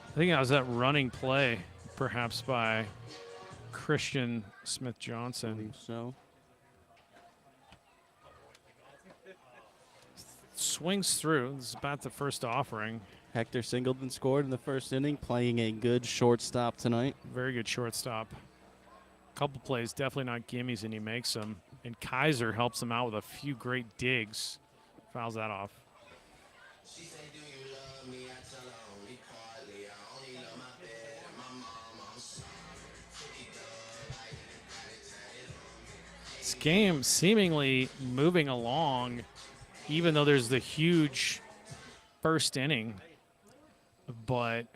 I think that was that running play, perhaps by Christian Smith-Johnson. So Swings through. This is about the first offering. Hector singled and scored in the 1st inning, playing a good shortstop tonight. Very good shortstop. Couple plays, definitely not gimmies, and he makes them. And Kaiser helps him out with a few great digs. Fouls that off. This game seemingly moving along, even though there's the huge 1st inning. But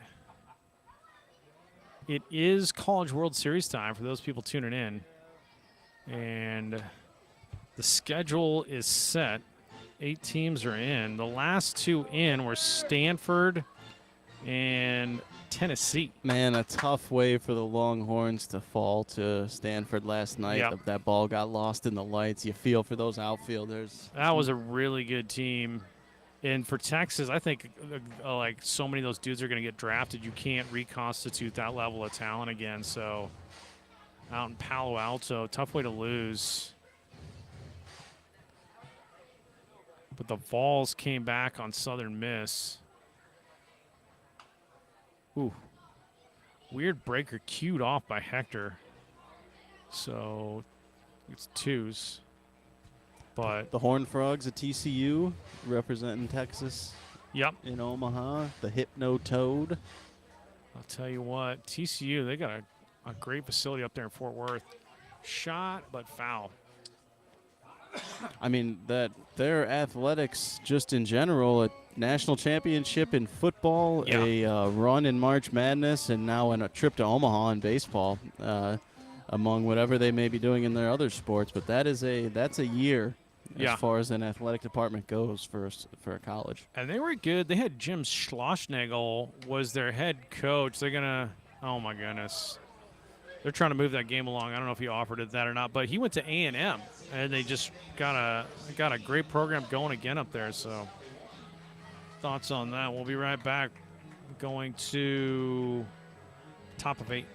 it is College World Series time for those people tuning in. And the schedule is set. 8 teams are in. The last 2 in were Stanford and Tennessee. Man, a tough way for the Longhorns to fall to Stanford last night. Yep. That ball got lost in the lights. You feel for those outfielders. That was a really good team. And for Texas, I think like so many of those dudes are going to get drafted. You can't reconstitute that level of talent again. So out in Palo Alto, tough way to lose. But the Vols came back on Southern Miss. Ooh. Weird breaker cued off by Hector. So it's 2s. But The Horned Frogs at TCU representing Texas yep. in Omaha. The Hypno Toad. I'll tell you what, TCU, they got a great facility up there in Fort Worth. Shot, but foul. I mean, that their athletics just in general, a national championship in football, Yeah. a run in March Madness, and now a trip to Omaha in baseball, among whatever they may be doing in their other sports. But that's a year Yeah. as far as an athletic department goes for a college. And they were good. They had Jim Schlossnagel was their head coach. They're going to, oh my goodness. They're trying to move that game along. I don't know if he offered it that or not, but he went to A&M, and they just got a great program going again up there. So thoughts on that. We'll be right back. Going to top of 8.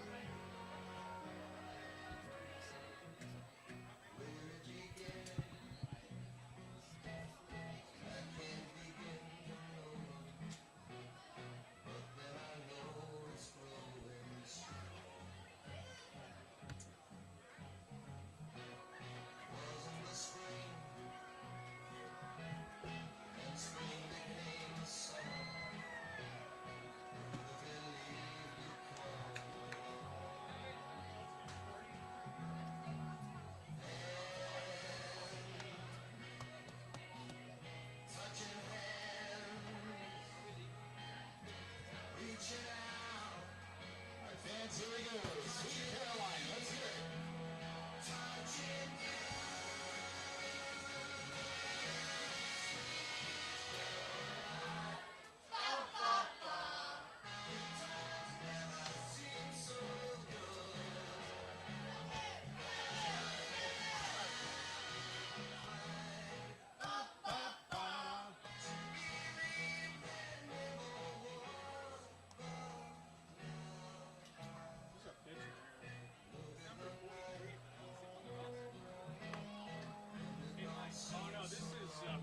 Oh no, this is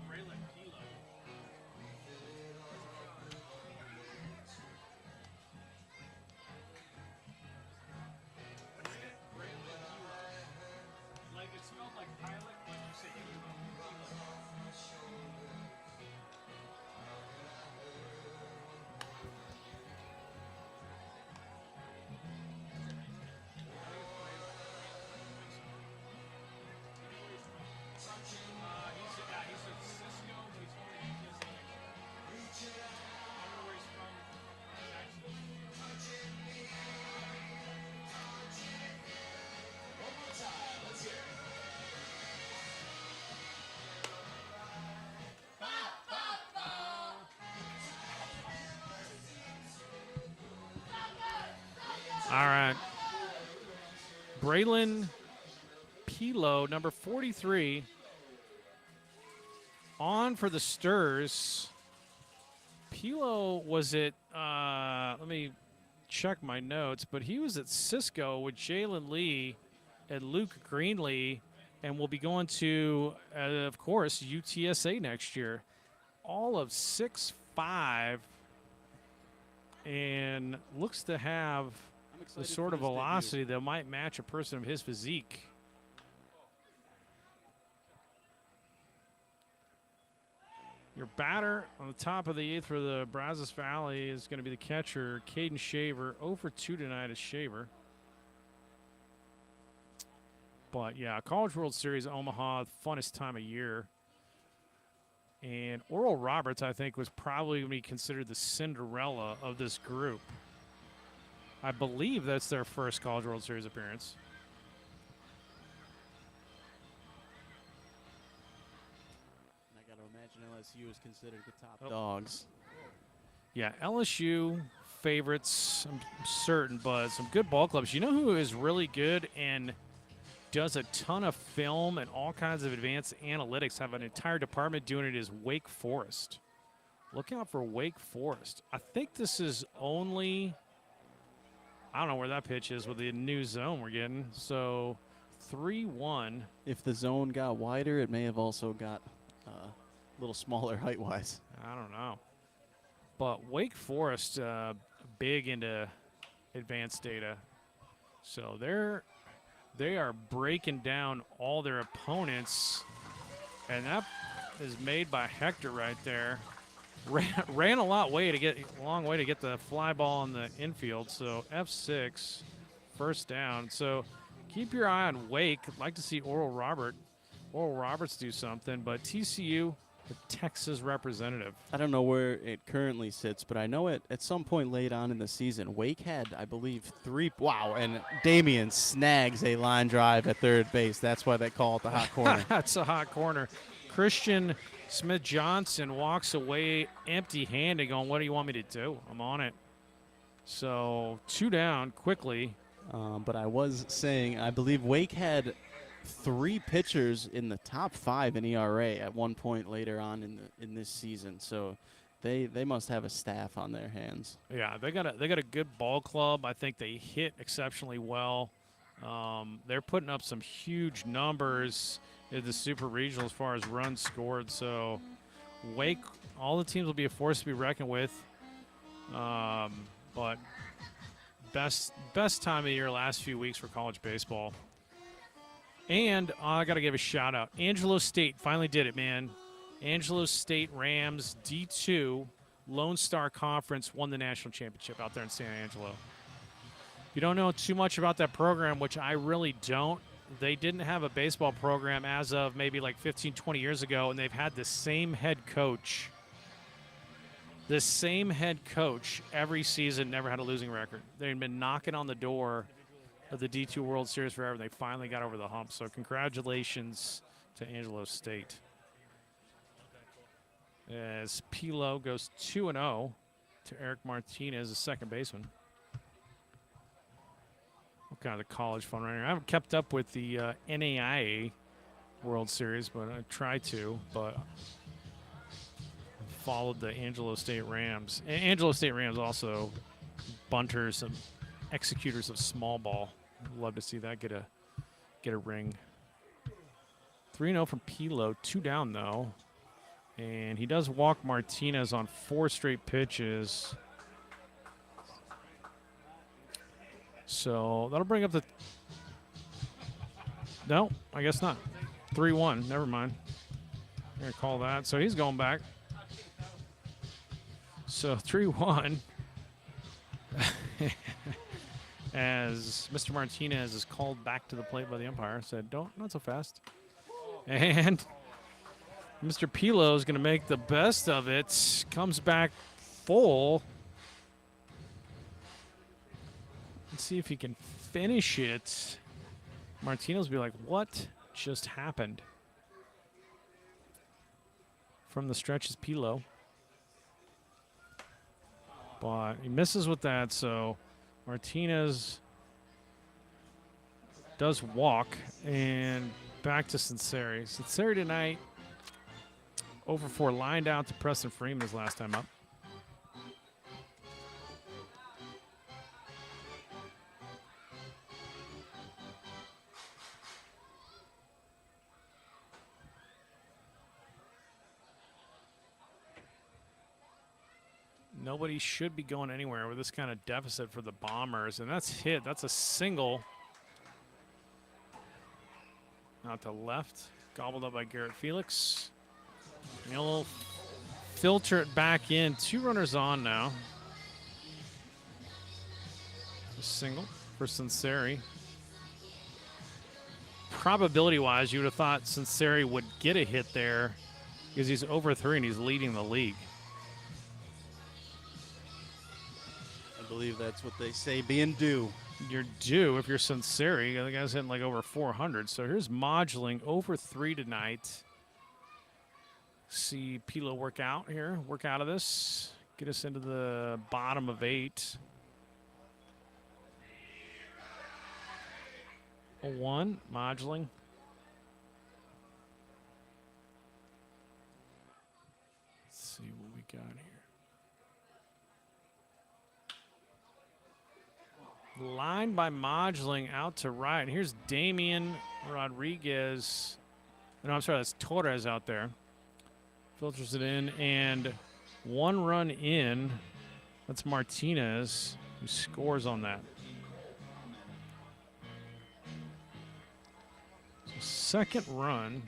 Braylon Kilo. Like it smelled like pilot, but you say Kilo. He's at Cisco, but he's only in his I don't know where he's from. All right. Braylon Pilo, number 43, on for the Stirs. Pilo was at, let me check my notes, but he was at Cisco with Jalen Lee and Luke Greenlee, and will be going to, of course, UTSA next year. All of 6'5", and looks to have the sort of velocity that might match a person of his physique. Your batter on the top of the eighth for the Brazos Valley is going to be the catcher, Caden Shaver. 0 for 2 tonight is Shaver. But, yeah, College World Series Omaha, funnest time of year. And Oral Roberts, I think, was probably going to be considered the Cinderella of this group. I believe that's their first College World Series appearance. I got to imagine LSU is considered the top dogs. Yeah, LSU favorites, I'm certain, but some good ball clubs. You know who is really good and does a ton of film and all kinds of advanced analytics, have an entire department doing it, is Wake Forest. Look out for Wake Forest. I think this is only, I don't know where that pitch is with the new zone we're getting. So 3-1. If the zone got wider, it may have also got a little smaller height-wise. I don't know. But Wake Forest, big into advanced data. So they are breaking down all their opponents. And that is made by Hector right there. Ran a long way to get the fly ball in the infield. So F6, first down. So keep your eye on Wake. I'd like to see Oral Roberts do something, but TCU, the Texas representative. I don't know where it currently sits, but I know at some point late on in the season, Wake had, I believe, 3. Wow, and Damian snags a line drive at third base. That's why they call it the hot corner. That's a hot corner. Christian Smith-Johnson walks away empty-handed going, what do you want me to do? I'm on it. So 2 down quickly. But I was saying, I believe Wake had 3 pitchers in the top 5 in ERA at one point later on in this season. So they must have a staff on their hands. Yeah, they got a good ball club. I think they hit exceptionally well. They're putting up some huge numbers in the Super Regional as far as runs scored. So Wake, all the teams will be a force to be reckoned with. But best time of the year last few weeks for college baseball. And I got to give a shout out. Angelo State finally did it, man. Angelo State Rams D2 Lone Star Conference won the national championship out there in San Angelo. You don't know too much about that program, which I really don't. They didn't have a baseball program as of maybe like 15, 20 years ago, and they've had the same head coach The same head coach every season never had a losing record. They'd been knocking on the door of the D2 World Series forever. They finally got over the hump. So congratulations to Angelo State. As Pilo goes 2-0 to Eric Martinez, the second baseman. What kind of college fun right here? I haven't kept up with the NAIA World Series, but I try to. But followed the Angelo State Rams. And Angelo State Rams also bunters and executors of small ball. Love to see that get a ring. 3-0 from Pilo, 2 down though. And he does walk Martinez on 4 straight pitches. So that'll bring up the... No, I guess not. 3-1, never mind. I'm going to call that. So he's going back. So 3-1. As Mr. Martinez is called back to the plate by the umpire. Said, not so fast. And Mr. Pilo is going to make the best of it. Comes back full. Let's see if he can finish it. Martinez will be like, what just happened? From the stretch is Pilo. But he misses with that, so Martinez does walk. And back to Sinceri. Sinceri tonight, over 4, lined out to Preston Freeman his last time up. Nobody should be going anywhere with this kind of deficit for the Bombers. And that's hit. That's a single. Out to left. Gobbled up by Garrett Felix. And he'll filter it back in. 2 runners on now. A single for Sinceri. Probability-wise, you would have thought Sinceri would get a hit there because he's over 3 and he's leading the league. I believe that's what they say, being due. You're due if you're Sinceri. The guy's hitting like over 400. So here's Modgeling over 3 tonight. See Pilo work out here, work out of this, get us into the bottom of 8. 0-1, Modgeling. Let's see what we got here. Line by Modgeling out to right. And here's Damian Rodriguez. No, I'm sorry, that's Torres out there. Filters it in, and 1 run in. That's Martinez, who scores on that. So second run.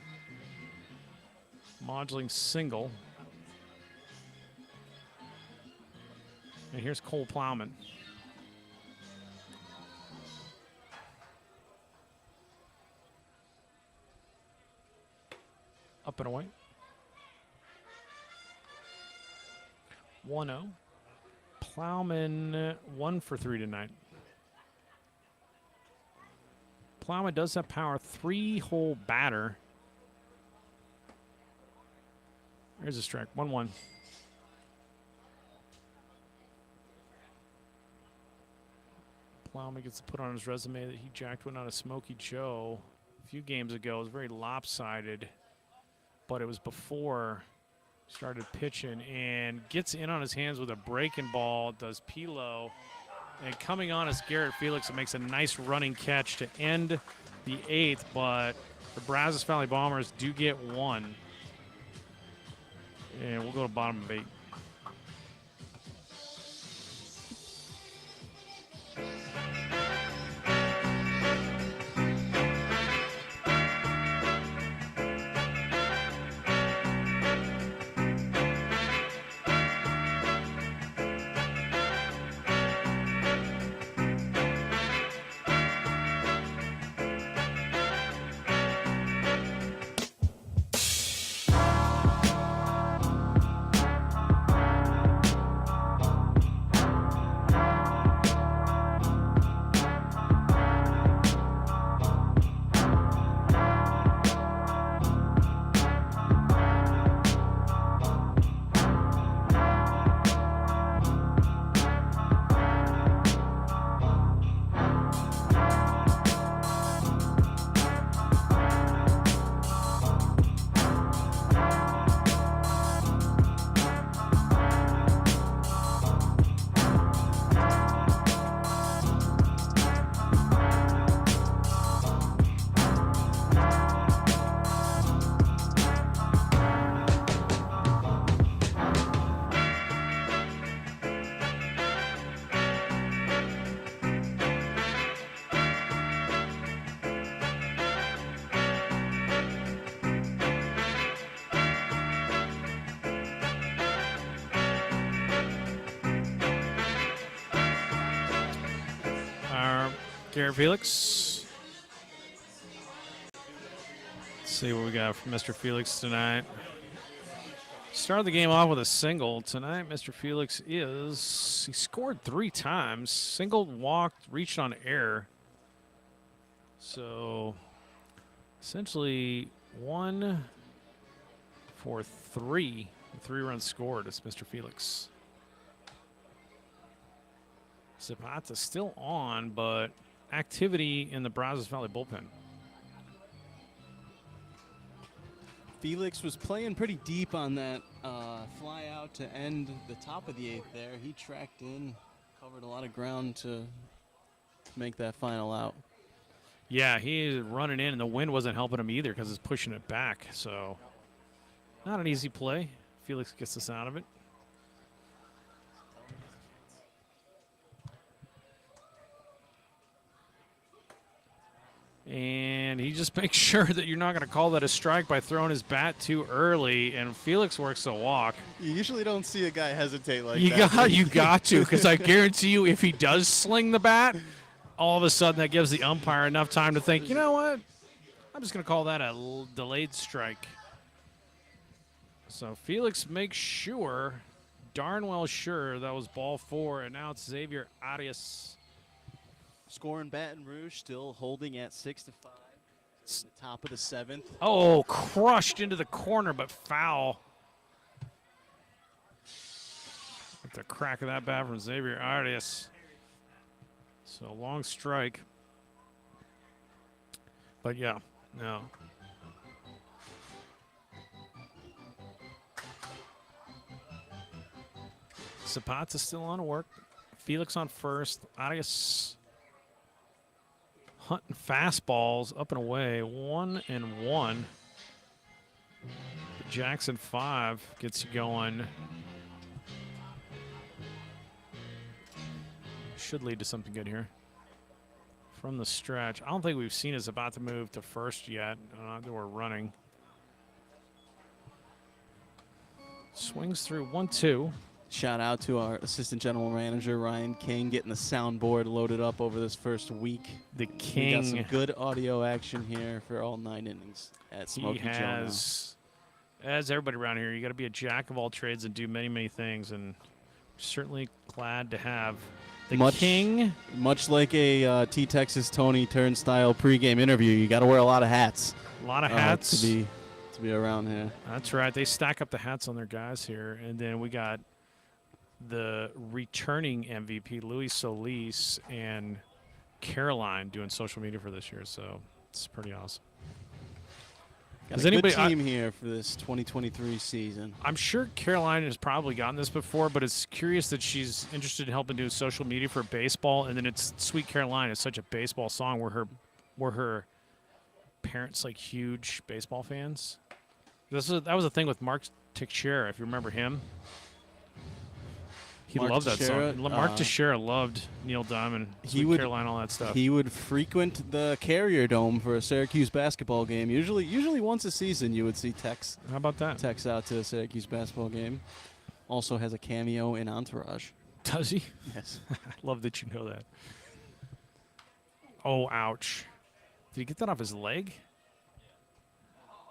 Modgeling single. And here's Cole Plowman. Up and away. 1-0. Plowman 1 for 3 tonight. Plowman does have power. 3-hole batter. There's a strike. 1-1. Plowman gets to put on his resume that he jacked one out of Smokey Joe a few games ago. It was very lopsided, but it was before he started pitching, and gets in on his hands with a breaking ball, does Pilo. And coming on is Garrett Felix. It makes a nice running catch to end the 8th, but the Brazos Valley Bombers do get 1. And we'll go to bottom of 8. Garrett Felix. Let's see what we got from Mr. Felix tonight. Started the game off with a single. Tonight, Mr. Felix he scored 3 times. Single, walked, reached on air. So, essentially, 1 for 3. 3 runs scored. It's Mr. Felix. Zapata still on, but activity in the Brazos Valley bullpen. Felix was playing pretty deep on that fly out to end the top of the 8th there. He tracked in, covered a lot of ground to make that final out. Yeah, he's running in, and the wind wasn't helping him either because it's pushing it back. So, not an easy play. Felix gets us out of it. And he just makes sure that you're not going to call that a strike by throwing his bat too early. And Felix works the walk. You usually don't see a guy hesitate like You that. got to, because I guarantee you, if he does sling the bat, all of a sudden that gives the umpire enough time to think, you know what? I'm just going to call that a delayed strike. So Felix makes sure, darn well sure, that was ball 4, and now it's Xavier Arias. Score in Baton Rouge, still holding at 6-5. It's the top of the 7th. Oh, crushed into the corner, but foul. At the crack of that bat from Xavier Arias. So long strike. But yeah, no. Zapata still on work. Felix on first. Arias hunting fastballs up and away. 1-1. Jackson 5 gets you going. Should lead to something good here. From the stretch. I don't think we've seen us about to move to first yet. That we're running. Swings through 1-2. Shout out to our assistant general manager, Ryan King, getting the soundboard loaded up over this first week. The We got King. some good audio action here for all 9 innings at Smokey He has, as everybody around here, you got to be a jack of all trades and do many, many things. And certainly glad to have the King. Much like a T-Texas Tony Turnstile pregame interview, you got to wear a lot of hats. A lot of hats. To be around here. That's right. They stack up the hats on their guys here. And then we got the returning MVP, Luis Solis, and Caroline doing social media for this year. So it's pretty awesome. Got a good team here for this 2023 season. I'm sure Caroline has probably gotten this before, but it's curious that she's interested in helping do social media for baseball. And then it's Sweet Caroline. It's such a baseball song where her parents like huge baseball fans. That was a thing with Mark Teixeira, if you remember him. He loved that song. Mark Teixeira loved Neil Diamond, Sweet Caroline, all that stuff. He would frequent the Carrier Dome for a Syracuse basketball game. Usually once a season you would see Tex. How about that? Tex out to a Syracuse basketball game. Also has a cameo in Entourage. Does he? Yes. I love that you know that. Oh, ouch. Did he get that off his leg?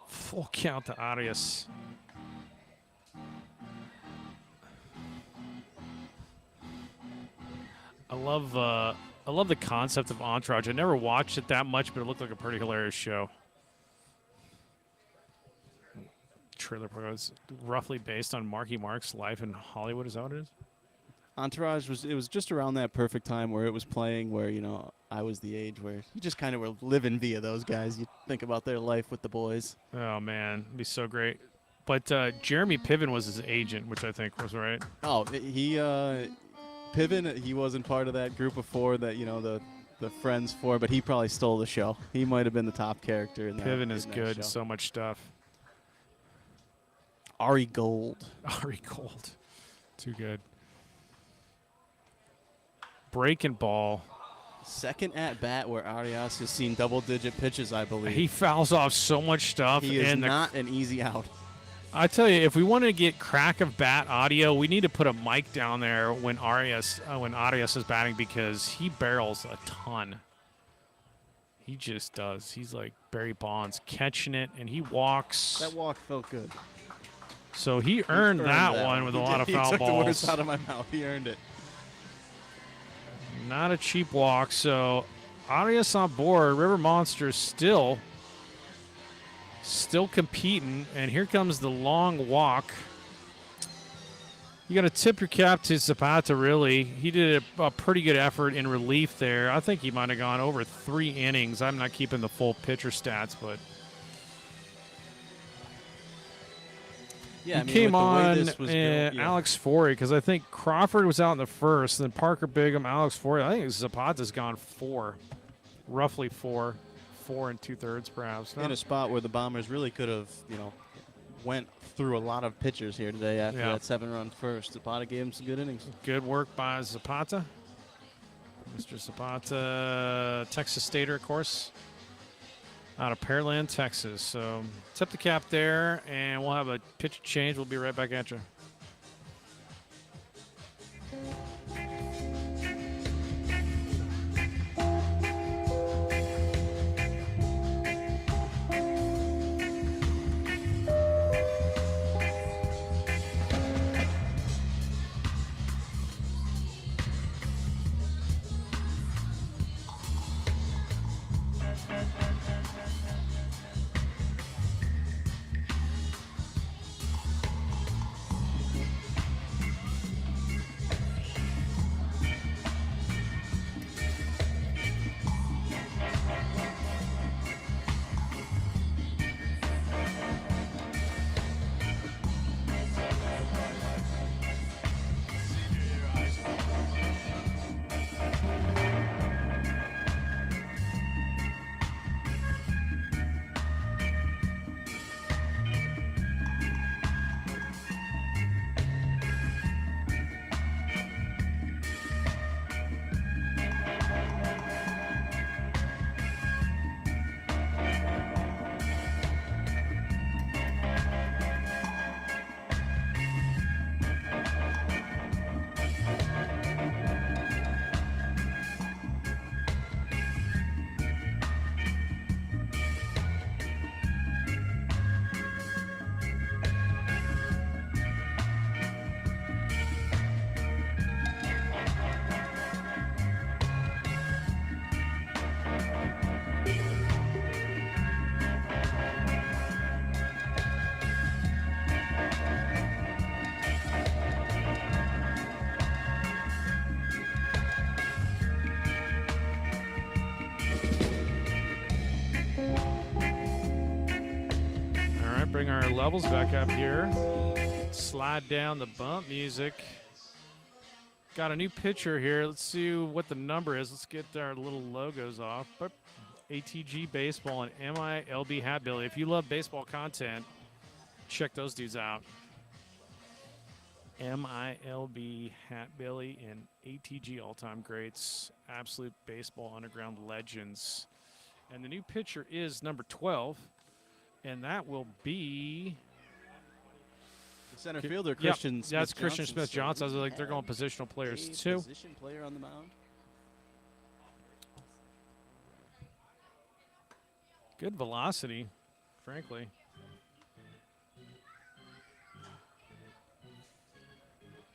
Full count to Arias. I love the concept of Entourage. I never watched it that much, but it looked like a pretty hilarious show. Trailer Park was roughly based on Marky Mark's life in Hollywood. Is that what it is? Entourage was just around that perfect time where it was playing, where I was the age where you just kind of were living via those guys. You think about their life with the boys. Oh man, it'd be so great. But Jeremy Piven was his agent, which I think was right. Oh, Piven, he wasn't part of that group of 4 that the friends 4, but he probably stole the show. He might have been the top character in that. Piven is in that good. show. So much stuff. Ari Gold. Ari Gold. Too good. Breaking ball. Second at bat where Arias has seen double-digit pitches, I believe. He fouls off so much stuff. He is not an easy out. I tell you, if we want to get crack of bat audio, we need to put a mic down there when Arias is batting, because he barrels a ton. He just does. He's like Barry Bonds, catching it, and he walks. That walk felt good. So he earned that one with He a lot of did. foul He took the words balls. out of my mouth. He earned it. Not a cheap walk. So Arias on board. River Monsters still competing. And here comes the long walk. You got to tip your cap to Zapata, really. He did a pretty good effort in relief there. I think he might have gone over 3 innings. I'm not keeping the full pitcher stats, but Yeah, he came with the way on this was going, yeah. Alex Forey, because I think Crawford was out in the first, and then Parker Bigham, Alex Forey. I think Zapata's gone 4, roughly 4 and 2/3 perhaps. in a spot where the Bombers really could have, went through a lot of pitchers here today after Yeah. that 7-run first. Zapata gave him some good innings. Good work by Zapata. Mr. Zapata, Texas Stater, of course, out of Pearland, Texas. So tip the cap there, and we'll have a pitch change. We'll be right back at you. Bring our levels back up here. Slide down the bump music. Got a new picture here. Let's see what the number is. Let's get our little logos off. ATG Baseball and MILB Hatbilly. If you love baseball content, check those dudes out. MILB Hatbilly and ATG all-time greats. Absolute baseball underground legends. And the new pitcher is number 12. And that will be The center fielder, Christian Smith. That's Christian Smith Johnson. I was like, they're going positional players too. Position player on the mound. Good velocity, frankly.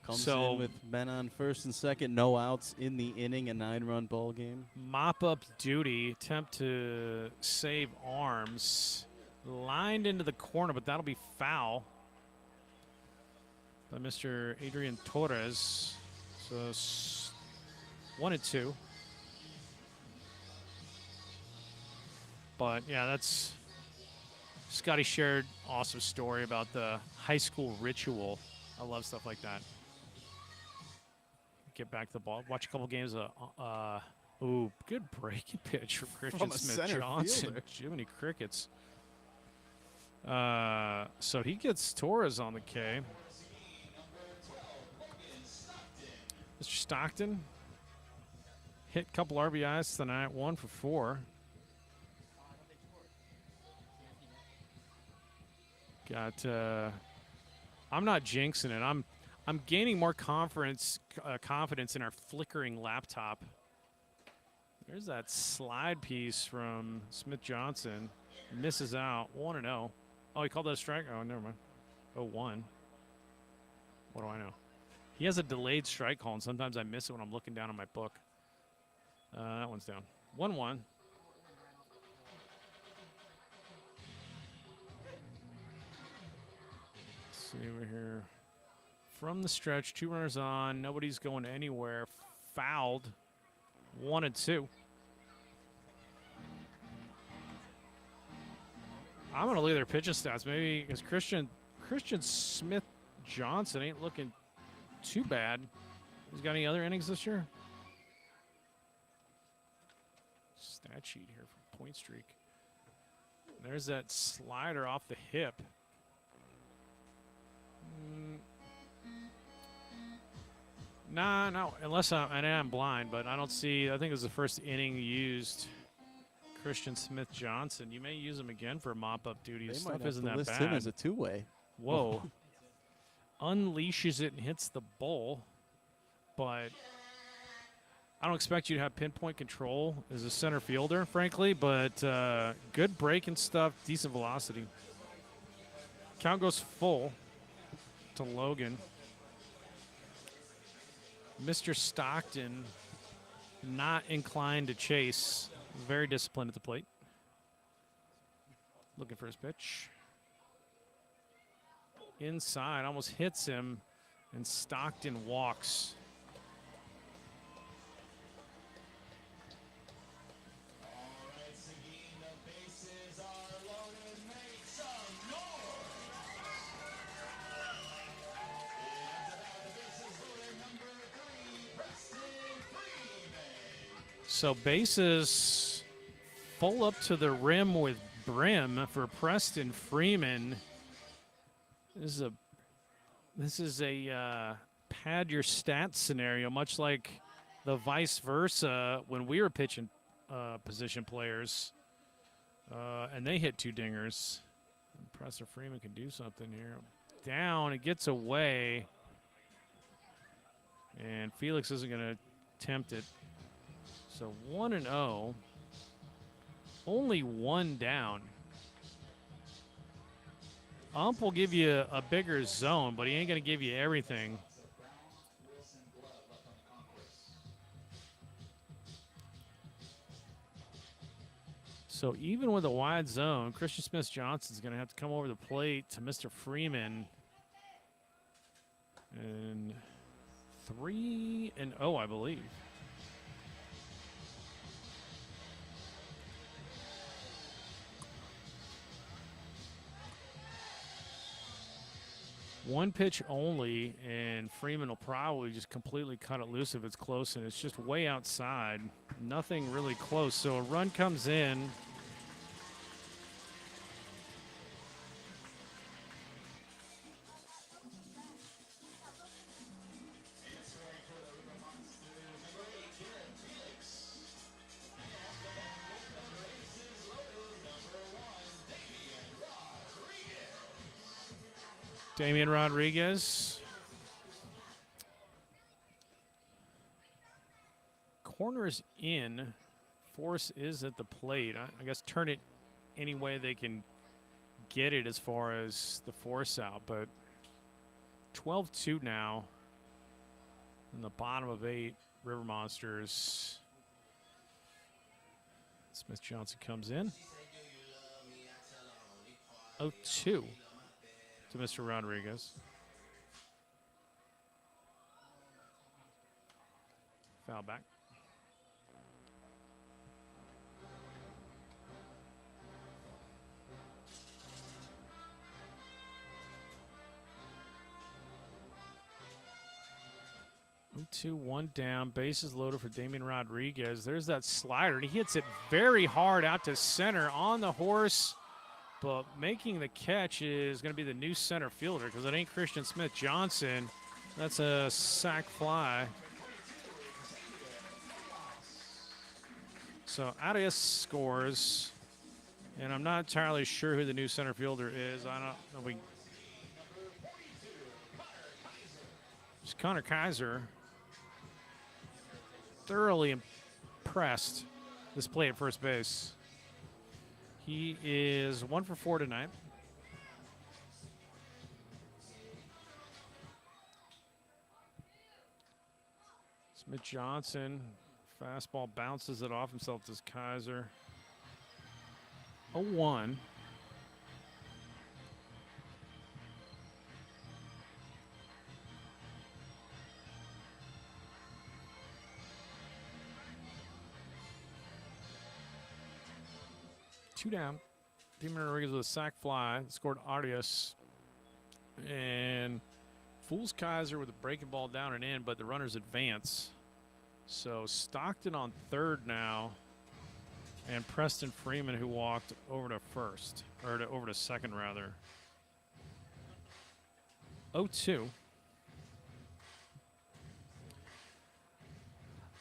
Comes in with men on first and second, no outs in the inning, a 9-run ball game. Mop-up duty, attempt to save arms. Lined into the corner, but that'll be foul by Mr. Adrian Torres. So 1-2. But yeah, that's Scotty shared awesome story about the high school ritual. I love stuff like that. Get back to the ball. Watch a couple games of ooh, good breaking pitch from Christian Smith Johnson. Fielder. Jiminy Crickets. So he gets Torres on the K. Mr. Stockton hit a couple RBIs tonight, 1 for 4. Got. I'm not jinxing it. I'm gaining more confidence in our flickering laptop. There's that slide piece from Smith Johnson. Misses out. 1-0. Oh, he called that a strike? Oh, never mind. 0-1. What do I know? He has a delayed strike call, and sometimes I miss it when I'm looking down on my book. That one's down. 1-1. Let's see over here. From the stretch, 2 runners on. Nobody's going anywhere. Fouled. 1-2. I'm going to look at their pitching stats. Maybe because Christian Smith Johnson ain't looking too bad. He's got any other innings this year? Stat sheet here for point streak. There's that slider off the hip. Nah, no, unless I'm blind, but I don't see. I think it was the first inning used. Christian Smith Johnson. You may use him again for mop-up duty. His stuff isn't that list bad. him as a two-way. Whoa. Unleashes it and hits the bowl, but I don't expect you to have pinpoint control as a center fielder, frankly, but good break and stuff, decent velocity. Count goes full to Logan. Mr. Stockton not inclined to chase. Very disciplined at the plate. Looking for his pitch. Inside, almost hits him, and Stockton walks. So bases full up to the rim with Brim for Preston Freeman. This is a pad your stats scenario, much like the vice versa when we were pitching position players, and they hit 2 dingers. And Preston Freeman can do something here. Down, it gets away, and Felix isn't going to attempt it. So 1-0, only 1 down. Ump will give you a bigger zone, but he ain't going to give you everything. So even with a wide zone, Christian Smith Johnson's going to have to come over the plate to Mr. Freeman. And 3-0, I believe. One pitch only, and Freeman will probably just completely cut it loose if it's close, and it's just way outside. Nothing really close. So a run comes in. Damian Rodriguez. Corners in. Force is at the plate. I guess turn it any way they can get it as far as the force out. But 12-2 now. In the bottom of 8, River Monsters. Smith Johnson comes in. 0-2. To Mr. Rodriguez. Foul back. Two, 1 down. Bases loaded for Damian Rodriguez. There's that slider, and he hits it very hard out to center on the horse. But making the catch is going to be the new center fielder because it ain't Christian Smith Johnson. That's a sac fly. So Arias scores, and I'm not entirely sure who the new center fielder is. I don't know. It's Connor Kaiser. Thoroughly impressed this play at first base. He is 1 for 4 tonight. Smith Johnson, fastball bounces it off himself to Kaiser. 0-1. Two down. Demon Rodriguez with a sac fly. Scored Arias. And fools Kaiser with a breaking ball down and in, but the runners advance. So Stockton on third now. And Preston Freeman, who walked over to first. Or over to second, rather. 0-2.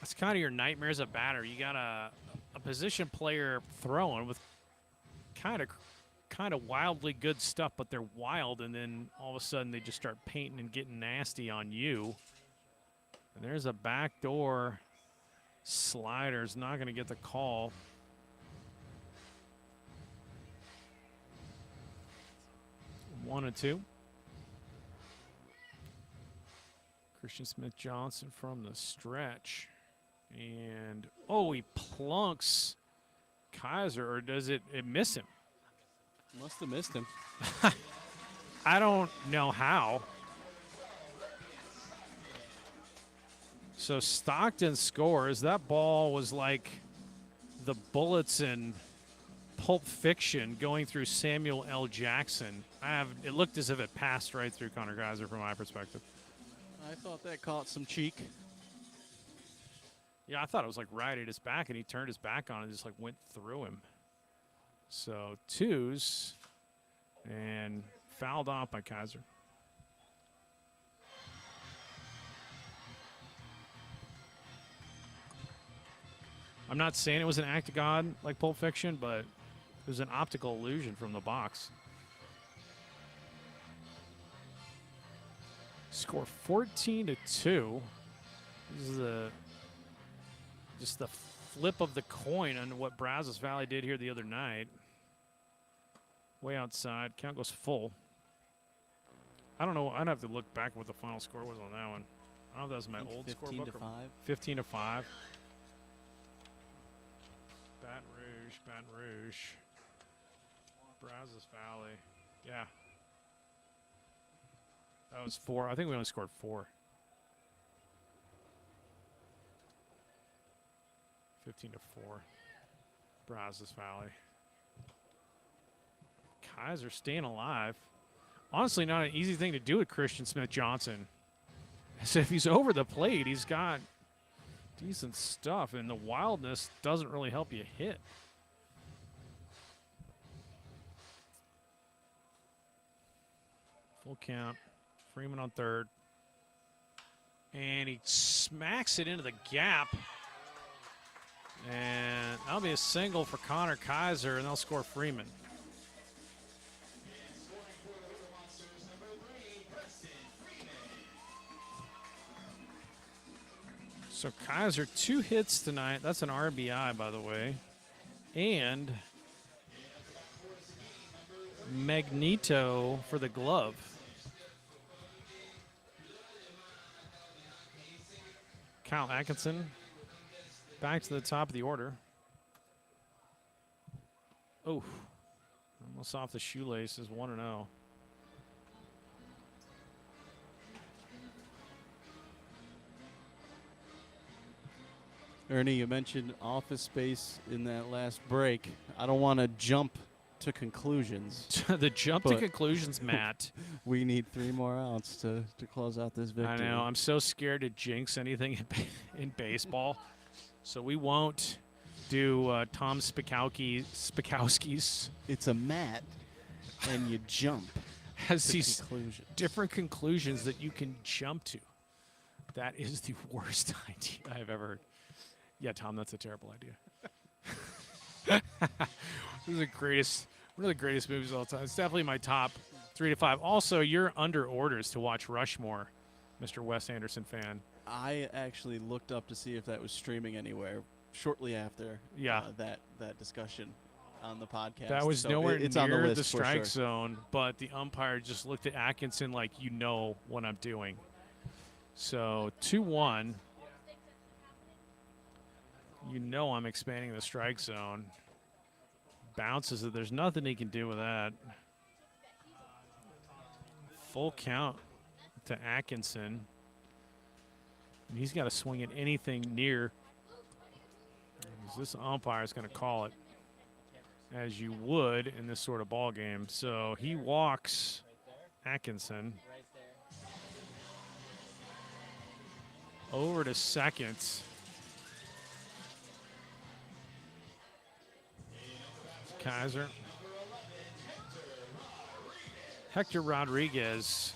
That's kind of your nightmare as a batter. You got a position player throwing with kind of wildly good stuff, but they're wild, and then all of a sudden they just start painting and getting nasty on you. And there's a backdoor slider's not going to get the call. One and two. Christian Smith Johnson from the stretch. And, oh, he plunks Kaiser, or does it miss him? Must have missed him. I don't know how. So Stockton scores. That ball was like the bullets in Pulp Fiction going through Samuel L. Jackson. It looked as if it passed right through Connor Kaiser from my perspective. I thought that caught some cheek. Yeah, I thought it was like right at his back, and he turned his back on it and just like went through him. So twos, and fouled off by Kaiser. I'm not saying it was an act of God like Pulp Fiction, but it was an optical illusion from the box. Score 14-2. This is just the flip of the coin on what Brazos Valley did here the other night. Way outside. Count goes full. I don't know. I'd have to look back what the final score was on that one. I don't know if that was my old scorebook. 15-5. 15-5. Baton Rouge, Baton Rouge. Brazos Valley. Yeah. That was 4. I think we only scored 4. 15-4. Brazos Valley. Kaiser staying alive. Honestly, not an easy thing to do with Christian Smith Johnson. So if he's over the plate, he's got decent stuff, and the wildness doesn't really help you hit. Full count. Freeman on third. And he smacks it into the gap. And that'll be a single for Connor Kaiser, and they'll score Freeman. So Kaiser, 2 hits tonight. That's an RBI, by the way. And Magneto for the glove. Kyle Atkinson back to the top of the order. Oh, almost off the shoelaces, 1-0. Ernie, you mentioned Office Space in that last break. I don't want to jump to conclusions. The jump to conclusions, Matt. We need 3 more outs to close out this victory. I know. I'm so scared to jinx anything in baseball. So we won't do Tom Spikowski's. It's a mat, and you jump. Has these different conclusions that you can jump to. That is the worst idea I've ever heard. Yeah, Tom, that's a terrible idea. This is the greatest, one of the greatest movies of all time. It's definitely my top 3 to 5. Also, you're under orders to watch Rushmore, Mr. Wes Anderson fan. I actually looked up to see if that was streaming anywhere shortly after Yeah. that discussion on the podcast. That was So nowhere it's near on the list the for strike sure. zone, but the umpire just looked at Atkinson like, you know what I'm doing. So 2-1. You know I'm expanding the strike zone. Bounces it. There's nothing he can do with that. Full count to Atkinson. And he's got to swing at anything near. This umpire is going to call it, as you would in this sort of ball game. So he walks Atkinson over to second. Kaiser. Hector Rodriguez.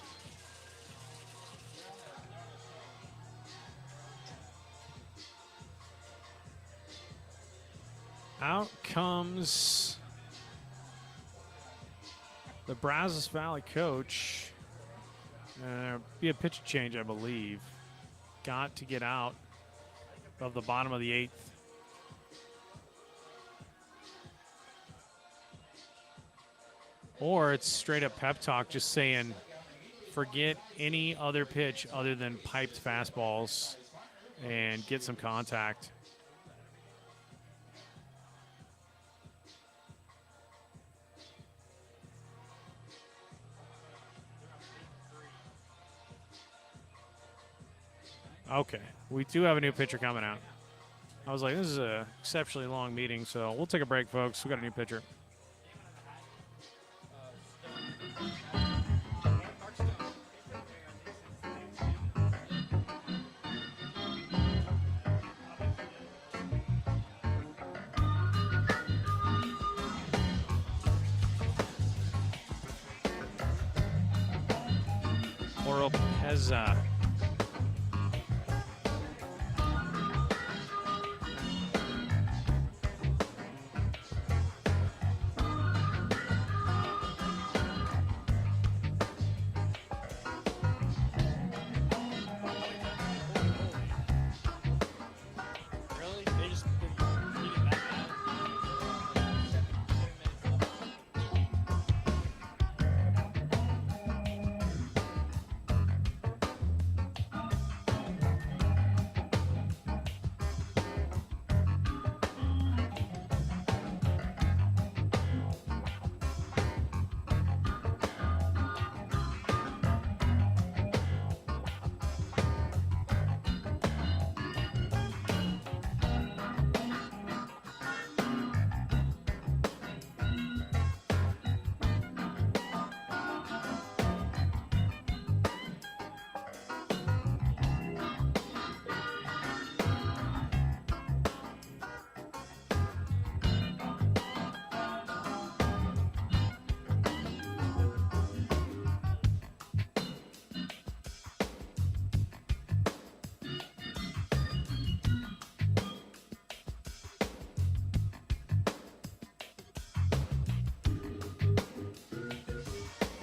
Out comes the Brazos Valley coach. Be a pitch change, I believe. Got to get out of the bottom of the 8th. Or it's straight up pep talk, just saying, forget any other pitch other than piped fastballs and get some contact. Okay, we do have a new pitcher coming out. I was like, this is an exceptionally long meeting, so we'll take a break, folks. We got a new pitcher. Oropeza.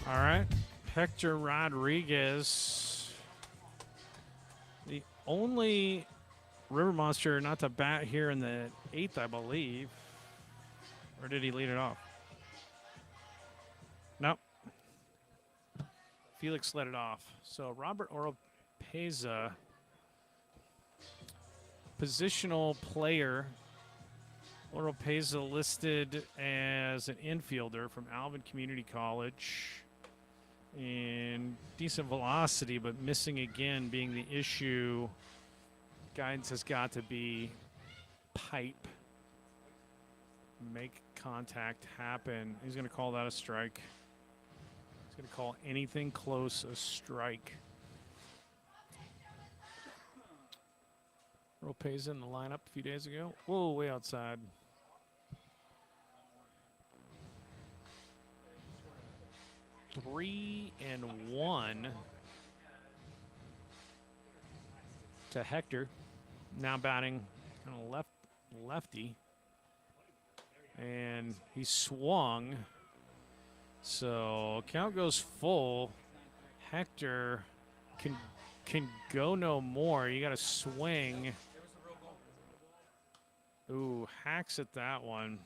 All right, Hector Rodriguez, the only River Monster not to bat here in the 8th, I believe. Or did he lead it off? Nope. Felix led it off. So Robert Oropeza, positional player. Oropeza listed as an infielder from Alvin Community College. And decent velocity, but missing again being the issue. Guidance has got to be pipe. Make contact happen. He's going to call that a strike. He's going to call anything close a strike. Oropeza in the lineup a few days ago. Whoa, way outside. Three and 1 to Hector. Now batting kind of lefty. And he swung. So count goes full. Hector can go no more. You got to swing. Ooh, hacks at that one.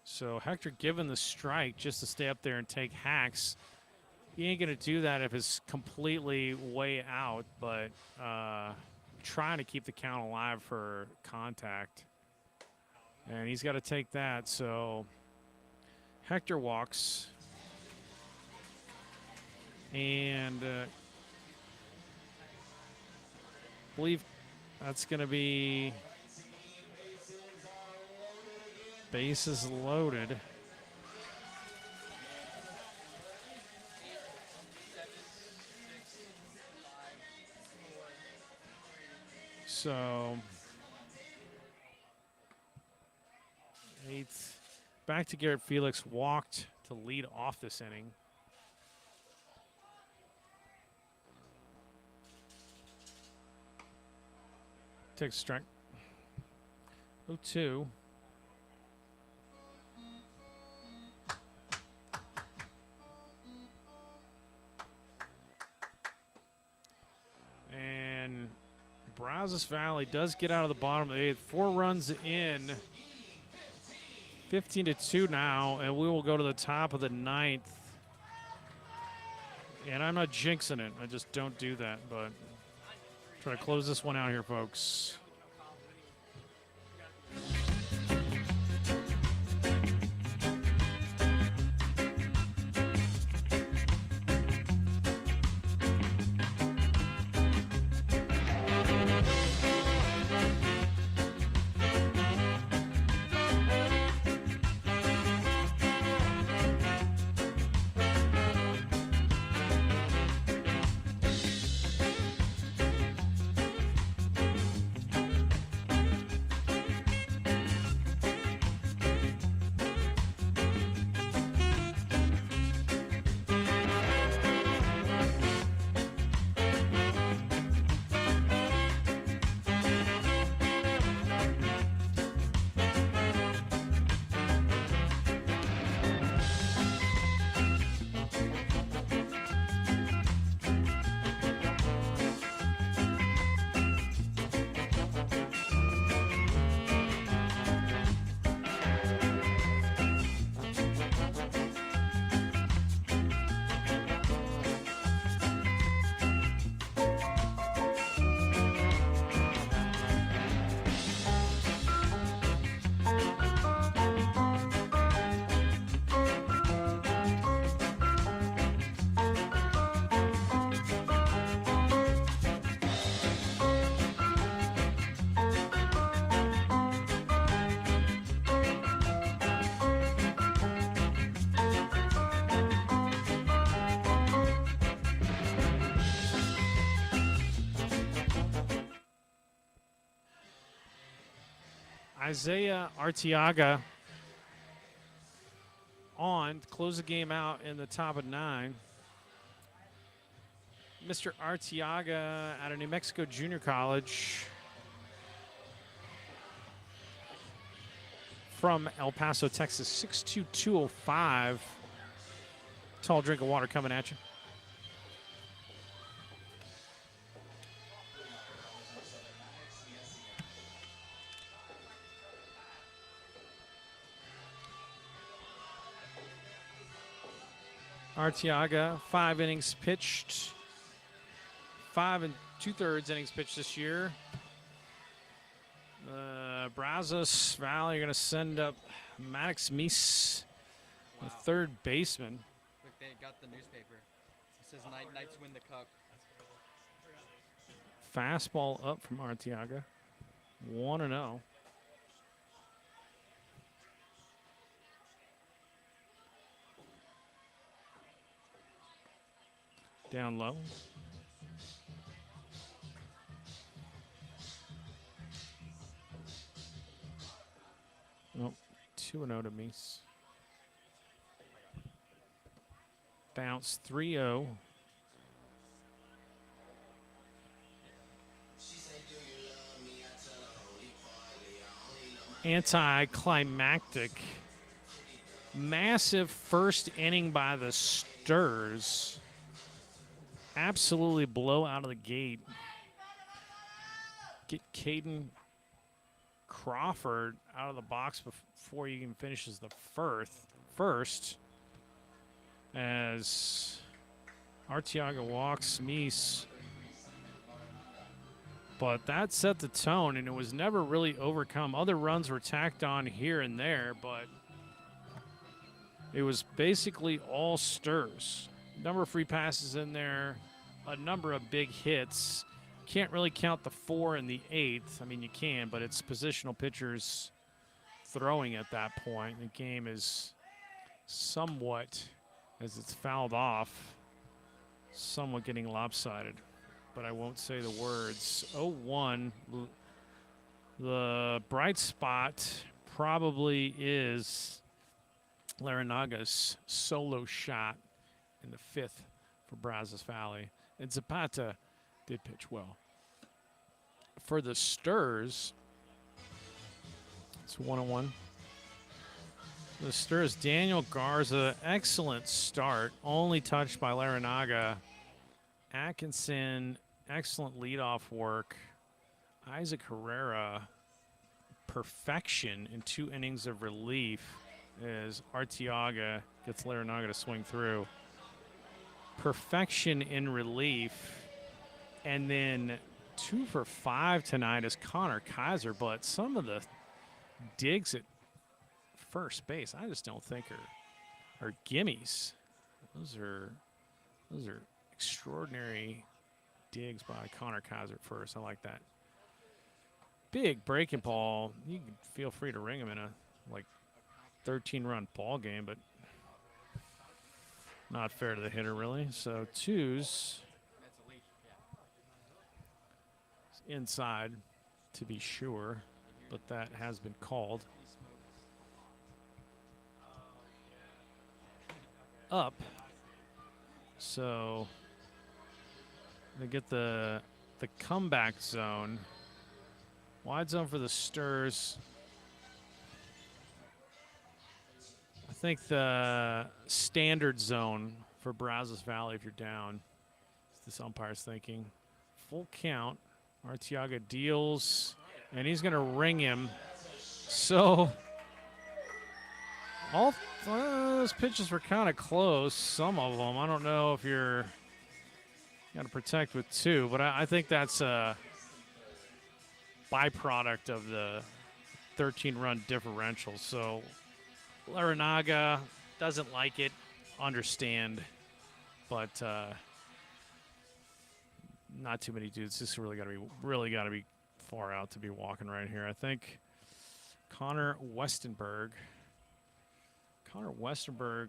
So Hector given the strike just to stay up there and take hacks. He ain't going to do that if it's completely way out, but trying to keep the count alive for contact. And he's got to take that, so Hector walks. And I believe that's going to be bases loaded. So, eighth. Back to Garrett Felix, walked to lead off this inning. Takes a strike. 0-2. And Brazos Valley does get out of the bottom of the eighth. 4 runs in. 15-2 now, and we will go to the top of the ninth. And I'm not jinxing it. I just don't do that, but try to close this one out here, folks. Isaiah Arteaga on to close the game out in the top of 9. Mr. Arteaga out of New Mexico Junior College from El Paso, Texas, 6'2", 205. Tall drink of water coming at you. Arteaga, 5 innings pitched. 5 2/3 innings pitched this year. Brazos Valley are going to send up Maddox Meese, the third baseman. Look, they got the newspaper. It says Knights win the cup. Fastball up from Arteaga. 1-0. Down low. Nope. 2-0 to Meese. Bounce 3-0. Anticlimactic. Massive first inning by the Sturs. Absolutely blow out of the gate. Get Caden Crawford out of the box before he even finishes the first. As Arteaga walks Meese. But that set the tone, and it was never really overcome. Other runs were tacked on here and there, but it was basically all stirs. Number of free passes in there, a number of big hits. Can't really count the 4 and the 8. I mean, you can, but it's positional pitchers throwing at that point. The game is somewhat, as it's fouled off, somewhat getting lopsided. But I won't say the words. 0-1. The bright spot probably is Laranaga's solo shot in the 5th for Brazos Valley. And Zapata did pitch well. For the Stirs, it's 1-1. The Stirs, Daniel Garza, excellent start. Only touched by Laranaga. Atkinson, excellent leadoff work. Isaac Herrera, perfection in 2 innings of relief as Arteaga gets Laranaga to swing through. Perfection in relief. And then 2 for 5 tonight is Connor Kaiser, but some of the digs at first base I just don't think are gimmies. Those are extraordinary digs by Connor Kaiser at first. I like that. Big breaking ball. You can feel free to ring him in a 13-run ball game, but not fair to the hitter really. So 2s inside to be sure, but that has been called. Up. So they get the comeback zone. Wide zone for the Stirs. I think the standard zone for Brazos Valley if you're down. This umpire's thinking. Full count. Arteaga deals, and he's going to ring him. So all those pitches were kind of close. Some of them. I don't know if you're got to protect with 2, but I think that's a byproduct of the 13-run differential. So Laranaga doesn't like it, understand, but not too many dudes. This really got to be far out to be walking right here. I think Connor Westenberg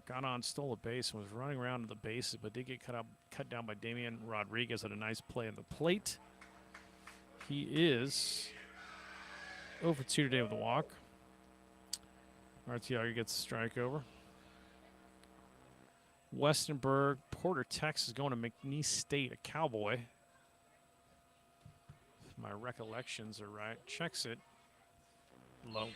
got on, stole a base, and was running around to the bases, but did get cut down by Damian Rodriguez at a nice play on the plate. He is 0 for 2 today with a walk. Arteaga gets a strike over. Westenberg, Porter, Texas, going to McNeese State, a Cowboy. If my recollections are right. Checks it. Low.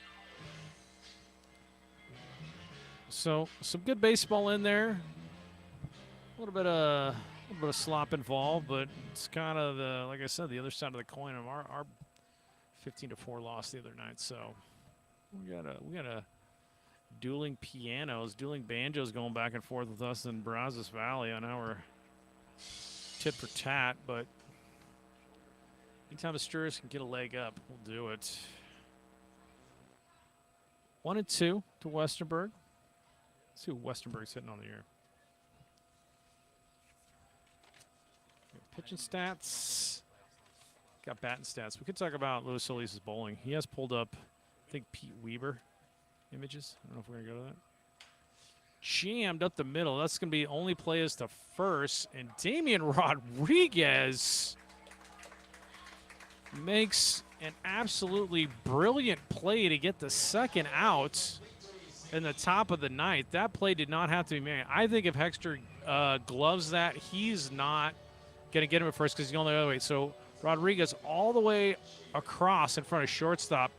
So some good baseball in there. A little bit of slop involved, but it's kind of the, like I said, the other side of the coin of our 15-4 loss the other night. So we got a dueling pianos, dueling banjos going back and forth with us in Brazos Valley on our tit for tat, but anytime the Stirs can get a leg up, we'll do it. 1-2 to Westenberg. Let's see what Westenberg's hitting on the year. Pitching stats. Got batting stats. We could talk about Luis Solis's bowling. He has pulled up, I think, Pete Weber images. I don't know if we're going to go to that. Jammed up the middle. That's going to be only play as to first. And Damian Rodriguez makes an absolutely brilliant play to get the second out in the top of the ninth. That play did not have to be made. I think if Hexter gloves that, he's not going to get him at first because he's going the other way. So Rodriguez all the way across in front of shortstop,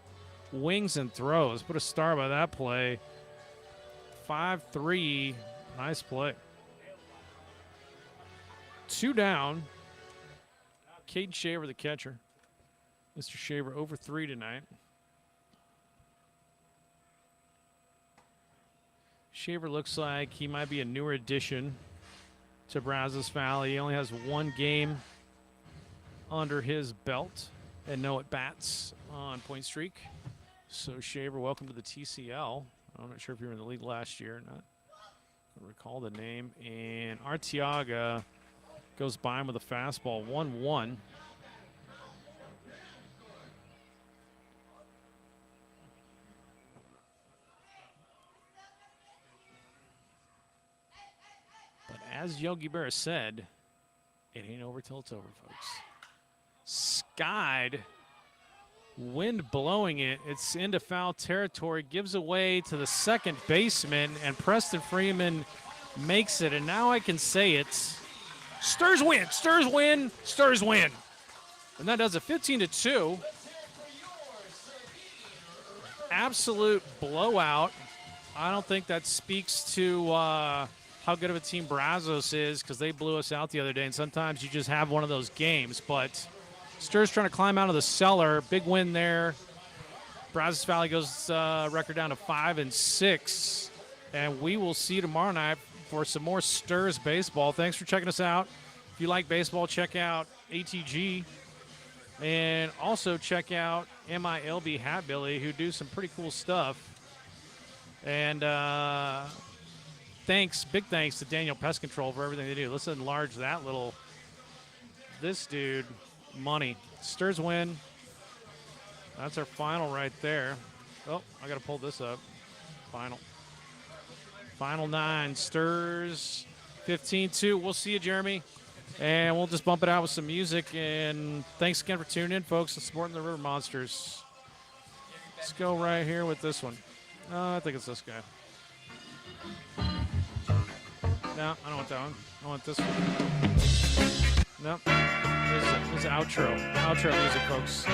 wings and throws. Put a star by that play. 5-3. Nice play. 2 down. Caden Shaver, the catcher. Mr. Shaver over 3 tonight. Shaver looks like he might be a newer addition to Brazos Valley. He only has one game under his belt and no at-bats on point streak. So, Shaver, welcome to the TCL. I'm not sure if you were in the league last year or not. I don't recall the name. And Arteaga goes by him with a fastball, 1-1. But as Yogi Berra said, it ain't over till it's over, folks. Skied, wind blowing it. It's into foul territory, gives away to the second baseman, and Preston Freeman makes it. And now I can say it. Sturs win, Sturs win, Sturs win. And that does it, 15-2. Absolute blowout. I don't think that speaks to how good of a team Brazzos is, because they blew us out the other day, and sometimes you just have one of those games. But Sturs trying to climb out of the cellar. Big win there. Brazos Valley goes record down to 5-6. And we will see you tomorrow night for some more Sturs baseball. Thanks for checking us out. If you like baseball, check out ATG. And also check out MILB Hatbilly, who do some pretty cool stuff. And big thanks to Daniel Pest Control for everything they do. Let's enlarge that little, this dude, money. Sturs win. That's our final right there. Oh, I got to pull this up. Final 9, Sturs 15-2. We'll see you, Jeremy. And we'll just bump it out with some music. And thanks again for tuning in, folks, and supporting the River Monsters. Let's go right here with this one. I think it's this guy. No, I don't want that one. I want this one. Nope. This is an outro. Outro music, folks.